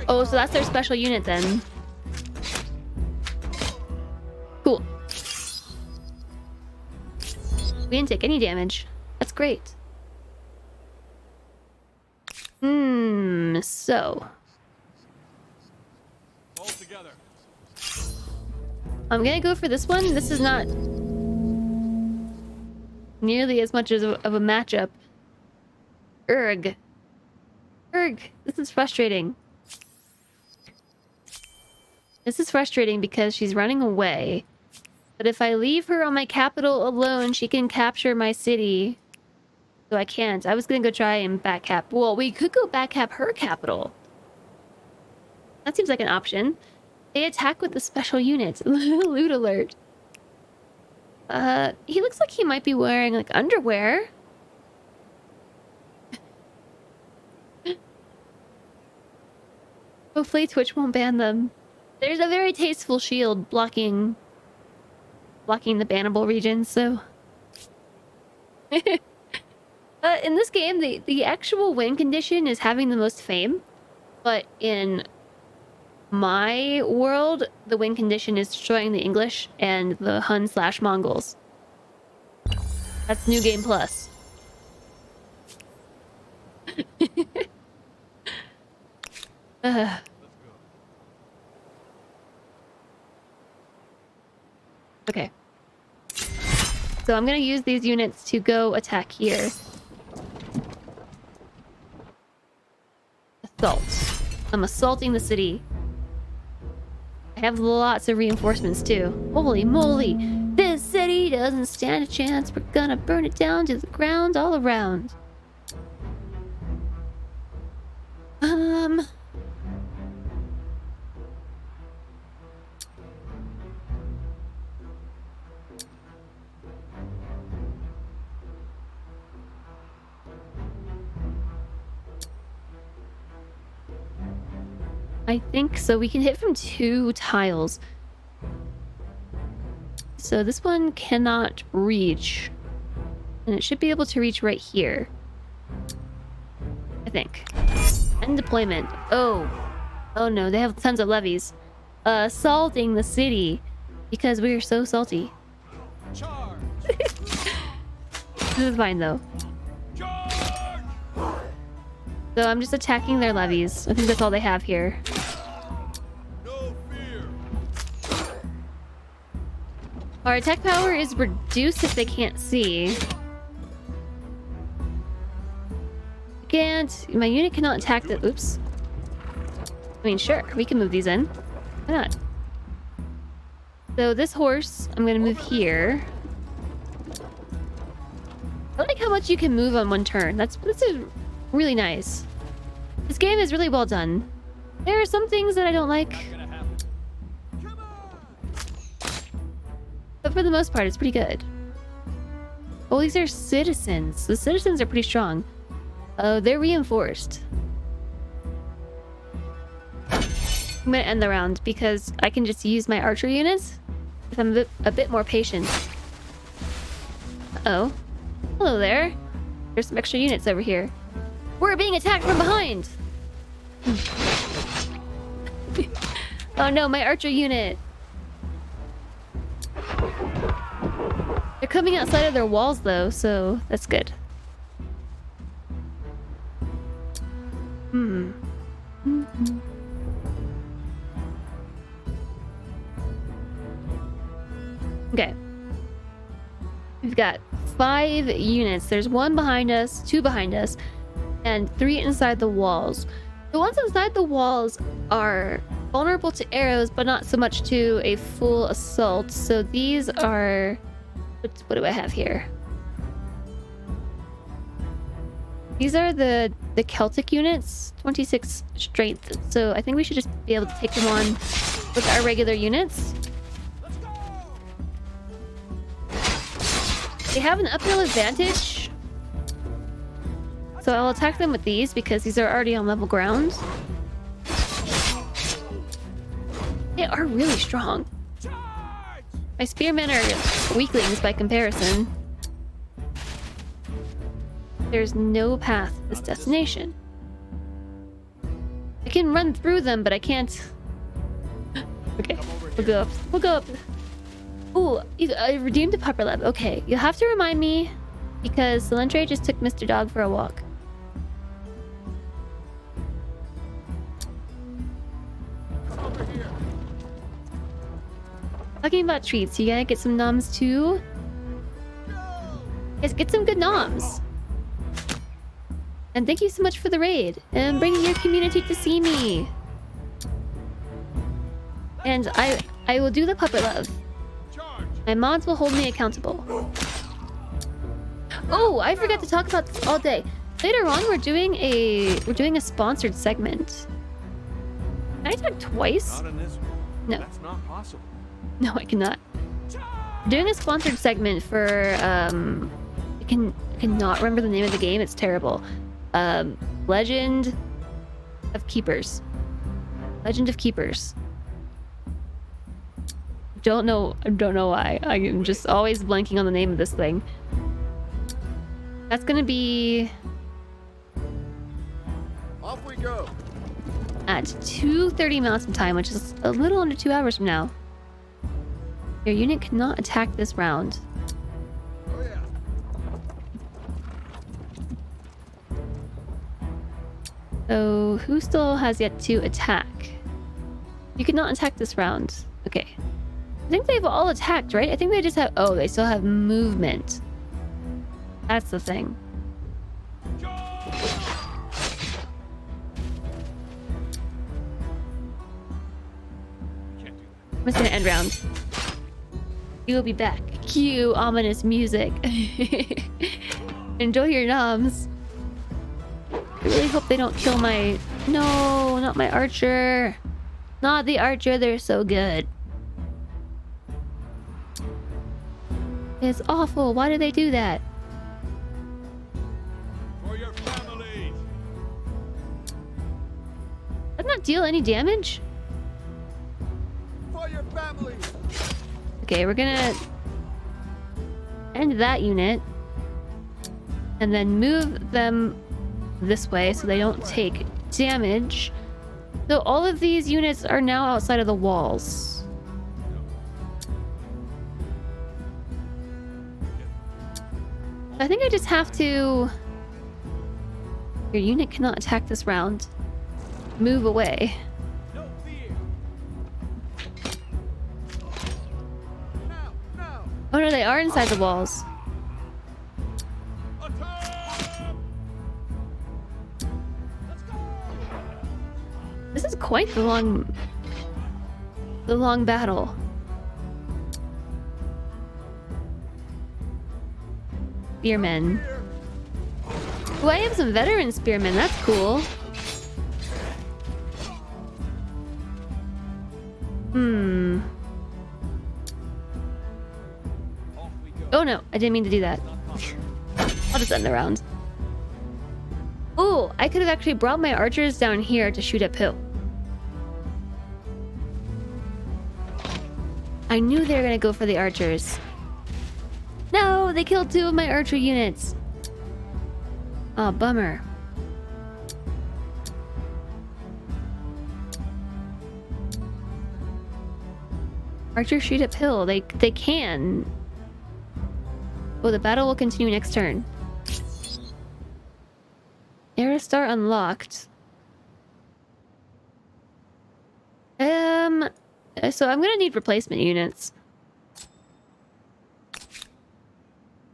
Oh, so that's their special unit then. Cool. We didn't take any damage. That's great. So All together. I'm gonna go for this one. This is not nearly as much as of a matchup. Urg. This is frustrating. This is frustrating because she's running away. But if I leave her on my capital alone, she can capture my city. So I can't. I was gonna go try and backcap. Well, we could go backcap her capital. That seems like an option. They attack with the special units. Loot alert. He looks like he might be wearing, like, underwear. Hopefully Twitch won't ban them. There's a very tasteful shield blocking the bannable regions, so... in this game, the actual win condition is having the most fame. But in my world, the win condition is destroying the English and the Hun/Mongols. That's New Game Plus. Okay. So I'm gonna use these units to go attack here. Assault. I'm assaulting the city. I have lots of reinforcements too. Holy moly! This city doesn't stand a chance. We're gonna burn it down to the ground all around. I think so. We can hit from 2 tiles. So this one cannot reach. And it should be able to reach right here. I think. End deployment. Oh. Oh no, they have tons of levies. Assaulting the city. Because we are so salty. Charge! This is fine though. So I'm just attacking their levies. I think that's all they have here. No fear! Our attack power is reduced if they can't see. My unit cannot attack the... Oops. I mean, sure, we can move these in. Why not? So this horse, I'm gonna move here. I like how much you can move on one turn. This is really nice. This game is really well done. There are some things that I don't like, but for the most part, it's pretty good. Oh, these are citizens. The citizens are pretty strong. Oh, they're reinforced. I'm gonna end the round because I can just use my archer units if I'm a bit more patient. Uh-oh. Hello there. There's some extra units over here. We're being attacked from behind! Oh no, my archer unit! They're coming outside of their walls though, so that's good. Okay. We've got 5 units. There's 1 behind us, 2 behind us, and 3 inside the walls. The ones inside the walls are vulnerable to arrows, but not so much to a full assault. So these are... What do I have here? These are the Celtic units, 26 strength. So I think we should just be able to take them on with our regular units. They have an uphill advantage, so I'll attack them with these because these are already on level ground. They are really strong. My spearmen are weaklings by comparison. There's no path to this destination. I can run through them, but I can't... Okay, we'll go up. We'll go up. Ooh, I redeemed a pupper lab. Okay, you'll have to remind me because Salentre just took Mr. Dog for a walk. Over here! Talking about treats, you gotta get some noms too? Yes, get some good noms. And thank you so much for the raid and bringing your community to see me. And I will do the puppet love. My mods will hold me accountable. Oh, I forgot to talk about this all day. Later on, we're doing a sponsored segment. Can I talk twice? Not in this one. No. That's not possible. No, I cannot. We're doing a sponsored segment for I cannot remember the name of the game. It's terrible. Legend of Keepers. Legend of Keepers. Don't know why. I am just always blanking on the name of this thing. That's gonna be Off we go. at 2:30 Mountain Time, which is a little under 2 hours from now. Your unit cannot attack this round. Oh yeah. So who still has yet to attack? You cannot attack this round. Okay. I think they've all attacked, right? I think they just have... Oh, they still have movement. That's the thing. I'm just gonna end round. You will be back. Cue ominous music. Enjoy your noms. I really hope they don't kill my... No, not my archer. Not the archer, they're so good. It's awful. Why do they do that? For your families. Does not deal any damage? For your family. Okay, we're gonna end that unit. And then move them this way so they don't take damage. So all of these units are now outside of the walls. I think I just have to... Your unit cannot attack this round. Move away. No fear. Now, now. Oh no, they are inside the walls. Attack! Let's go. This is quite the long battle. Spearmen. Oh, I have some veteran spearmen. That's cool. Oh no, I didn't mean to do that. I'll just end the round. Oh, I could have actually brought my archers down here to shoot uphill. I knew they were gonna go for the archers. No, they killed 2 of my archer units. Oh, bummer. Archers shoot uphill. They can. Oh, the battle will continue next turn. Aerostar unlocked. So I'm gonna need replacement units.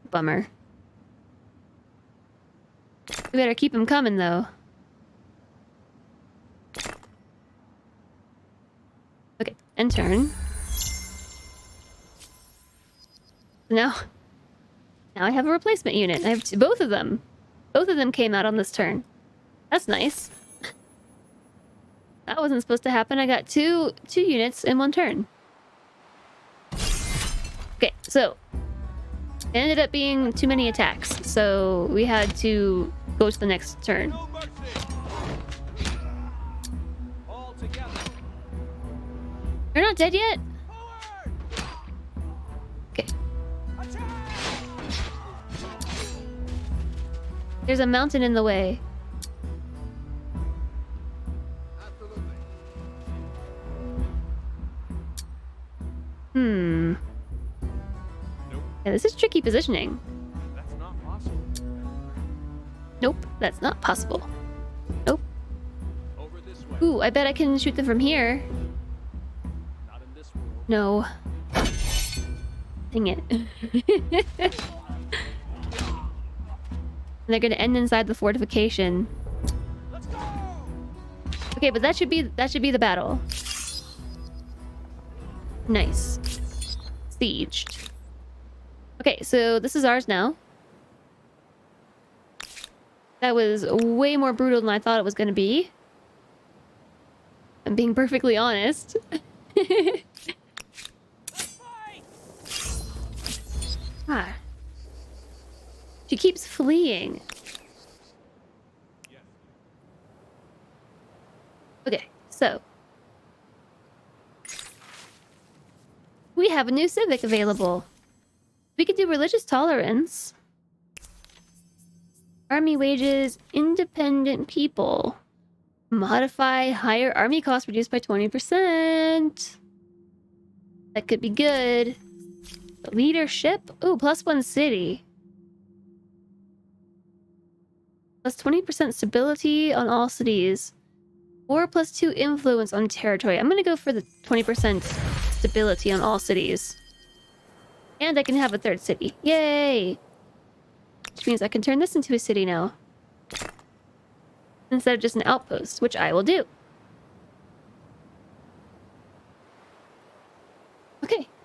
Bummer. We better keep them coming, though. Okay, end turn. Now I have a replacement unit. I have both of them. Both of them came out on this turn. That's nice. That wasn't supposed to happen. I got two units in one turn. Okay, so it ended up being too many attacks, so we had to go to the next turn. No mercy. All together. You're not dead yet? Forward. Okay. Attack. There's a mountain in the way. Absolutely. Nope. Yeah, this is tricky positioning. That's not possible. Nope, that's not possible. Nope. Over this way. Ooh, I bet I can shoot them from here. Not in this world. No. Dang it. They're gonna end inside the fortification. Let's go. Okay, but that should be the battle. Nice. Sieged. Okay, so this is ours now. That was way more brutal than I thought it was gonna be. I'm being perfectly honest. Ah. She keeps fleeing. Okay, so we have a new civic available. We could do religious tolerance. Army wages, independent people. Modify higher army costs reduced by 20%. That could be good. Leadership? Ooh, +1 city. +20% stability on all cities. Or +2 influence on territory. I'm gonna go for the 20% stability on all cities. And I can have a 3rd city. Yay! Which means I can turn this into a city now. Instead of just an outpost, which I will do.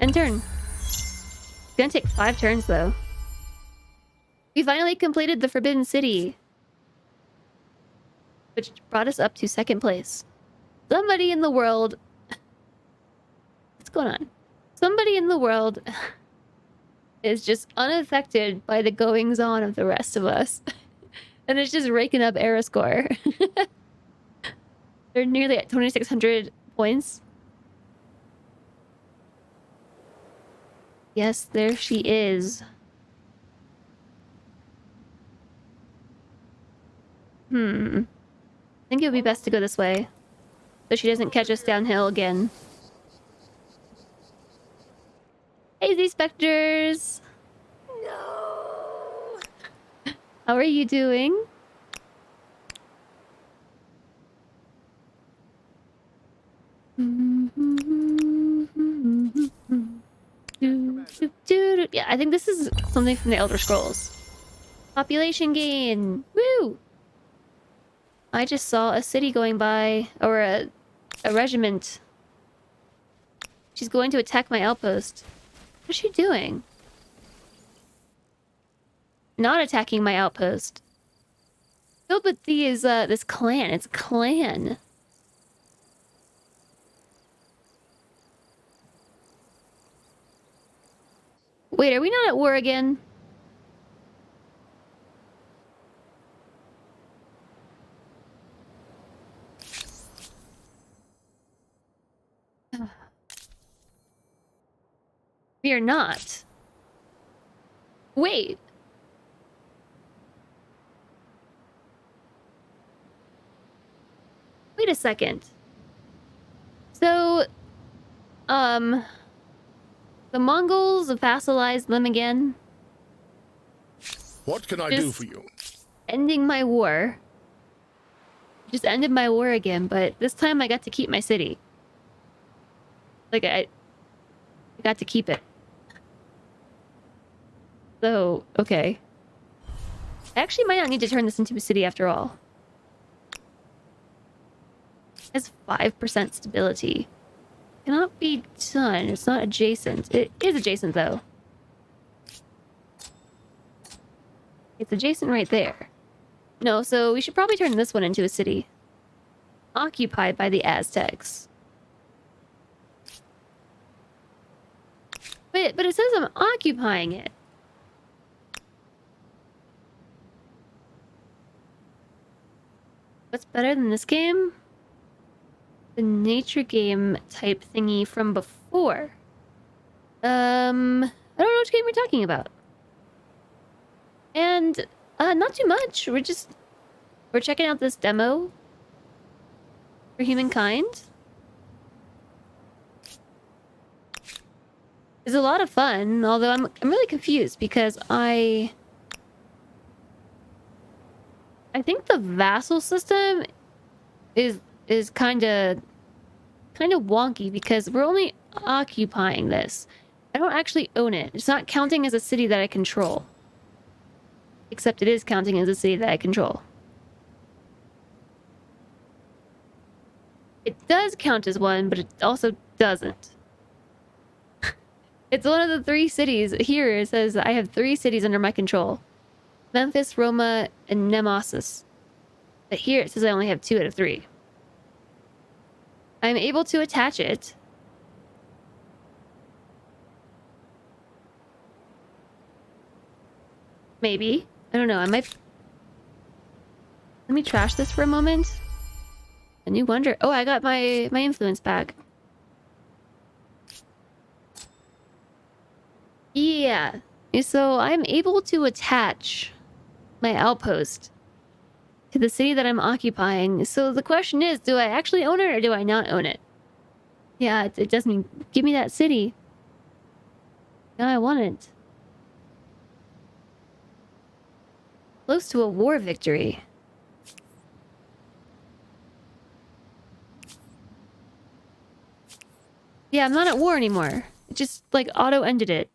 End turn. It's gonna take 5 turns though. We finally completed the Forbidden City, which brought us up to 2nd place. Somebody in the world... What's going on? Somebody in the world is just unaffected by the goings-on of the rest of us. And it's just raking up era score. They're nearly at 2,600 points. Yes, there she is. I think it would be best to go this way, so she doesn't catch us downhill again. Hey, Z Specters! No. How are you doing? Yeah, I think this is something from the Elder Scrolls. Population gain! Woo! I just saw a city going by, or a regiment. She's going to attack my outpost. What is she doing? Not attacking my outpost. Filled with these, this clan. It's a clan. Wait, are we not at war again? We are not. Wait. Wait a second. So, the Mongols vassalized them again. What can I do for you? Ending my war. Just ended my war again, but this time I got to keep my city. Like, I got to keep it. So, okay. I actually might not need to turn this into a city after all. It has 5% stability. Cannot be done. It's not adjacent. It is adjacent, though. It's adjacent right there. No, so we should probably turn this one into a city. Occupied by the Aztecs. But it says I'm occupying it. What's better than this game? The nature game type thingy from before. I don't know which game we're talking about. And, not too much. We're checking out this demo for Humankind. It's a lot of fun, although I'm really confused because I think the vassal system is kind of wonky because we're only occupying this. I don't actually own it. It's not counting as a city that I control. Except it is counting as a city that I control. It does count as one, but it also doesn't. It's one of the 3 cities. Here it says I have 3 cities under my control. Memphis, Roma, and Nemesis. But here it says I only have 2 out of 3. I'm able to attach it. Maybe. I don't know. I might... Let me trash this for a moment. A new wonder. Oh, I got my influence back. Yeah. So I'm able to attach my outpost to the city that I'm occupying. So the question is, do I actually own it or do I not own it? Yeah, it doesn't give me that city. No, I want it. Close to a war victory. Yeah, I'm not at war anymore. It just, like, auto-ended it.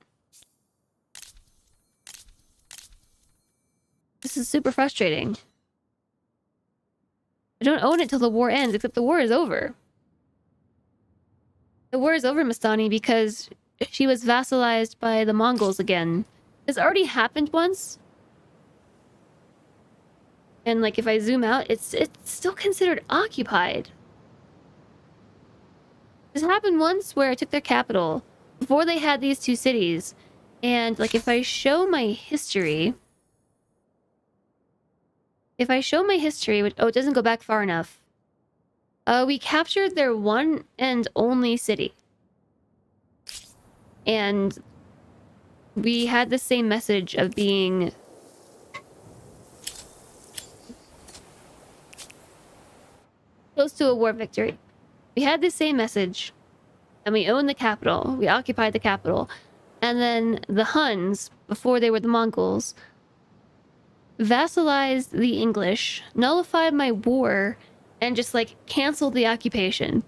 This is super frustrating. I don't own it till the war ends, except the war is over. The war is over, Mastani, because she was vassalized by the Mongols again. This already happened once. And like if I zoom out, it's still considered occupied. This happened once where I took their capital before they had these two cities. And like if I show my history... If I show my history, which, oh, it doesn't go back far enough. We captured their one and only city. And we had the same message of being... close to a war victory. We had the same message. And we owned the capital. We occupied the capital. And then the Huns, before they were the Mongols, vassalized the English, nullified my war, and just like canceled the occupation.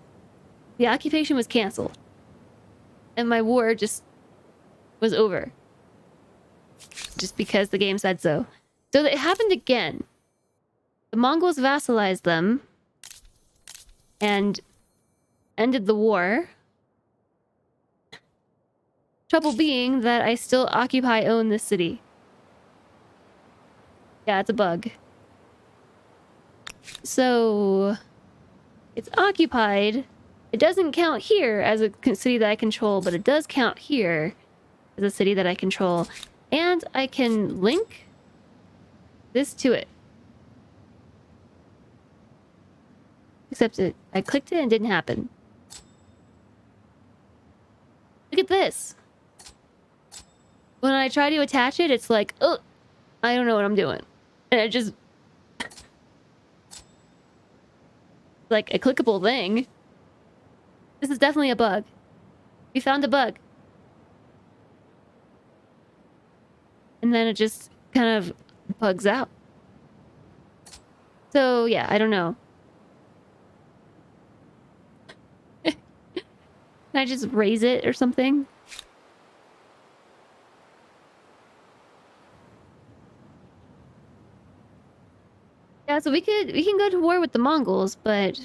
The occupation was canceled. And my war just was over. Just because the game said so. So it happened again. The Mongols vassalized them and ended the war. Trouble being that I still own this city. Yeah, it's a bug. So it's occupied. It doesn't count here as a city that I control, but it does count here as a city that I control. And I can link this to it. Except I clicked it and it didn't happen. Look at this. When I try to attach it, it's like, oh, I don't know what I'm doing. And it just... like a clickable thing. This is definitely a bug. We found a bug. And then it just kind of bugs out. So, yeah, I don't know. Can I just raise it or something? Yeah, so we can go to war with the Mongols, but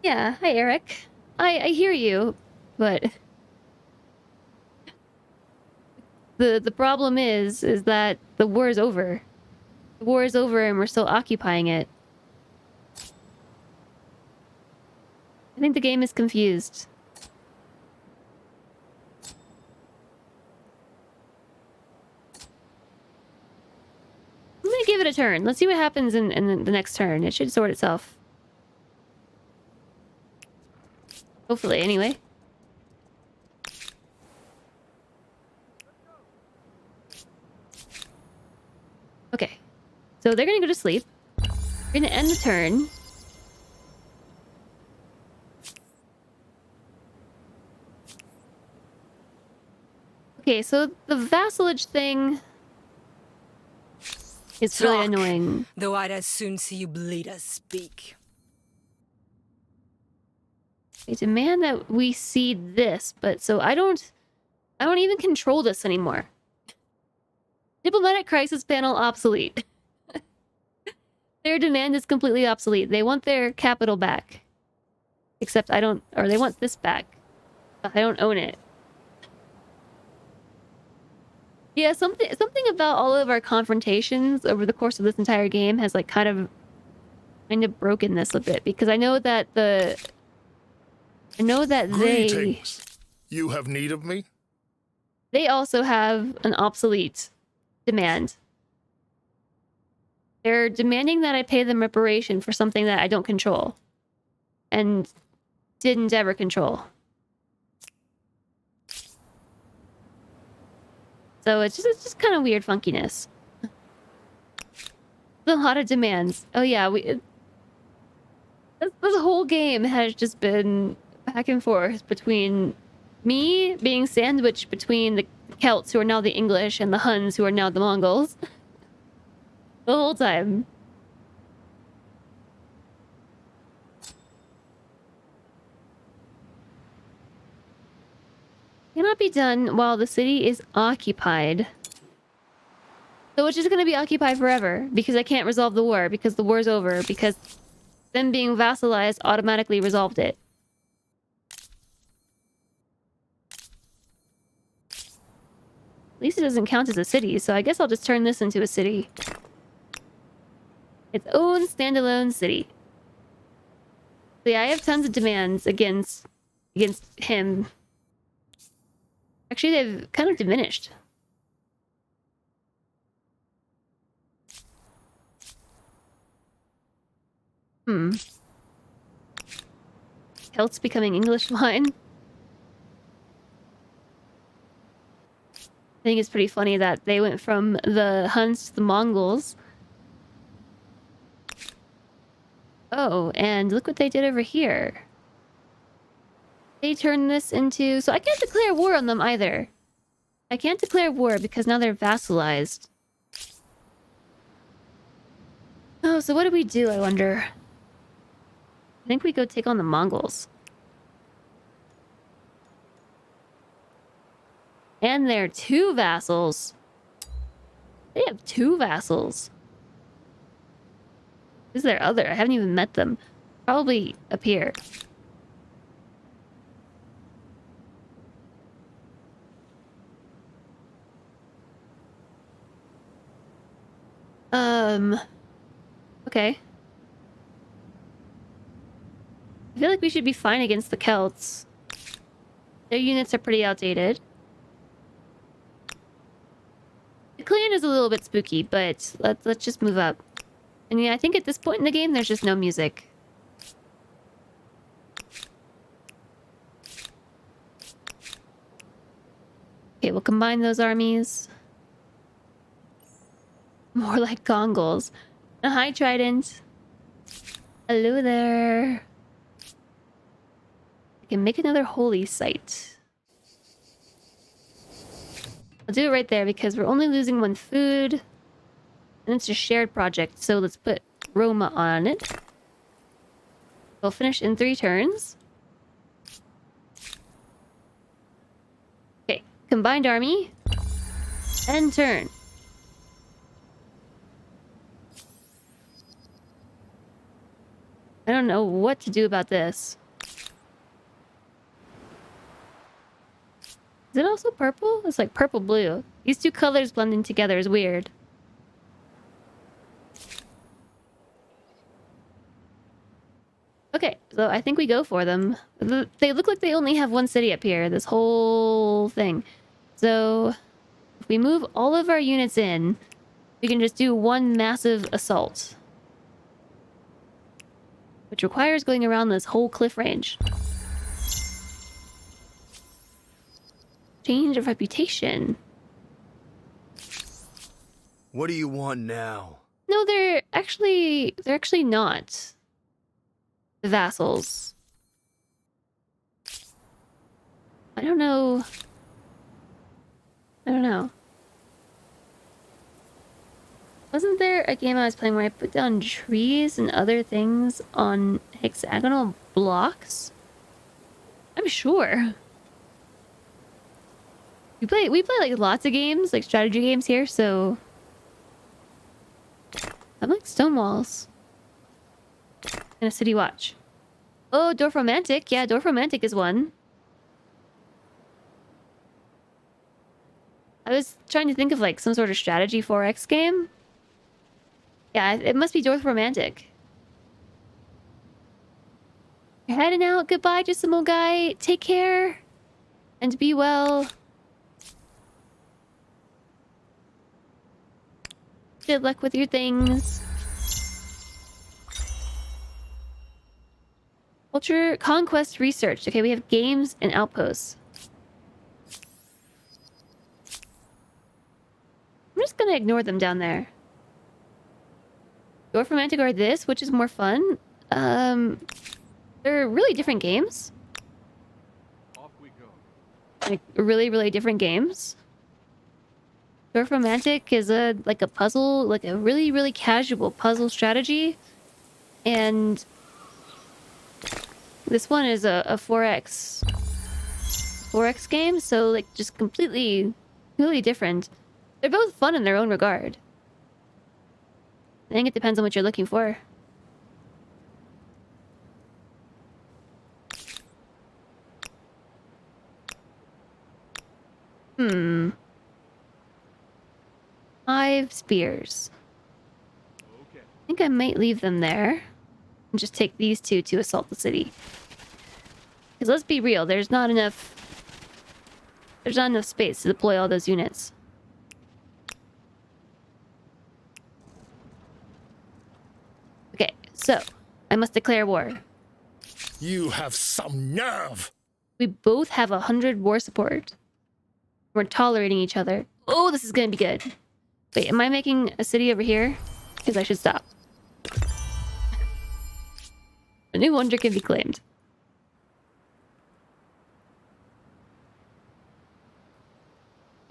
yeah, hi Eric. I hear you, but the problem is that the war is over. The war is over and we're still occupying it. I think the game is confused. I'm gonna give it a turn. Let's see what happens in the next turn. It should sort itself. Hopefully, anyway. Okay. So they're gonna go to sleep. We're gonna end the turn. Okay, so the vassalage thing is really annoying. Though I'd as soon see you bleed as speak. They demand that we see this, but so I don't even control this anymore. Diplomatic crisis panel obsolete. Their demand is completely obsolete. They want their capital back. Except I don't, or they want this back. But I don't own it. Yeah, something about all of our confrontations over the course of this entire game has like kind of broken this a bit, because I know that Greetings. You have need of me? they also have an obsolete demand. They're demanding that I pay them reparation for something that I don't control and didn't ever control. So it's just kind of weird funkiness. A lot of demands. Oh yeah, this whole game has just been back and forth between me being sandwiched between the Celts, who are now the English, and the Huns, who are now the Mongols. The whole time. Cannot be done while the city is occupied. So it's just going to be occupied forever, because I can't resolve the war, because the war's over, because them being vassalized automatically resolved it. At least it doesn't count as a city, so I guess I'll just turn this into a city. Its own standalone city. So yeah, I have tons of demands against him. Actually, they've kind of diminished. Celts becoming English line. I think it's pretty funny that they went from the Huns to the Mongols. Oh, and look what they did over here. They turned this into... So I can't declare war on them either. I can't declare war because now they're vassalized. Oh, so what do we do, I wonder? I think we go take on the Mongols. And they're 2 vassals. They have 2 vassals. Who's their other? I haven't even met them. Probably up here. Okay. I feel like we should be fine against the Celts. Their units are pretty outdated. The clan is a little bit spooky, but let's just move up. And yeah, I think at this point in the game, there's just no music. Okay, we'll combine those armies. More like Gongls. Hi, Trident. Hello there. I can make another holy site. I'll do it right there because we're only losing 1 food. And it's a shared project, so let's put Roma on it. We'll finish in 3 turns. Okay, combined army. End turn. I don't know what to do about this. Is it also purple? It's like purple-blue. These 2 colors blending together is weird. Okay, so I think we go for them. They look like they only have 1 city up here, this whole thing. So, if we move all of our units in, we can just do 1 massive assault. Which requires going around this whole cliff range. Change of reputation. What do you want now? No, they're actually not the vassals. I don't know. Wasn't there a game I was playing where I put down trees and other things on hexagonal blocks? I'm sure. We play like lots of games, like strategy games here, so I'm like stone walls. And a city watch. Oh, Dwarf Romantic. Yeah, Dwarf Romantic is one. I was trying to think of like some sort of strategy 4X game. Yeah, it must be Dwarf Romantic. You're heading out. Goodbye, Gisimo guy. Take care. And be well. Good luck with your things. Culture, conquest, research. Okay, we have games and outposts. I'm just gonna ignore them down there. Dwarf Romantic or this, which is more fun. They're really different games. Off we go. Like really, really different games. Dwarf Romantic is a puzzle, like a really, really casual puzzle strategy. And this one is a 4X game, so like just completely different. They're both fun in their own regard. I think it depends on what you're looking for. Hmm. 5 spears. Okay. I think I might leave them there and just take these 2 to assault the city. Because let's be real, there's not enough space to deploy all those units. Okay, so I must declare war. You have some nerve! We both have 100 war support. We're tolerating each other. Oh, this is gonna be good. Wait, am I making a city over here? Because I should stop. A new wonder can be claimed.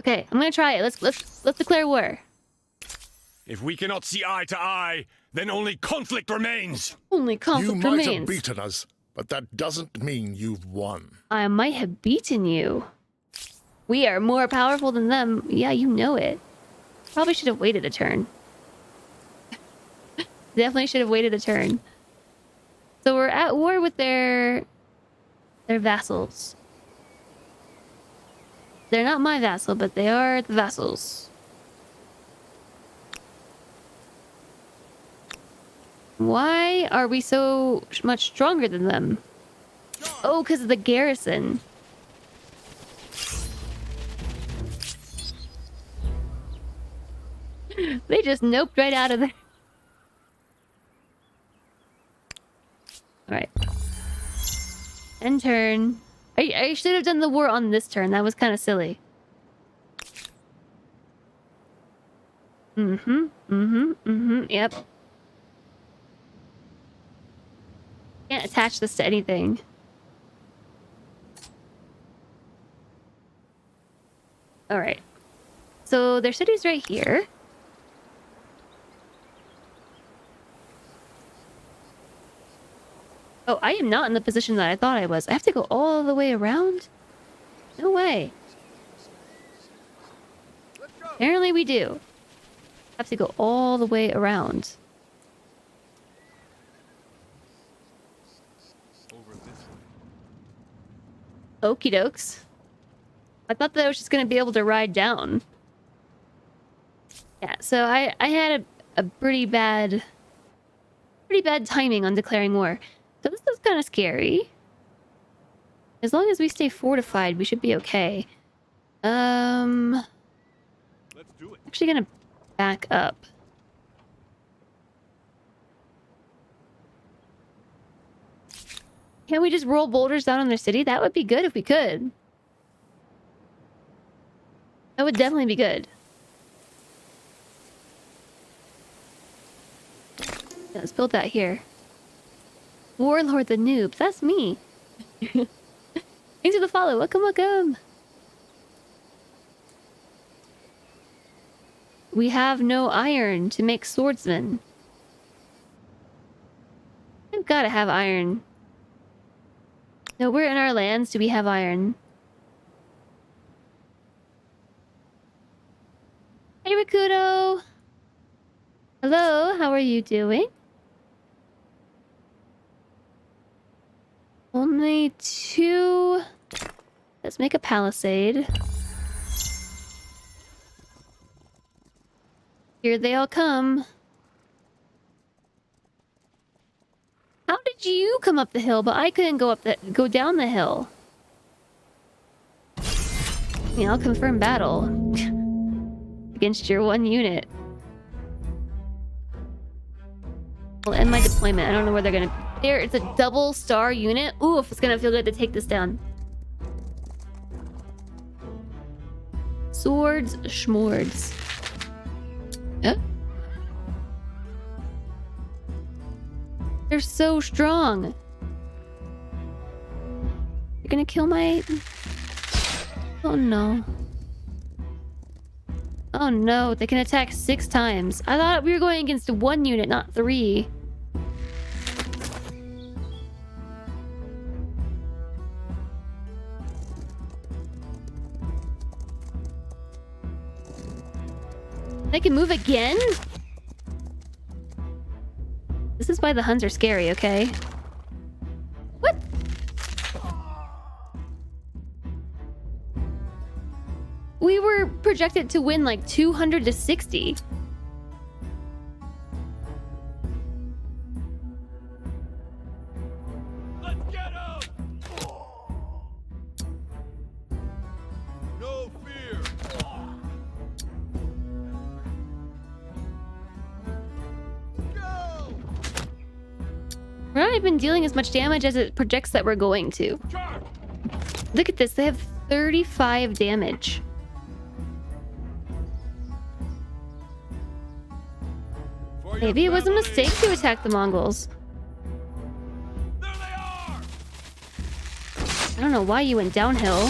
Okay, I'm gonna try it. Let's declare war. If we cannot see eye to eye, then only conflict remains. Only You conflict might have remains. beaten us, but that doesn't mean you've won. I might have beaten you. We are more powerful than them. Yeah, you know it. Probably should have waited a turn. Definitely should have waited a turn. So we're at war with their vassals. They're not my vassal, but they are the vassals. Why are we so much stronger than them? Oh, because of the garrison. They just noped right out of there. Alright. End turn. I should have done the war on this turn. That was kind of silly. Yep. Can't attach this to anything. Alright. So their city's right here. Oh, I am not in the position that I thought I was. I have to go all the way around? No way. Apparently we do. Have to go all the way around. Over this way. Okie dokes. I thought that I was just gonna be able to ride down. Yeah, so I had a pretty bad timing on declaring war. So this is kind of scary. As long as we stay fortified, we should be okay. Let's do it. Actually gonna back up. Can't we just roll boulders down on their city? That would be good if we could. That would definitely be good. Yeah, let's build that here. Warlord the noob. That's me. Thanks for the follow. Welcome, welcome. We have no iron to make swordsmen. I've got to have iron. No, we're in our lands. Do we have iron? Hey, Rakudo. Hello, how are you doing? Only 2. Let's make a palisade. Here they all come. How did you come up the hill, but I couldn't go down the hill? Yeah, I'll confirm battle. Against your 1 unit. I'll end my deployment. I don't know where they're gonna... There, it's a double star unit. Oof, it's gonna feel good to take this down. Swords, schmords. Huh? They're so strong. You're gonna kill my... Oh no. Oh no, they can attack 6 times. I thought we were going against 1 unit, not 3. They can move again? This is why the Huns are scary, okay? What? we were projected to win like 200 to 60. Let's get him! No fear. Go! We're not even dealing as much damage as it projects that we're going to. Charge! Look at this, they have 35 damage. For your Maybe it was a family. mistake to attack the Mongols. There they are! I don't know why you went downhill.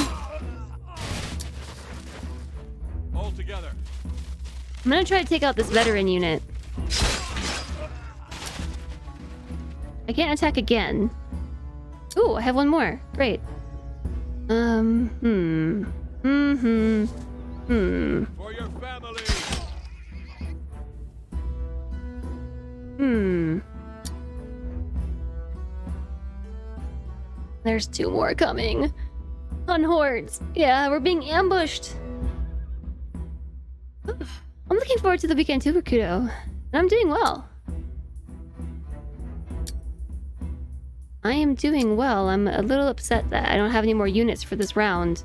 All together. I'm gonna try to take out this veteran unit. I can't attack again. Ooh, I have one more. Great. For your family. There's 2 more coming. On hordes. Yeah, we're being ambushed. I'm looking forward to the weekend too, Rakudo. And I'm doing well. I am doing well. I'm a little upset that I don't have any more units for this round.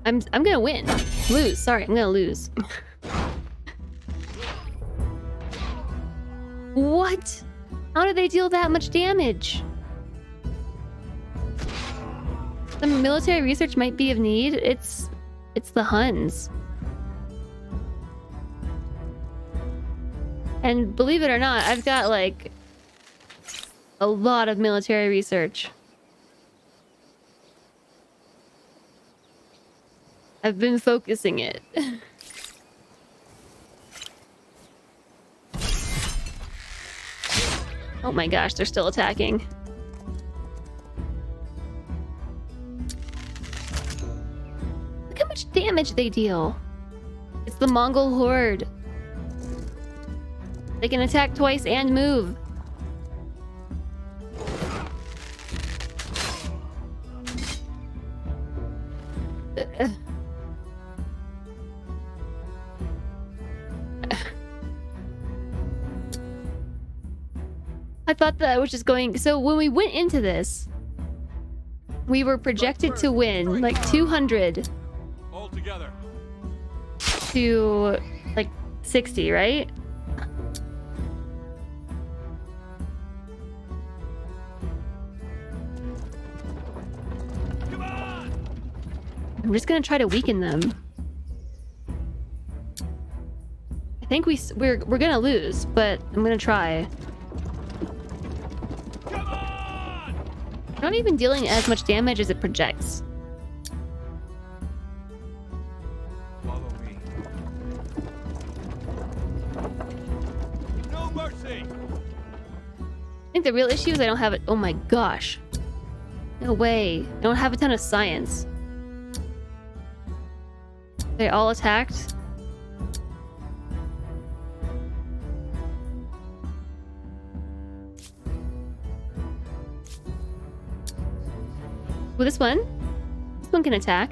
I'm gonna win. Lose. Sorry, I'm gonna lose. What? How did they deal that much damage? The military research might be of need. It's the Huns. And believe it or not, I've got like a lot of military research. I've been focusing it. Oh my gosh, they're still attacking. Look how much damage they deal. It's the Mongol horde. They can attack twice and move. I thought that I was just going... So when we went into this, we were projected to win like 200 All together. to like 60, right? Come on! I'm just gonna try to weaken them. I think we're gonna lose, but I'm gonna try. Come on! I'm not even dealing as much damage as it projects. Follow me. No mercy! I think the real issue is I don't have it. Oh my gosh. No way. I don't have a ton of science. They all attacked. Well, this one can attack.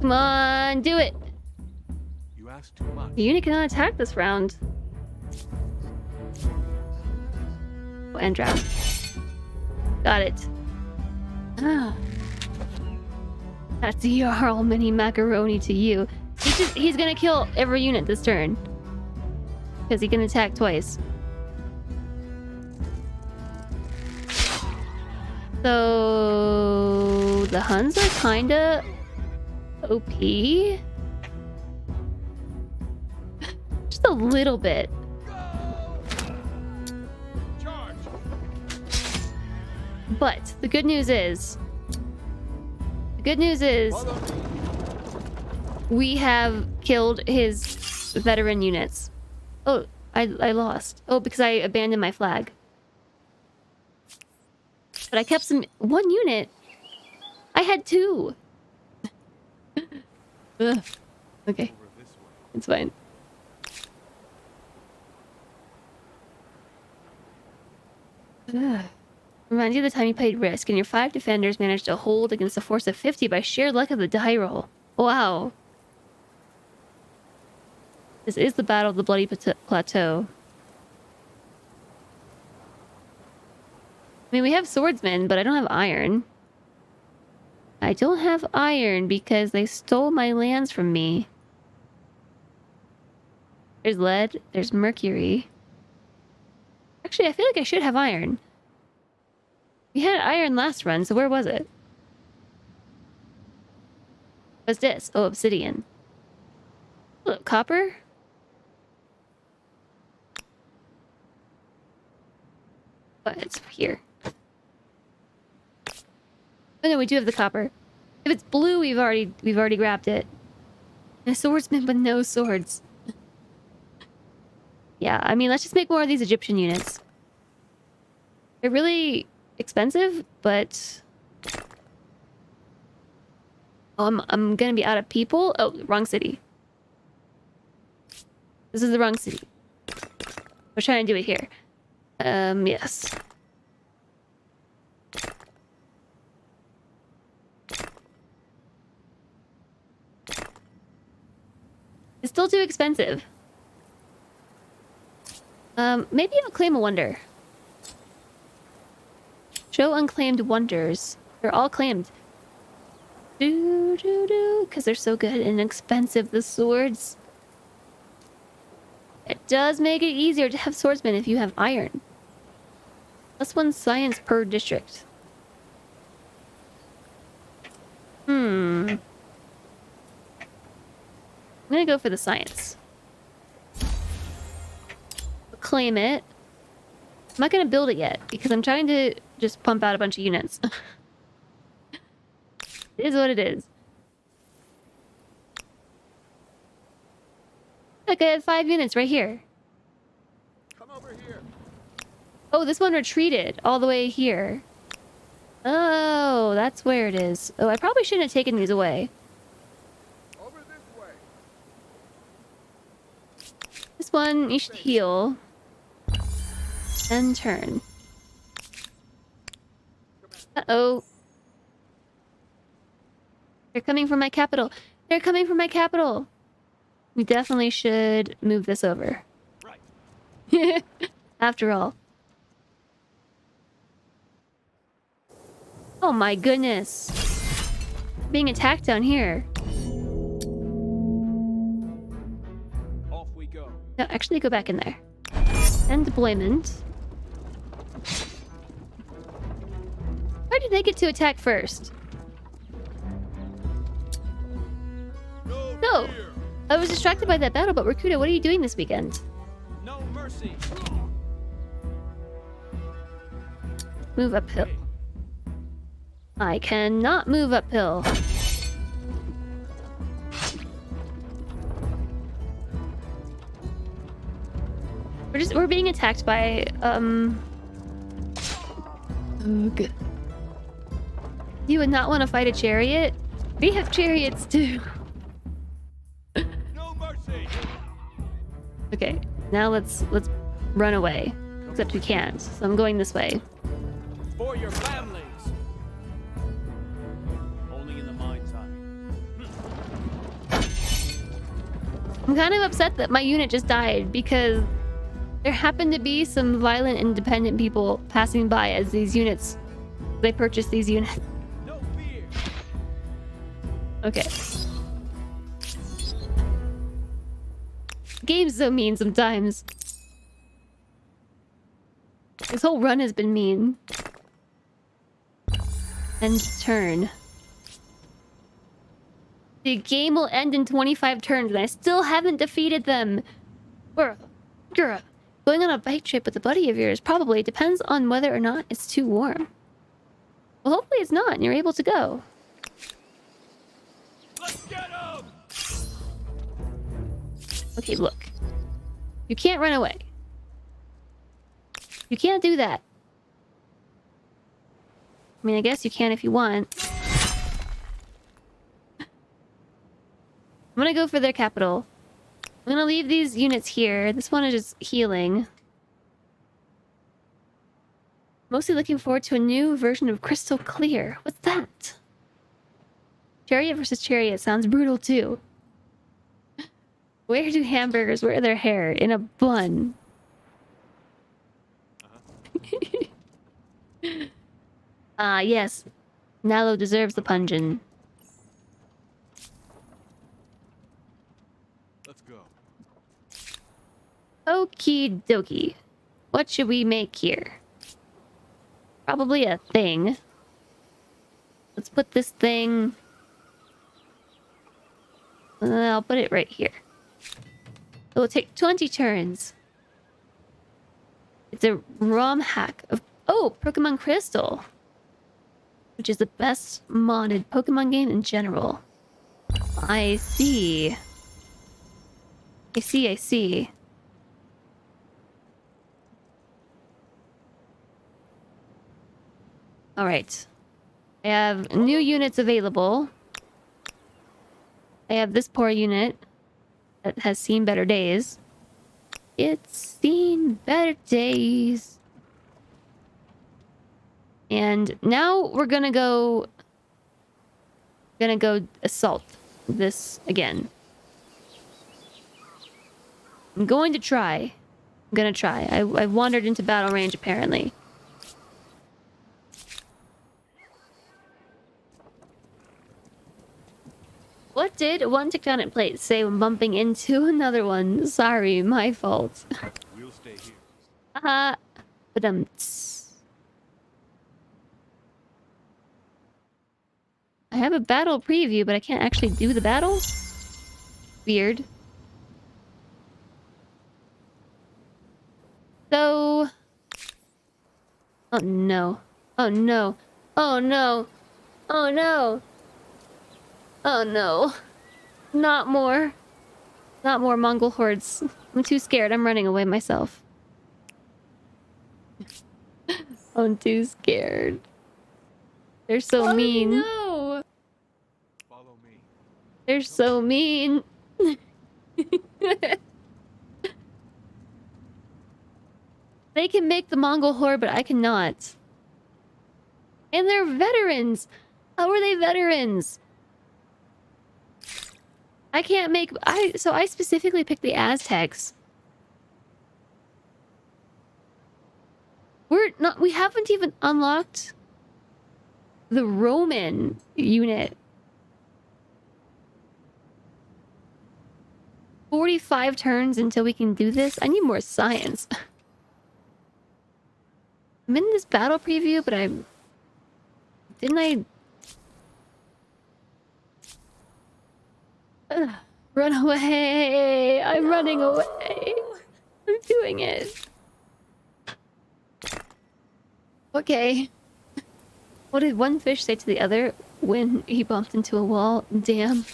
Come on, do it. You asked too much. The unit cannot attack this round. Oh, and draft. Got it. Ah. That's Jarl Mini Macaroni to you. He's gonna kill every unit this turn. Because he can attack twice. So the Huns are kinda OP. Just a little bit. Charge! But the good news is we have killed his veteran units. Oh, I lost. Oh, because I abandoned my flag. But I kept one unit. I had 2. Ugh. Okay. Over this way. It's fine. Reminds you of the time you played Risk and your 5 defenders managed to hold against a force of 50 by sheer luck of the die roll. Wow. This is the Battle of the Bloody Plateau. I mean, we have swordsmen, but I don't have iron. I don't have iron because they stole my lands from me. There's lead. There's mercury. Actually, I feel like I should have iron. We had iron last run, so where was it? What's this? Oh, obsidian. Look, copper? But it's here. Oh no, we do have the copper. If it's blue, we've already grabbed it. And a swordsman with no swords. Yeah, I mean, let's just make more of these Egyptian units. They're really expensive, but oh, I'm gonna be out of people. Oh, wrong city. This is the wrong city. We're trying to do it here. Yes. It's still too expensive. Maybe I'll claim a wonder. Show unclaimed wonders. They're all claimed. Because they're so good and expensive, the swords. It does make it easier to have swordsmen if you have iron. +1 science per district. I'm gonna go for the science. Claim it. I'm not gonna build it yet because I'm trying to just pump out a bunch of units. It is what it is. Look, I have 5 units right here. Come over here. Oh, this one retreated all the way here. Oh, that's where it is. Oh, I probably shouldn't have taken these away. Over this way. This one, you should heal. And turn. Uh-oh. They're coming from my capital. They're coming from my capital. We definitely should move this over. Right. After all. Oh my goodness. Being attacked down here. Off we go. No, actually go back in there. And deployment. Why did they get to attack first? No! Fear. I was distracted by that battle, but Rakuda, what are you doing this weekend? No mercy. Move uphill. I cannot move uphill. We're being attacked by good. You would not want to fight a chariot? We have chariots too. No mercy. Okay, now let's run away. Except we can't, so I'm going this way. For your families. Only in the mind's eye. I'm kind of upset that my unit just died because there happened to be some violent independent people passing by as these units. They purchased these units. No fear. Okay. Game's so mean sometimes. This whole run has been mean. End turn. The game will end in 25 turns and I still haven't defeated them. Grr. Going on a bike trip with a buddy of yours probably depends on whether or not it's too warm. Well, hopefully it's not and you're able to go. Let's get him. Okay, look. You can't run away. You can't do that. I mean, I guess you can if you want. I'm gonna go for their capital. I'm gonna leave these units here. This one is just healing. Mostly looking forward to a new version of Crystal Clear. What's that? Chariot versus Chariot sounds brutal too. Where do hamburgers wear their hair? In a bun. Ah, yes. Nalo deserves the pungeon. Let's go. Okie dokie. What should we make here? Probably a thing. Let's put this thing... I'll put it right here. It will take 20 turns. It's a ROM hack of... Oh, Pokemon Crystal. Which is the best modded Pokemon game in general. I see. I see. Alright. I have new units available. I have this poor unit that has seen better days. It's seen better days. And now we're gonna go assault this again. I'm going to try. I'm gonna try. I wandered into battle range apparently. What did one tectonic plate say when bumping into another one? Sorry, my fault. We'll stay here. But I have a battle preview, but I can't actually do the battle? Weird. So... Oh no. Oh no. Oh no. Oh no. Oh no. Not more. Not more Mongol hordes. I'm too scared. I'm running away myself. I'm too scared. They're so mean. No. Follow me. They're so mean. They can make the Mongol horde, but I cannot. And they're veterans. How are they veterans? I can't make... So I specifically picked the Aztecs. We haven't even unlocked the Roman unit. 45 turns until we can do this. I need more science. I'm in this battle preview, but run away! I'm running away! I'm doing it. Okay. What did one fish say to the other when he bumped into a wall? Damn.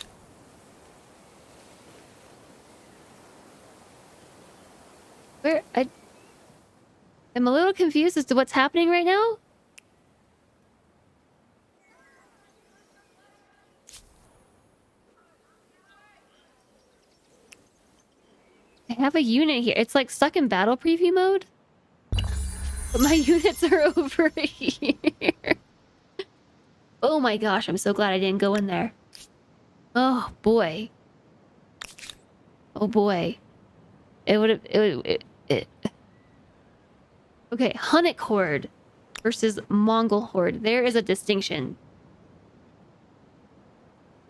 I'm a little confused as to what's happening right now. I have a unit here. It's like stuck in battle preview mode. But my units are over here. Oh my gosh, I'm so glad I didn't go in there. Oh boy. Oh boy. Okay, Hunnic Horde versus Mongol Horde. There is a distinction.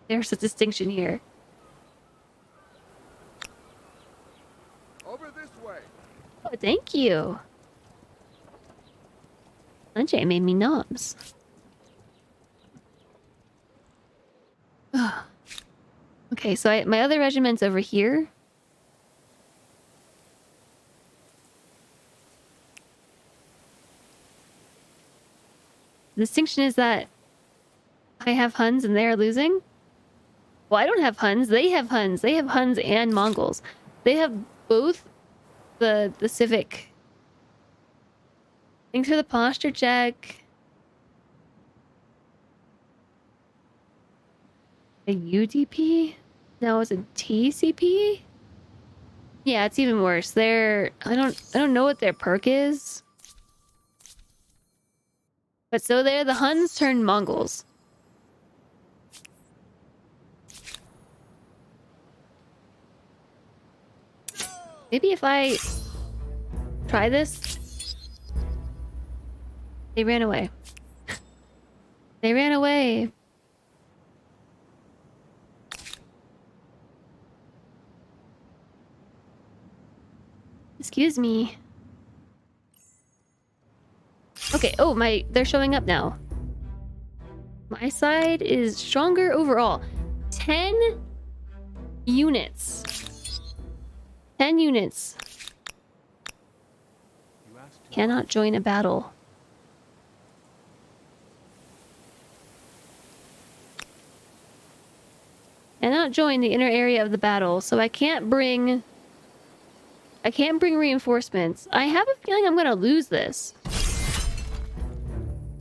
There's a distinction here. Over this way. Oh, thank you. Sanjay made me noms. Okay, so my other regiment's over here. The distinction is that I have Huns and they are losing. Well, I don't have Huns. They have Huns. They have Huns and Mongols. They have both the civic. Thanks for the posture check. A UDP? No, it's a TCP? Yeah, it's even worse. I don't know what their perk is. But so there, the Huns turned Mongols. Maybe if I try this. They ran away. They ran away. Excuse me. Okay, oh, they're showing up now. My side is stronger overall. 10 units. 10 units. Cannot join a battle. Cannot join the inner area of the battle, so I can't bring reinforcements. I have a feeling I'm gonna lose this.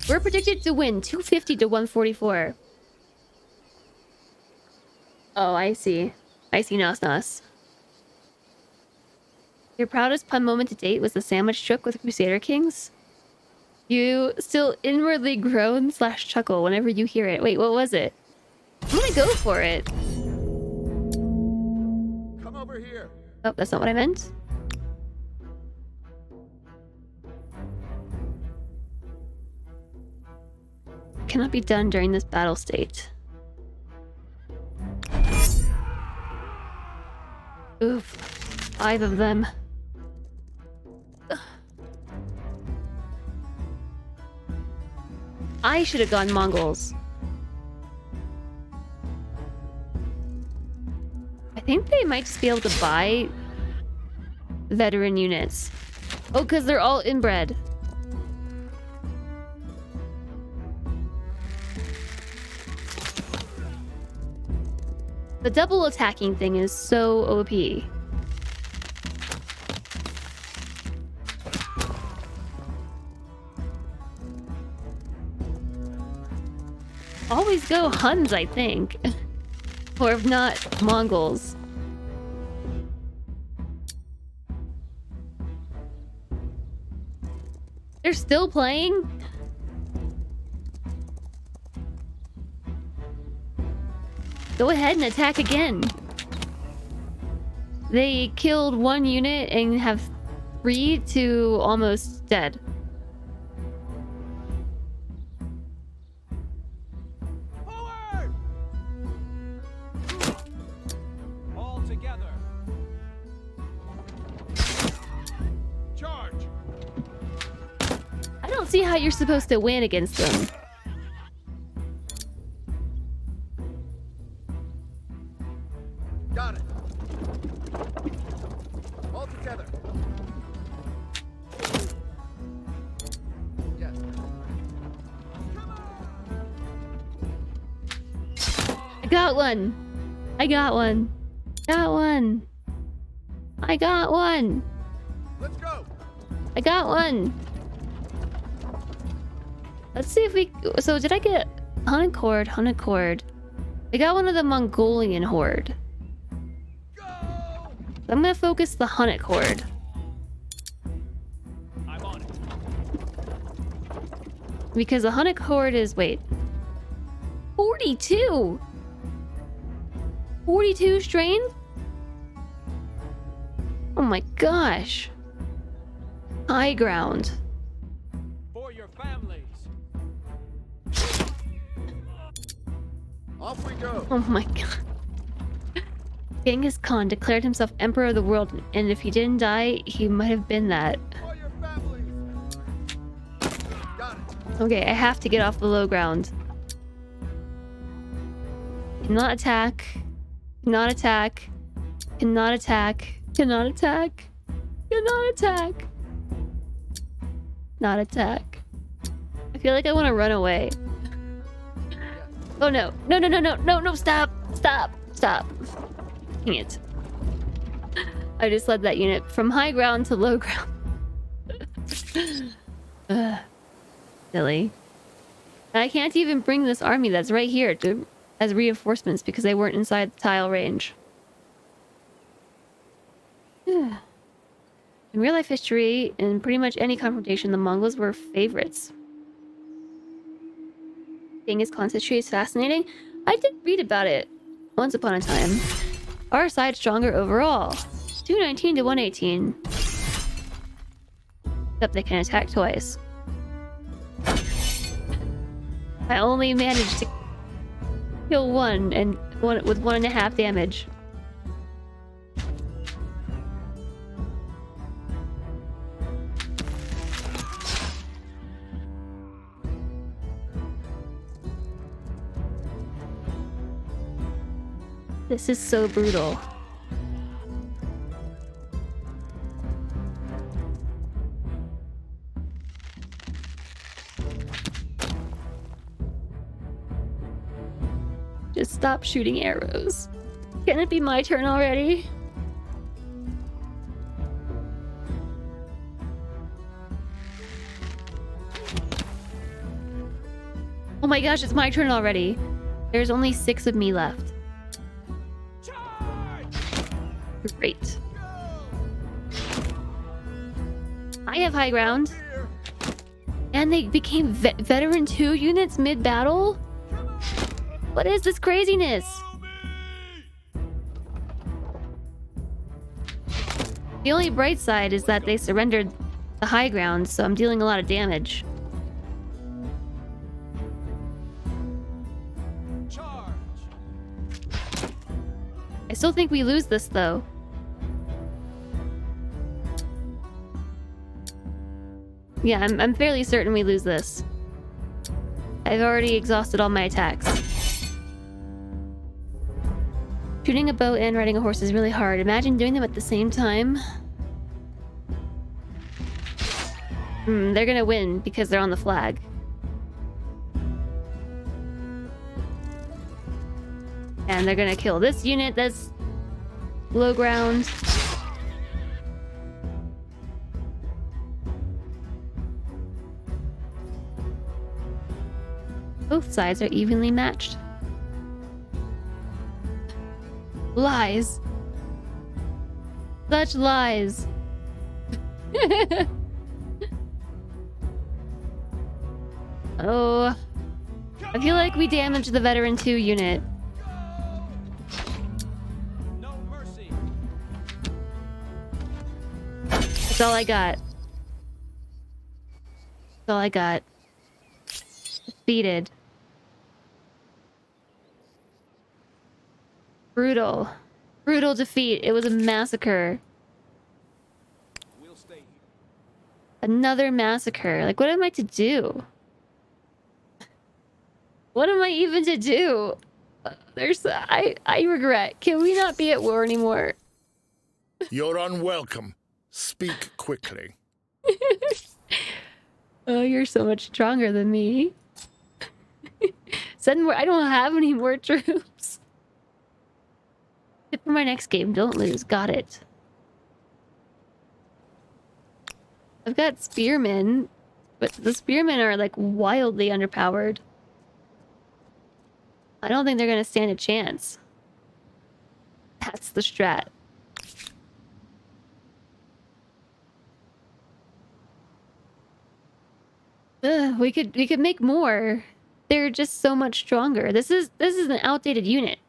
We're predicted to win 250 to 144. Oh, I see. I see, Nos. Your proudest pun moment to date was the sandwich chook with Crusader Kings? You still inwardly groan / chuckle whenever you hear it. Wait, what was it? I'm gonna go for it. Come over here. Oh, that's not what I meant. Cannot be done during this battle state. Oof. 5 of them. Ugh. I should have gone Mongols. I think they might just be able to buy veteran units. Oh, because they're all inbred. The double attacking thing is so OP. Always go Huns, I think. Or if not, Mongols. They're still playing? Go ahead and attack again. They killed 1 unit and have 3 to almost dead. Forward! All together. Charge! I don't see how you're supposed to win against them. Got it. All together. Yes. I got one. I got one. Got one. I got one. Let's go. I got one. Let's see if we... So did I get... Hunted Cord, Hunted Cord. I got one of the Mongolian horde. I'm gonna focus the Hunted Cord. I'm on it. Because the Hunted Horde is... Wait. 42! 42 strain? Oh my gosh. High ground. For your families. Off we go. Oh my god. Genghis Khan declared himself emperor of the world, and if he didn't die, he might have been that. For your families. Got it. Okay, I have to get off the low ground. Cannot attack. Cannot attack. Cannot attack. Cannot attack. Cannot attack. Not attack. I feel like I want to run away. Oh no. No, no, no, no, no, no, stop. Stop. Stop. Dang it. I just led that unit from high ground to low ground. Silly. I can't even bring this army that's right here as reinforcements because they weren't inside the tile range. In real life history, in pretty much any confrontation, the Mongols were favorites. Genghis Khan's history is fascinating. I did read about it once upon a time. Our side stronger overall. 219 to 118. Except they can attack twice. I only managed to kill one and one with 1.5 damage. This is so brutal. Just stop shooting arrows. Can it be my turn already? Oh my gosh, it's my turn already. There's only 6 of me left. Great. I have high ground. And they became veteran 2 units mid-battle? What is this craziness? The only bright side is that they surrendered the high ground, so I'm dealing a lot of damage. I still think we lose this, though. Yeah, I'm fairly certain we lose this. I've already exhausted all my attacks. Shooting a bow and riding a horse is really hard. Imagine doing them at the same time. They're gonna win because they're on the flag. And they're gonna kill this unit that's low ground. Both sides are evenly matched. Lies. Such lies. Oh. I feel like we damaged the veteran 2 unit. No mercy. That's all I got. That's all I got. Defeated. Brutal. Brutal defeat. It was a massacre. We'll stay here. Another massacre. Like, what am I to do? What am I even to do? I regret. Can we not be at war anymore? You're unwelcome. Speak quickly. Oh, you're so much stronger than me. Send more. I don't have any more troops. Tip for my next game. Don't lose. Got it. I've got spearmen, but the spearmen are like wildly underpowered. I don't think they're gonna stand a chance. That's the strat. We could make more. They're just so much stronger. This is an outdated unit.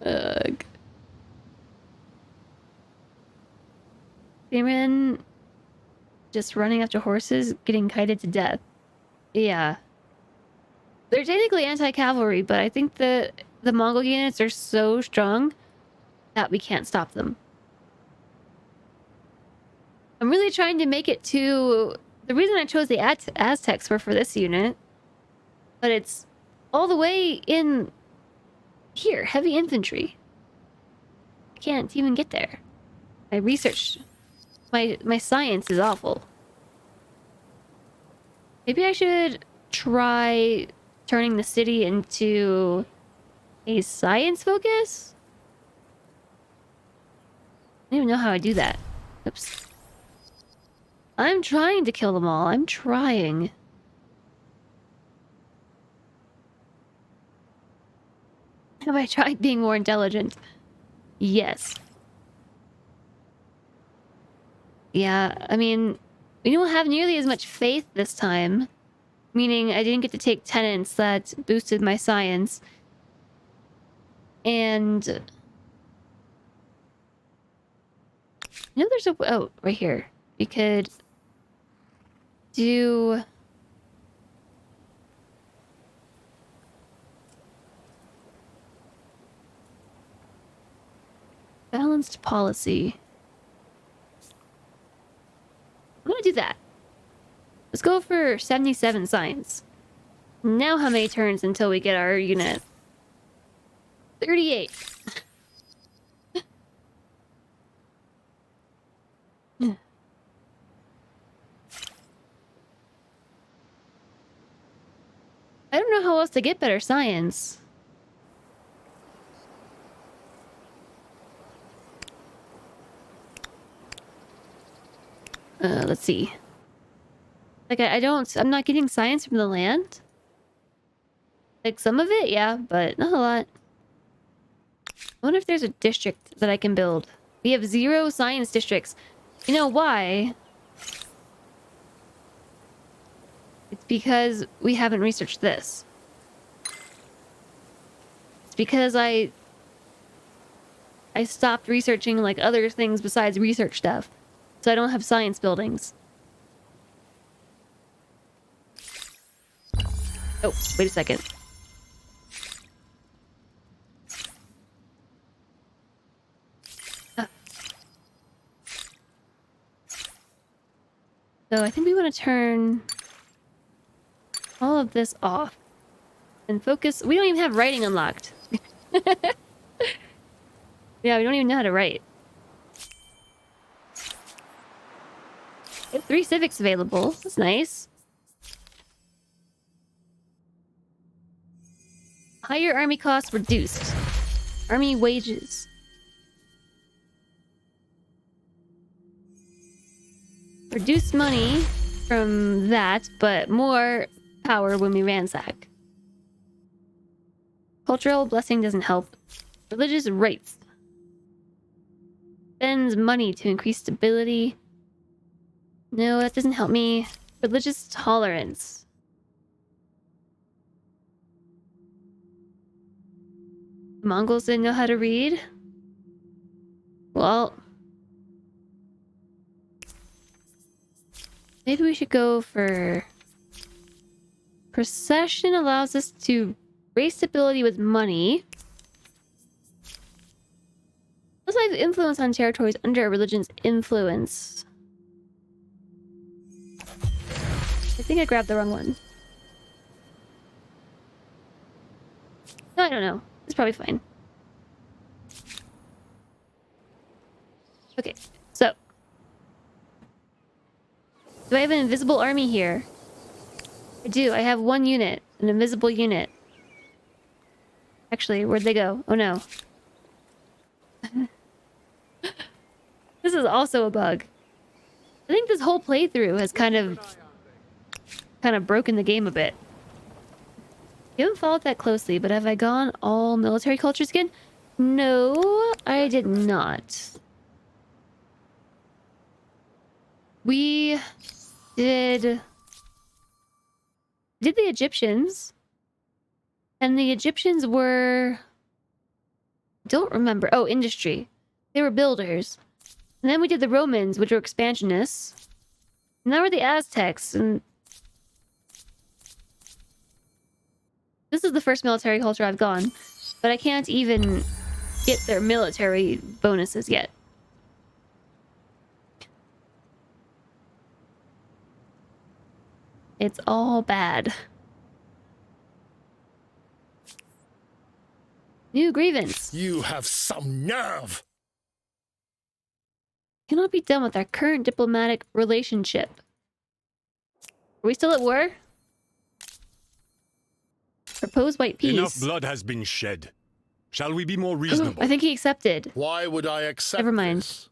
Ugh. Spearmen just running after horses, getting kited to death. Yeah. They're technically anti-cavalry, but I think the Mongol units are so strong that we can't stop them. I'm really trying to make it to... The reason I chose the Aztecs were for this unit. But it's all the way in... Here, heavy infantry. I can't even get there. My research... My science is awful. Maybe I should try turning the city into a science focus? I don't even know how I do that. Oops. I'm trying to kill them all. I'm trying. Have I tried being more intelligent? Yes. Yeah, I mean, We don't have nearly as much faith this time. Meaning I didn't get to take tenants that boosted my science. And... I know there's a... Oh, right here. We could... do... Balanced policy. I'm gonna do that. Let's go for 77 science. Now how many turns until we get our unit? 38. I don't know how else to get better science. Let's see. Like, I'm not getting science from the land. Like, some of it, yeah, but not a lot. I wonder if there's a district that I can build. We have 0 science districts. You know why? It's because we haven't researched this. It's because I stopped researching, like, other things besides research stuff. So I don't have science buildings. Oh, wait a second. So I think we want to turn all of this off and focus. We don't even have writing unlocked. Yeah, we don't even know how to write. We have 3 civics available. That's nice. Higher army costs reduced. Army wages. Reduced money from that, but more power when we ransack. Cultural blessing doesn't help. Religious rights. Spends money to increase stability. No, that doesn't help me. Religious tolerance. The Mongols didn't know how to read? Well... maybe we should go for... Procession allows us to raise stability with money. Plus I have influence on territories under a religion's influence. I think I grabbed the wrong one. No, I don't know. It's probably fine. Okay, so. Do I have an invisible army here? I do. I have 1 unit. An invisible unit. Actually, where'd they go? Oh no. This is also a bug. I think this whole playthrough has kind of broken the game a bit. You haven't followed that closely, but have I gone all military cultures again? No, I did not. We did the Egyptians. And the Egyptians were... don't remember. Oh, industry. They were builders. And then we did the Romans, which were expansionists. And now we're the Aztecs, and... this is the first military culture I've gone, but I can't even get their military bonuses yet. It's all bad. New grievance. You have some nerve! Cannot be done with our current diplomatic relationship. Are we still at war? Propose white peace. Enough blood has been shed. Shall we be more reasonable? I think he accepted. Why would I accept Never mind. this?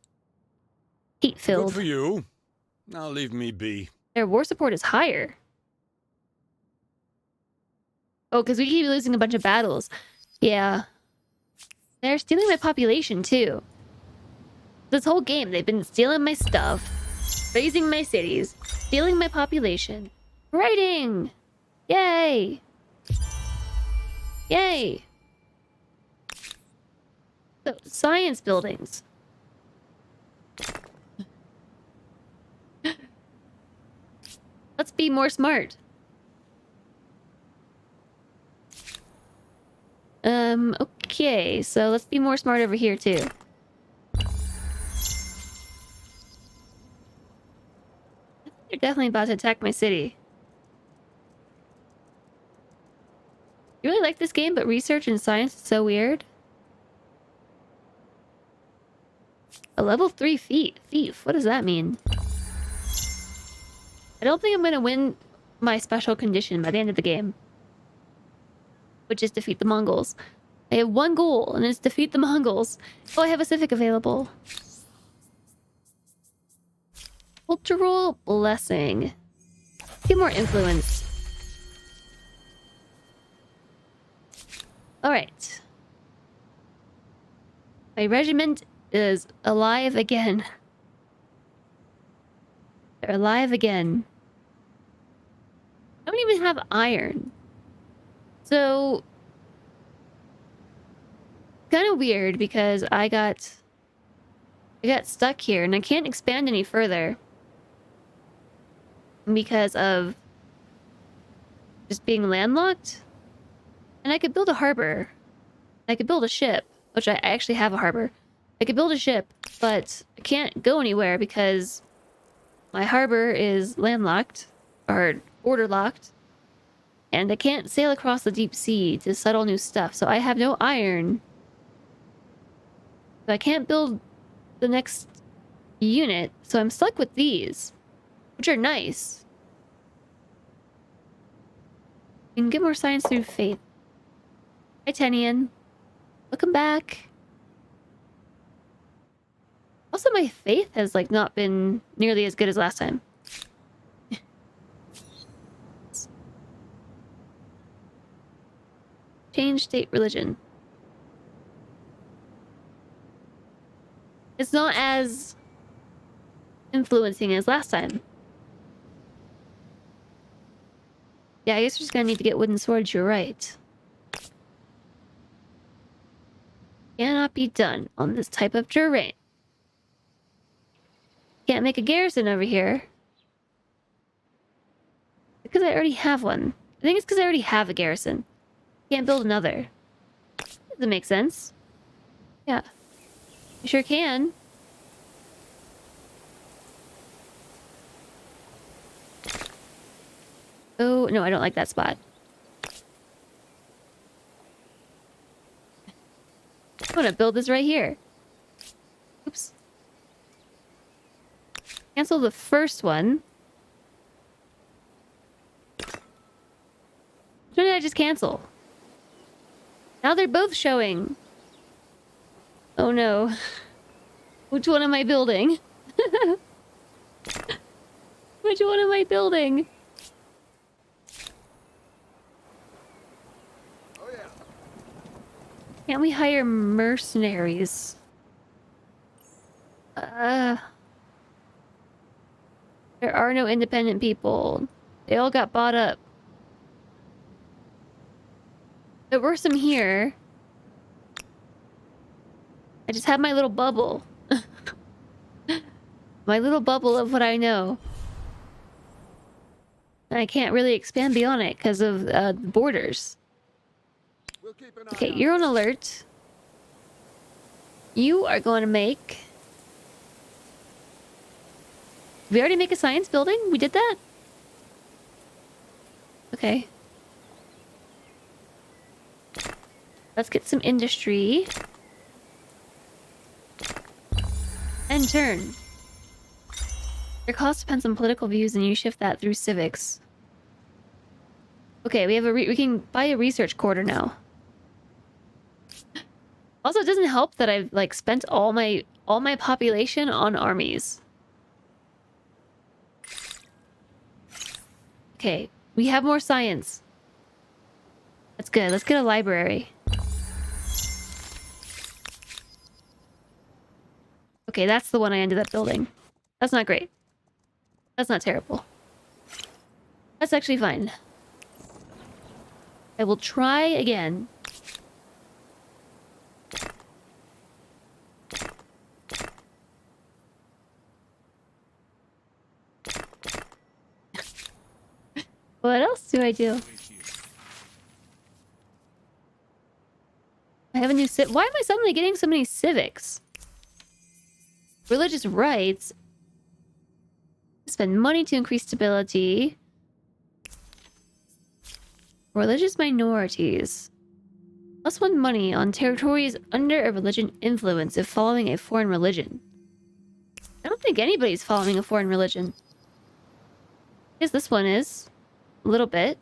Good Hate-filled. for you. Now leave me be. Their war support is higher. Oh, because we keep losing a bunch of battles. Yeah. They're stealing my population, too. This whole game, they've been stealing my stuff. Raising my cities. Stealing my population. Writing! Yay! Yay! So, science buildings. Let's be more smart. Okay, so let's be more smart over here too. They're definitely about to attack my city. You really like this game, but research and science is so weird. A level 3 thief. What does that mean? I don't think I'm gonna win my special condition by the end of the game, which is defeat the Mongols. I have one goal, and it's defeat the Mongols. Oh, I have a civic available. Cultural blessing. Get more influence. Alright. My regiment is alive again. They're alive again. I don't even have iron. So... kind of weird because I got stuck here and I can't expand any further. Because of just being landlocked. And I could build a harbor. I could build a ship, which I actually have a harbor. I could build a ship, but I can't go anywhere because my harbor is landlocked or border locked. And I can't sail across the deep sea to settle new stuff, so I have no iron. So I can't build the next unit, so I'm stuck with these, which are nice. You can get more science through faith. Hi, Tenian. Welcome back. Also, my faith has, like, not been nearly as good as last time. Change state religion. It's not as influencing as last time. Yeah, I guess we're just gonna need to get wooden swords, you're right. Cannot be done on this type of terrain. Can't make a garrison over here. Because I already have one. I think it's because I already have a garrison. Can't build another. Doesn't make sense. Yeah. You sure can. Oh, no, I don't like that spot. I'm gonna build this right here. Oops. Cancel the first one. Which one did I just cancel? Now they're both showing. Oh no. Which one am I building? Which one am I building? Oh yeah. Can't we hire mercenaries? There are no independent people. They all got bought up. There were some here. I just have my little bubble. My little bubble of what I know. And I can't really expand beyond it because of the borders. We'll keep an eye Okay, on you're on alert. You are going to make... Did we already make a science building? We did that? Okay. Let's get some industry. And turn. Your cost depends on political views and you shift that through civics. Okay, we have we can buy a research quarter now. Also, it doesn't help that I've like spent all my population on armies. Okay, we have more science. That's good. Let's get a library. Okay, that's the one I ended up building. That's not great. That's not terrible. That's actually fine. I will try again. What else do I do? I have a new Why am I suddenly getting so many civics? Religious rights. Spend money to increase stability. Religious minorities. +1 money on territories under a religion influence if following a foreign religion. I don't think anybody's following a foreign religion. I guess this one is. A little bit.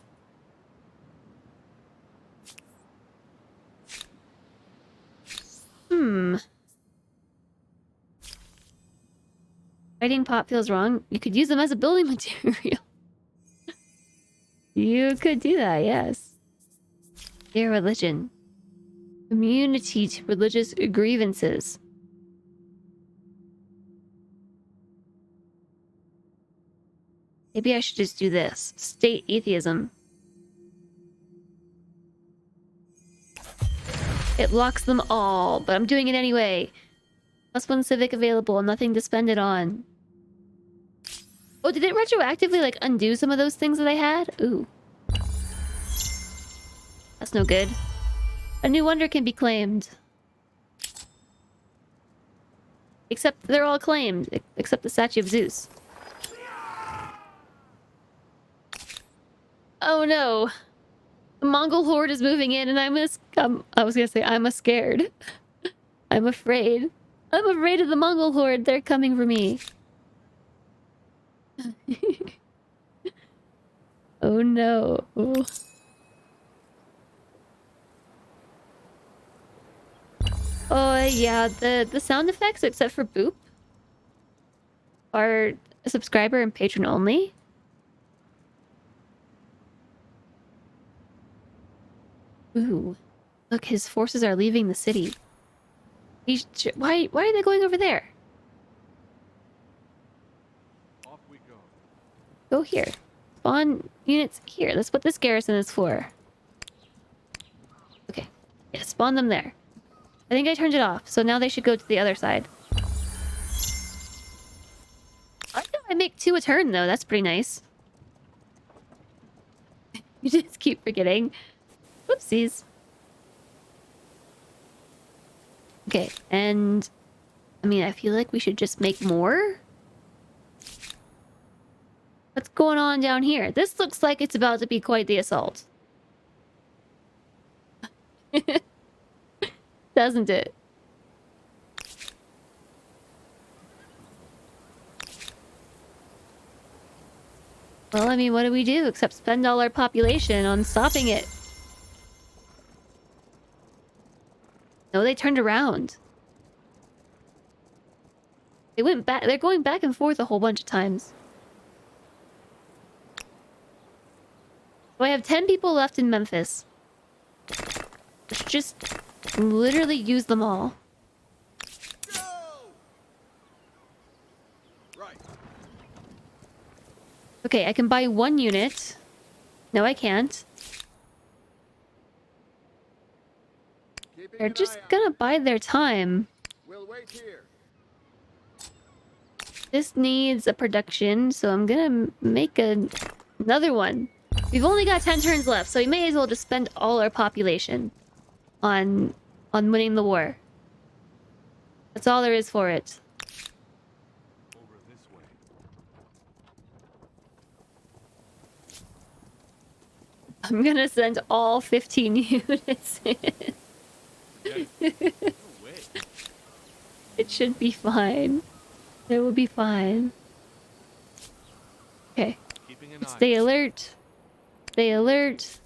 Lighting pot feels wrong. You could use them as a building material. You could do that, yes. Their religion. Immunity to religious grievances. Maybe I should just do this. State atheism. It blocks them all, but I'm doing it anyway. +1 civic available, nothing to spend it on. Oh, did it retroactively, like, undo some of those things that I had? Ooh. That's no good. A new wonder can be claimed. Except they're all claimed, except the statue of Zeus. Oh no. The Mongol horde is moving in and I was gonna say, I'm scared. I'm afraid. I'm afraid of the Mongol horde. They're coming for me. Oh no. Oh yeah, the sound effects, except for boop, are subscriber and patron only. Ooh. Look, his forces are leaving the city. Why are they going over there? Off we go. Go here. Spawn units here. That's what this garrison is for. Okay. Yeah, spawn them there. I think I turned it off, so now they should go to the other side. I know I make 2 a turn, though. That's pretty nice. You just keep forgetting. Whoopsies. Okay, and... I mean, I feel like we should just make more? What's going on down here? This looks like it's about to be quite the assault. Doesn't it? Well, I mean, what do we do except spend all our population on stopping it? No, they turned around. They went back. They're going back and forth a whole bunch of times. So I have 10 people left in Memphis. Let's just literally use them all. Go! Right. Okay, I can buy 1 unit. No, I can't. Keeping They're an just eye out. gonna bide their time. We'll wait here. This needs a production, so I'm gonna make another one. We've only got 10 turns left, so we may as well just spend all our population on winning the war. That's all there is for it. Over this way. I'm gonna send all 15 units in. No way. It should be fine. It will be fine. Okay. Keeping an eye. Stay alert. Stay alert.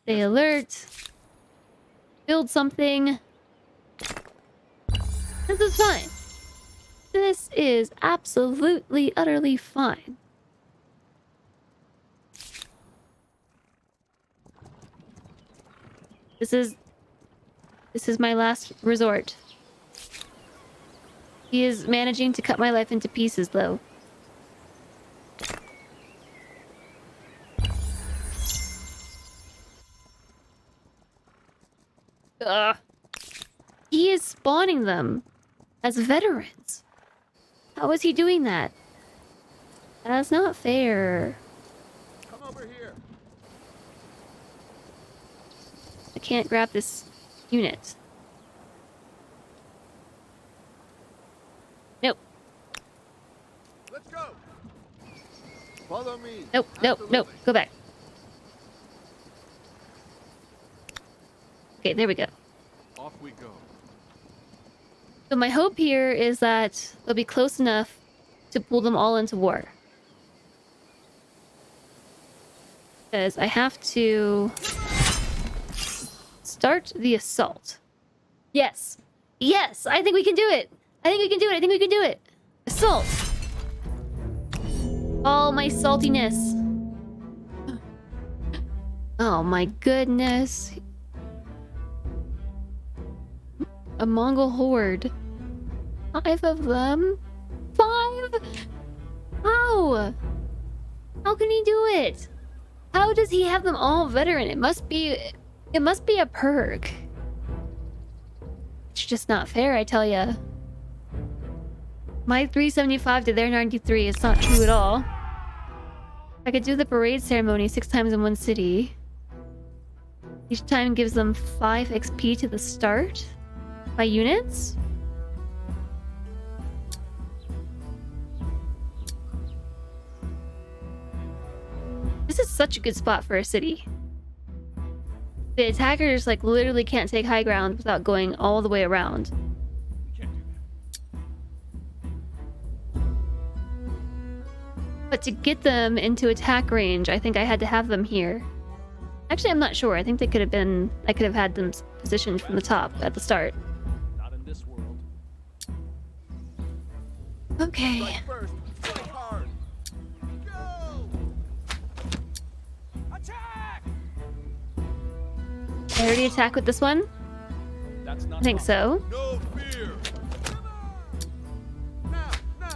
Stay alert. Build something. This is fine. This is absolutely, utterly fine. This is my last resort. He is managing to cut my life into pieces, though. counting them as veterans. How is he doing that? That's not fair. Come over here. I can't grab this unit. Nope. Let's go. Follow me. Nope. Nope. Nope. Absolutely. Go back. Okay, there we go. Off we go. So my hope here is that they'll be close enough to pull them all into war. Because I have to start the assault. Yes. Yes, I think we can do it. I think we can do it. I think we can do it. Assault. All my saltiness. Oh my goodness. A Mongol horde. 5 of them? 5? How? How can he do it? How does he have them all veteran? It must be a perk. It's just not fair, I tell ya. My 375 to their 93 is not true at all. I could do the parade ceremony 6 times in one city. Each time gives them 5 XP to the start. My units? This is such a good spot for a city. The attackers like literally can't take high ground without going all the way around. We can't do that. But to get them into attack range, I think I had to have them here. Actually, I'm not sure. I think they could have been... I could have had them positioned from the top at the start. Not in this world. Okay. Strike first. Strike hard. Go. Attack. I already attack with this one? That's not I think so. No fear. Come on. Now.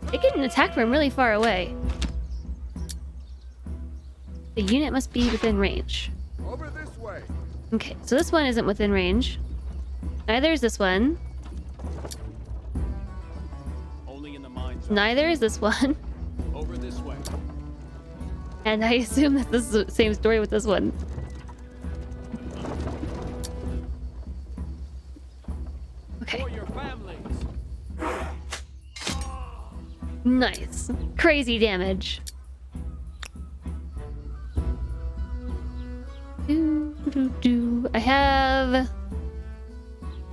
They get an attack from really far away. The unit must be within range. Over this way. Okay, so this one isn't within range. Neither is this one. Only in the mine zone. Neither is this one. Over this way. And I assume that this is the same story with this one. Okay. For your families. Nice. Crazy damage. I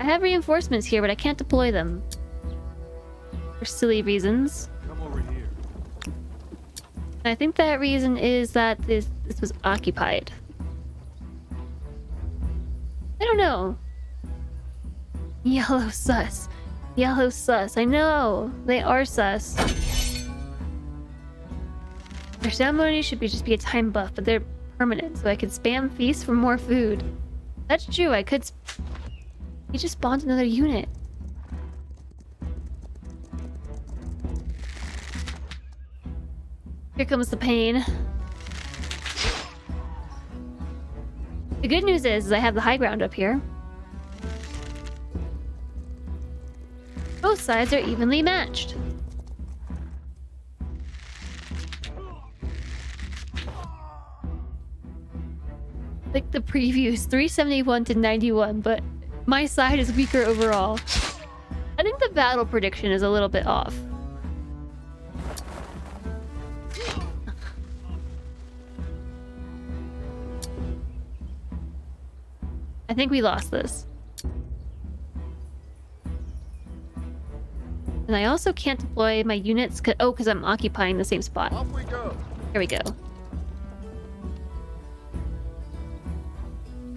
have reinforcements here, but I can't deploy them. For silly reasons. Come over here. And I think that reason is that this was occupied. I don't know. Yellow sus. Yellow sus. I know. They are sus. Their ceremony should just be a time buff, but they're permanent, so I could spam feast for more food. That's true, I could... He just spawned another unit. Here comes the pain. The good news is I have the high ground up here. Both sides are evenly matched. Like the previews, 371 to 91, but my side is weaker overall. I think the battle prediction is a little bit off. I think we lost this. And I also can't deploy my units because I'm occupying the same spot. Off we go. Here we go.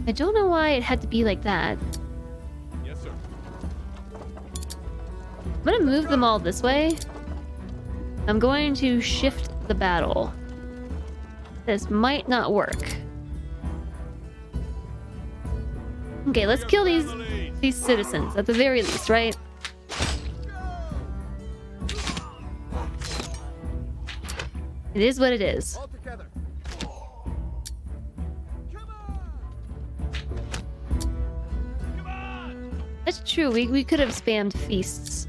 I don't know why it had to be like that. Yes, sir. I'm gonna move them all this way. I'm going to shift the battle. This might not work. Okay, let's kill these citizens at the very least, right? It is what it is. All together. That's true. We could have spammed feasts.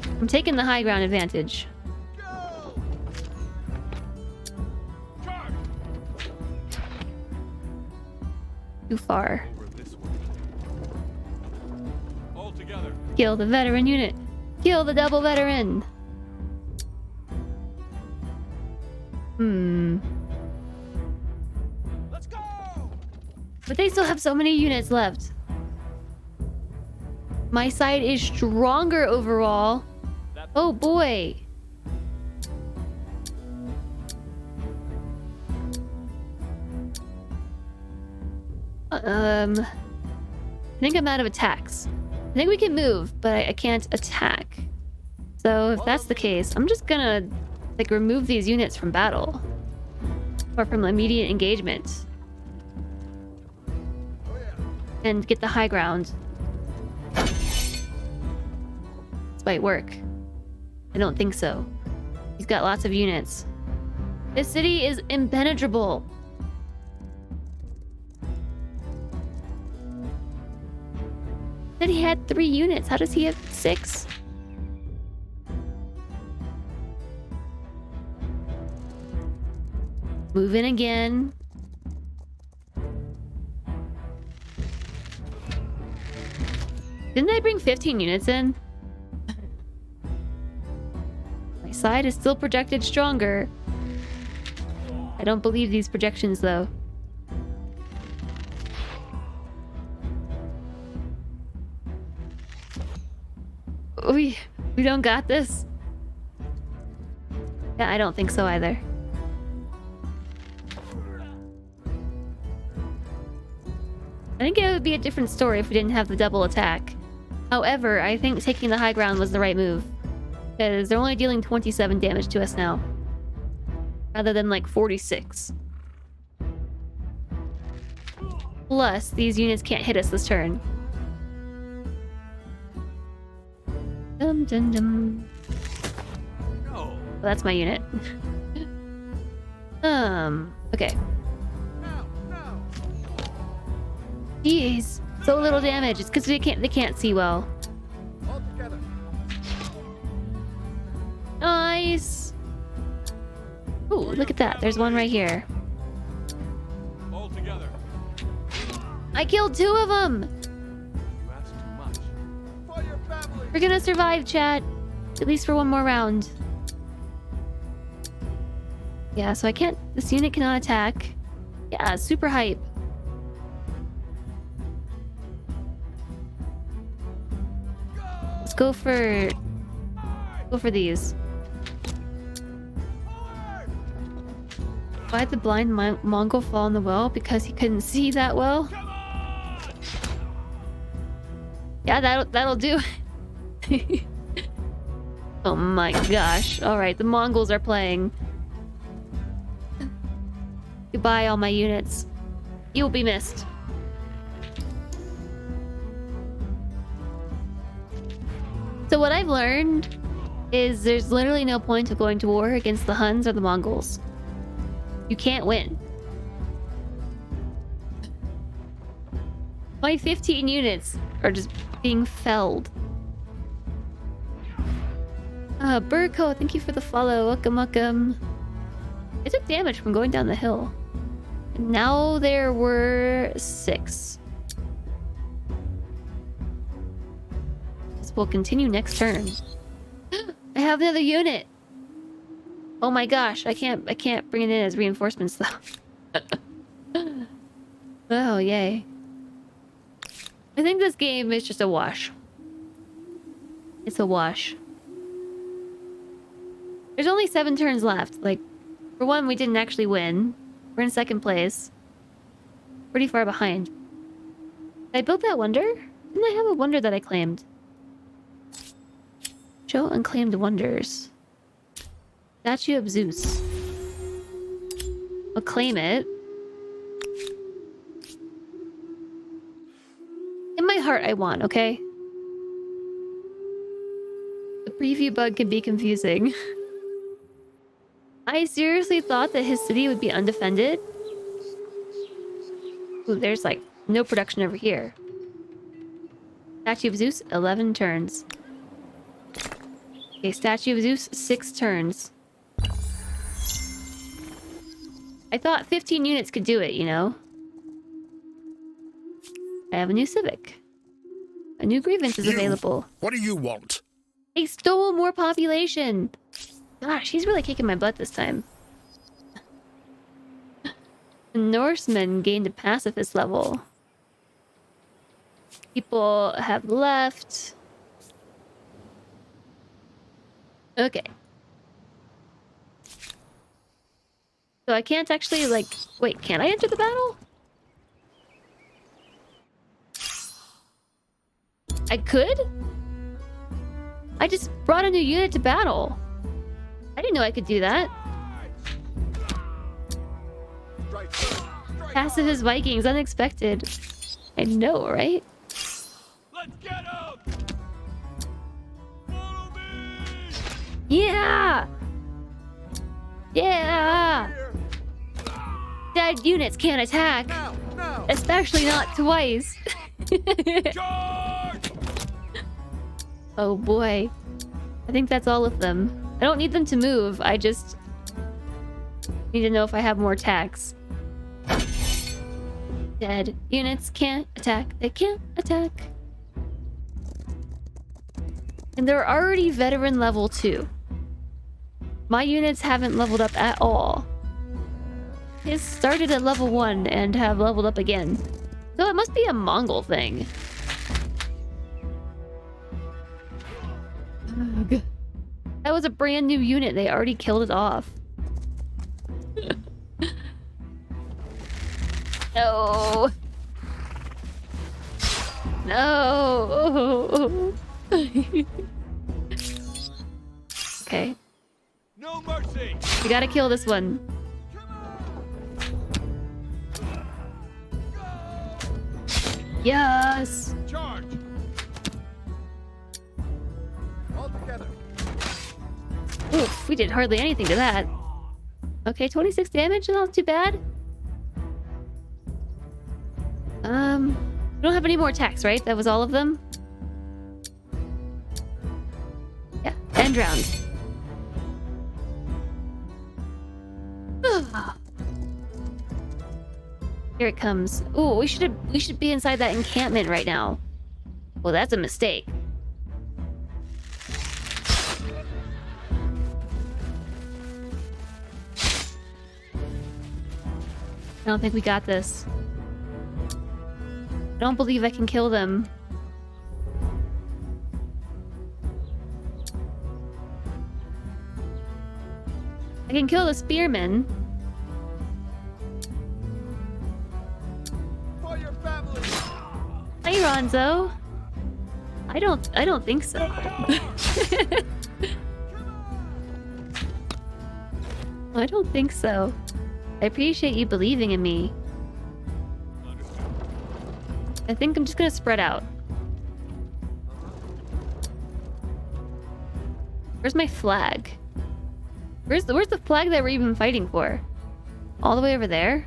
I'm taking the high ground advantage. Go! Charge! Too far. Over this way. All together. Kill the veteran unit. Kill the double veteran. Let's go! But they still have so many units left. My side is stronger overall. Oh boy. I think I'm out of attacks. I think we can move, but I can't attack. So if that's the case, I'm just gonna like remove these units from battle. Or from immediate engagement. Oh yeah. And get the high ground. This might work. I don't think so. He's got lots of units. This city is impenetrable. Then he had 3 units. How does he have 6? Move in again. Didn't I bring 15 units in? My side is still projected stronger. I don't believe these projections though. We don't got this. Yeah, I don't think so either. I think it would be a different story if we didn't have the double attack. However, I think taking the high ground was the right move. Because they're only dealing 27 damage to us now. Rather than like 46. Plus, these units can't hit us this turn. Dum dum dum. No. Well, that's my unit. Okay. Now, now. Jeez, so little damage. It's because they can't see well. All together. Nice. Ooh, look at that. There's one right here. All together. I killed 2 of them. You asked too much. For your family. We're gonna survive, chat. At least for one more round. Yeah, so I can't... This unit cannot attack. Yeah, super hype. Let's go for... Go for these. Why'd the blind Mongol fall in the well? Because he couldn't see that well? Yeah, that'll do. Oh my gosh. Alright, the Mongols are playing. Goodbye, all my units. You will be missed. So what I've learned is there's literally no point of going to war against the Huns or the Mongols. You can't win. My 15 units are just being felled. Burko, thank you for the follow. Welcome. I took damage from going down the hill. And now there were 6. This will continue next turn. I have another unit. Oh my gosh, I can't bring it in as reinforcements though. Oh, yay. I think this game is just a wash. It's a wash. There's only 7 turns left. Like, for one, we didn't actually win. We're in 2nd place. Pretty far behind. Did I build that wonder? Didn't I have a wonder that I claimed? Show unclaimed wonders. Statue of Zeus. I'll claim it. In my heart, I want, okay? The preview bug can be confusing. I seriously thought that his city would be undefended. Ooh, there's like No production over here. Statue of Zeus, 11 turns. Okay, Statue of Zeus, 6 turns. I thought 15 units could do it, you know? I have a new civic. A new grievance is available. What do you want? They stole more population! Gosh, he's really kicking my butt this time. The Norsemen gained a pacifist level. People have left. Okay. So I can't actually, like... Wait, can I enter the battle? I could? I just brought a new unit to battle. I didn't know I could do that. Pacifist Vikings, unexpected. I know, right? Let's get him! Follow me! Yeah! Yeah! Dead units can't attack. Now, now. Especially not twice. Charge! Oh boy. I think that's all of them. I don't need them to move. I just need to know if I have more attacks. Dead units can't attack. They can't attack. And they're already veteran level 2. My units haven't leveled up at all. They started at level 1 and have leveled up again. So it must be a Mongol thing. Ugh. That was a brand new unit. They already killed it off. No. No. Okay. No mercy! We gotta kill this one. Yes. Charge! All together. Oof, we did hardly anything to that. Okay, 26 damage, not too bad. We don't have any more attacks, right? That was all of them? Yeah, end round. Here it comes. Ooh, we should be inside that encampment right now. Well, that's a mistake. I don't think we got this. I don't believe I can kill them. I can kill the spearmen. For your family. Hey, Ronzo. I don't think so. I don't think so. I appreciate you believing in me. I think I'm just gonna spread out. Where's my flag? Where's the flag that we're even fighting for? All the way over there?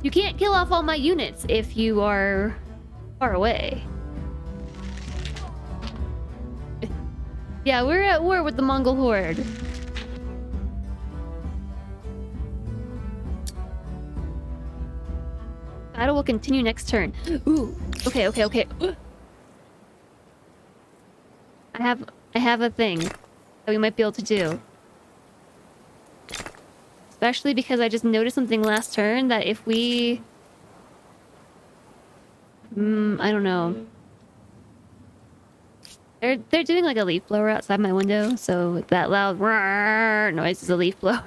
You can't kill off all my units if you are far away. Yeah, we're at war with the Mongol horde. Battle will continue next turn. Ooh, okay. I have a thing that we might be able to do. Especially because I just noticed something last turn that if we... I don't know. They're doing like a leaf blower outside my window, so that loud noise is a leaf blower.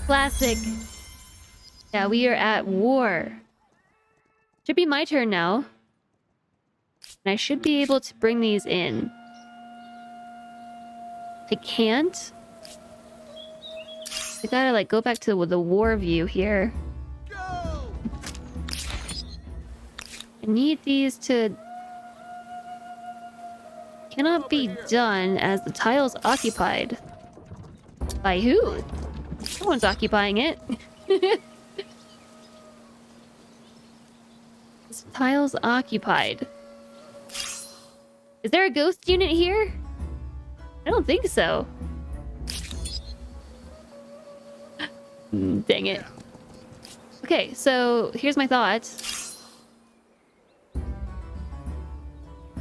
Classic. Yeah, we are at war. Should be my turn now. And I should be able to bring these in. I can't. I gotta like go back to the war view here. Go! I need these to... Cannot be done as the tile's occupied. By who? No one's occupying it. This tile's occupied. Is there a ghost unit here? I don't think so. Dang it. Okay, so here's my thought.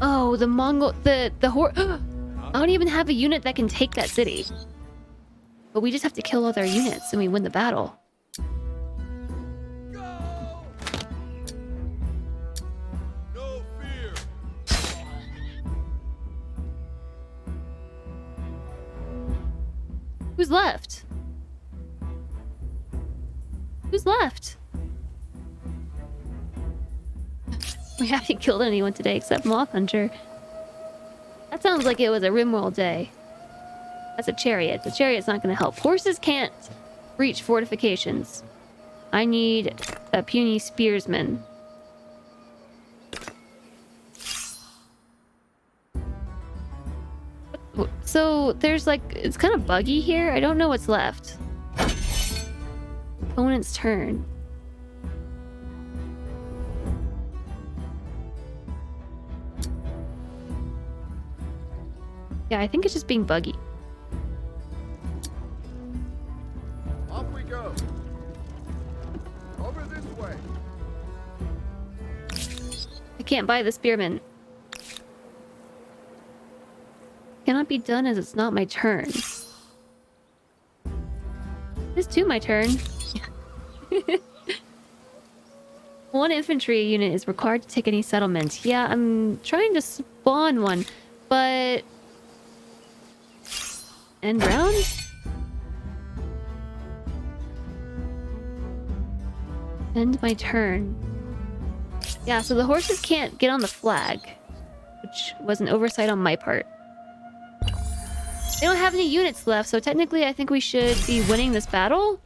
Oh, the Mongol... The I don't even have a unit that can take that city. But we just have to kill all their units and we win the battle. Go! No fear. Who's left? Who's left? We haven't killed anyone today except Moth Hunter. That sounds like it was a Rimworld day. That's a chariot. The chariot's not going to help. Horses can't breach fortifications. I need a puny spearsman. So there's like, it's kind of buggy here. I don't know what's left. Opponent's turn. Yeah, I think it's just being buggy. Off we go. Over this way. I can't buy the spearman. Cannot be done as it's not my turn. It's too my turn. One infantry unit is required to take any settlement. Yeah, I'm trying to spawn one, but... End round? End my turn. Yeah, so the horses can't get on the flag, which was an oversight on my part. They don't have any units left, so technically I think we should be winning this battle.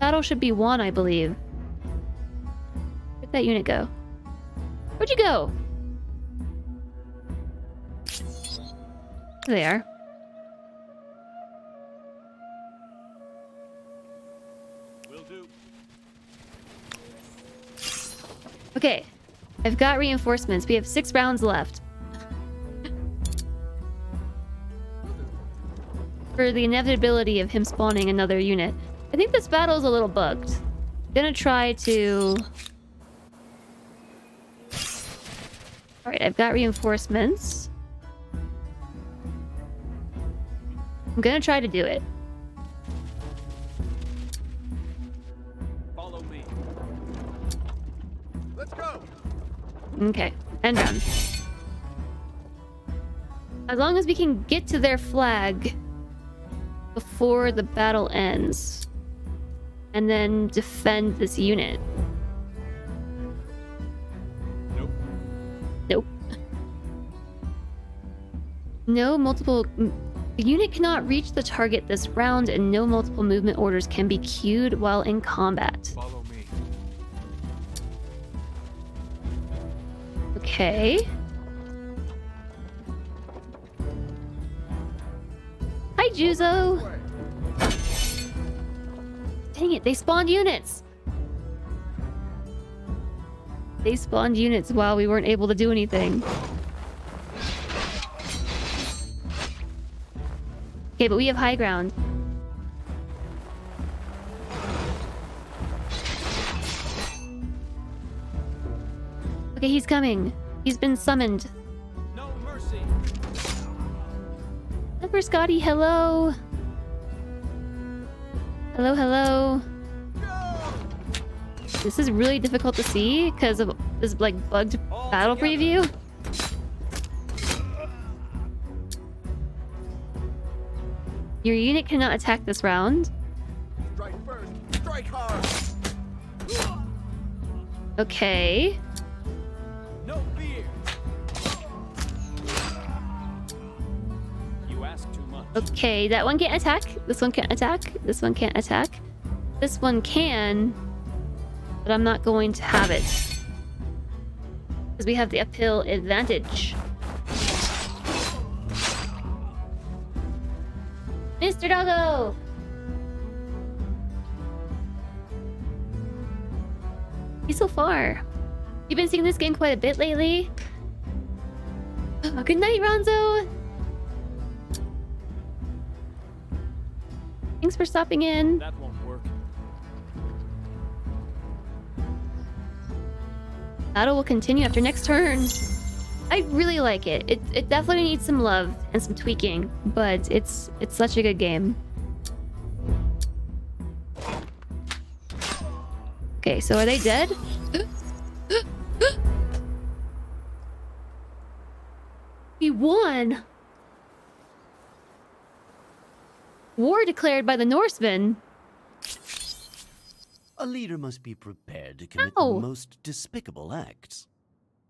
Battle should be won, I believe. Where'd that unit go? Where'd you go? There they are. Will do. Okay, I've got reinforcements. We have 6 rounds left. For the inevitability of him spawning another unit. I think this battle is a little bugged. I'm gonna try to... Alright, I've got reinforcements. I'm gonna try to do it. Follow me. Let's go. Okay, end round. As long as we can get to their flag before the battle ends. And then defend this unit. Nope. Nope. No multiple... The unit cannot reach the target this round, and no multiple movement orders can be queued while in combat. Follow me. Okay. Hi, Juzo! Dang it, they spawned units! They spawned units while we weren't able to do anything. Okay, but we have high ground. Okay, he's coming. He's been summoned. No mercy. Pepper Scotty, hello. Hello, hello. This is really difficult to see because of this like bugged battle preview. Your unit cannot attack this round. Strike first. Strike hard. Okay. No fear. You ask too much. Okay, that one can't attack. This one can't attack. This one can't attack. This one can, but I'm not going to have it. Because we have the uphill advantage. Mr. Doggo! He's so far. You've been seeing this game quite a bit lately. Oh, good night, Ronzo! Thanks for stopping in. That won't work. Battle will continue after next turn. I really like it. It definitely needs some love and some tweaking, but it's such a good game. Okay, so are they dead? We won! War declared by the Norsemen. A leader must be prepared to commit Ow. the most despicable acts.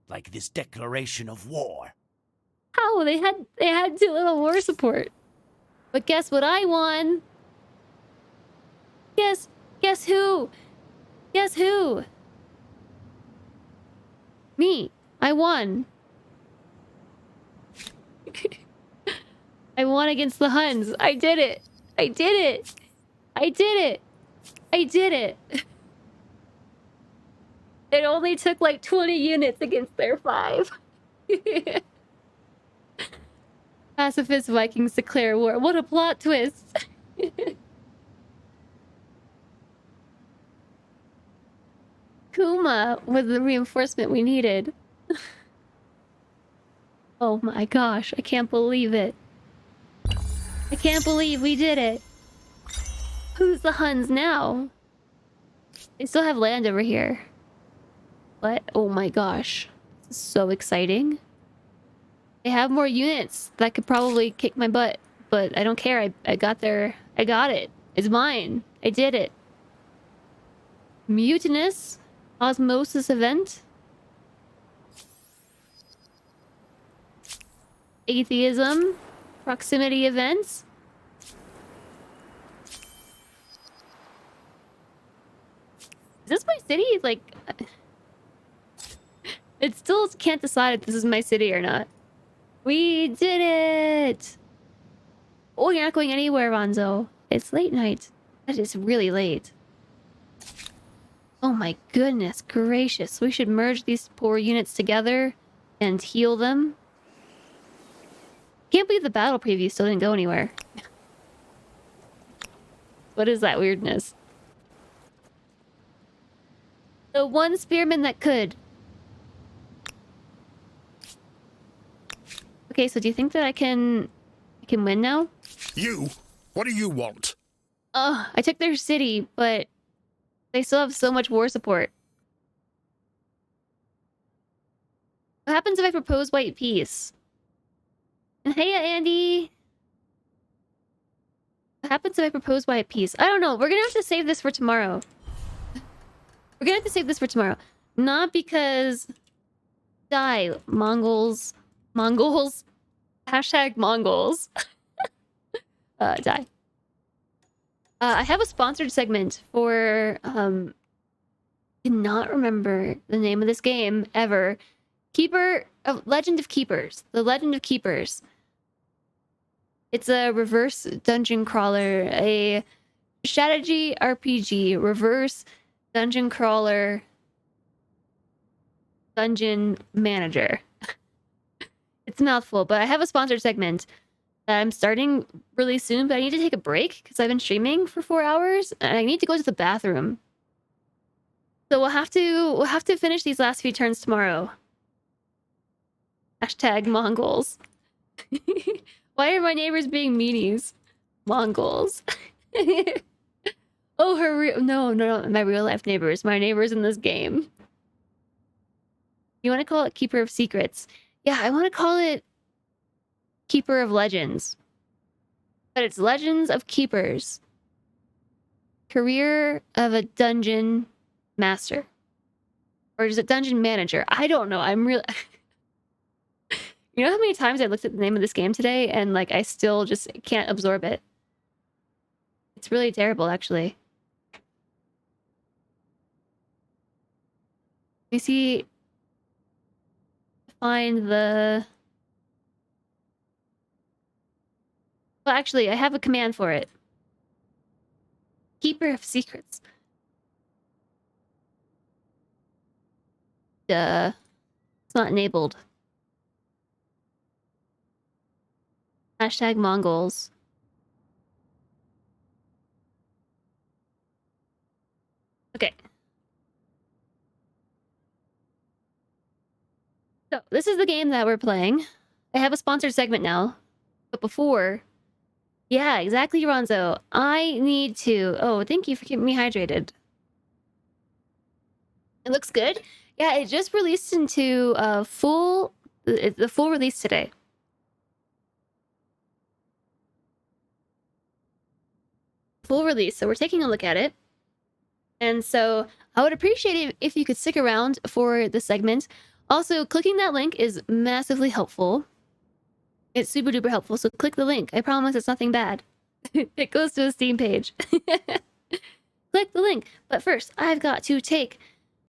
Like this declaration of war. Oh, they had too little war support. But guess what I won? Guess who? Guess who? Me. I won. I won against the Huns. I did it. I did it. I did it. I did it. It only took like 20 units against their 5. Pacifist Vikings declare war. What a plot twist. Kuma was the reinforcement we needed. Oh my gosh, I can't believe it. I can't believe we did it. Who's the Huns now? They still have land over here. What? Oh my gosh. This is so exciting. They have more units that could probably kick my butt, but I don't care. I got there. I got it. It's mine. I did it. Mutinous osmosis event. Atheism. Proximity events. Is this my city? Like, it still can't decide if this is my city or not. We did it! Oh, you're not going anywhere, Ronzo. It's late night. That is really late. Oh my goodness gracious. We should merge these poor units together and heal them. Can't believe the battle preview still didn't go anywhere. What is that weirdness? The one spearman that could. Okay, so do you think that I can win now? You? What do you want? I took their city, but they still have so much war support. What happens if I propose white peace? And hey, Andy. What happens if I propose white peace? I don't know. We're gonna have to save this for tomorrow. We're gonna have to save this for tomorrow. Not because... Die, Mongols. Mongols. Hashtag Mongols. Die. I have a sponsored segment for... cannot remember the name of this game ever. Legend of Keepers. The Legend of Keepers. It's a reverse dungeon crawler. A strategy RPG. Reverse dungeon crawler. Dungeon manager. It's a mouthful, but I have a sponsored segment that I'm starting really soon, but I need to take a break because I've been streaming for 4 hours and I need to go to the bathroom. So we'll have to finish these last few turns tomorrow. Hashtag Mongols. Why are my neighbors being meanies? Mongols. Oh, no, my real life neighbors. My neighbors in this game. You want to call it Keeper of Secrets? Yeah, I want to call it Keeper of Legends. But it's Legends of Keepers. Career of a Dungeon Master. Or is it Dungeon Manager? I don't know. I'm really... You know how many times I looked at the name of this game today and like I still just can't absorb it? It's really terrible, actually. Let me see. Find Well, actually, I have a command for it. Keeper of secrets. Duh. It's not enabled. Hashtag Mongols. Okay. So, this is the game that we're playing. I have a sponsored segment now. But before... Yeah, exactly, Ronzo. I need to... Oh, thank you for keeping me hydrated. It looks good. Yeah, it just released into the full release today. Full release. So we're taking a look at it. And so I would appreciate it if you could stick around for the segment. Also, clicking that link is massively helpful. It's super duper helpful. So click the link. I promise it's nothing bad. It goes to a Steam page. Click the link. But first, I've got to take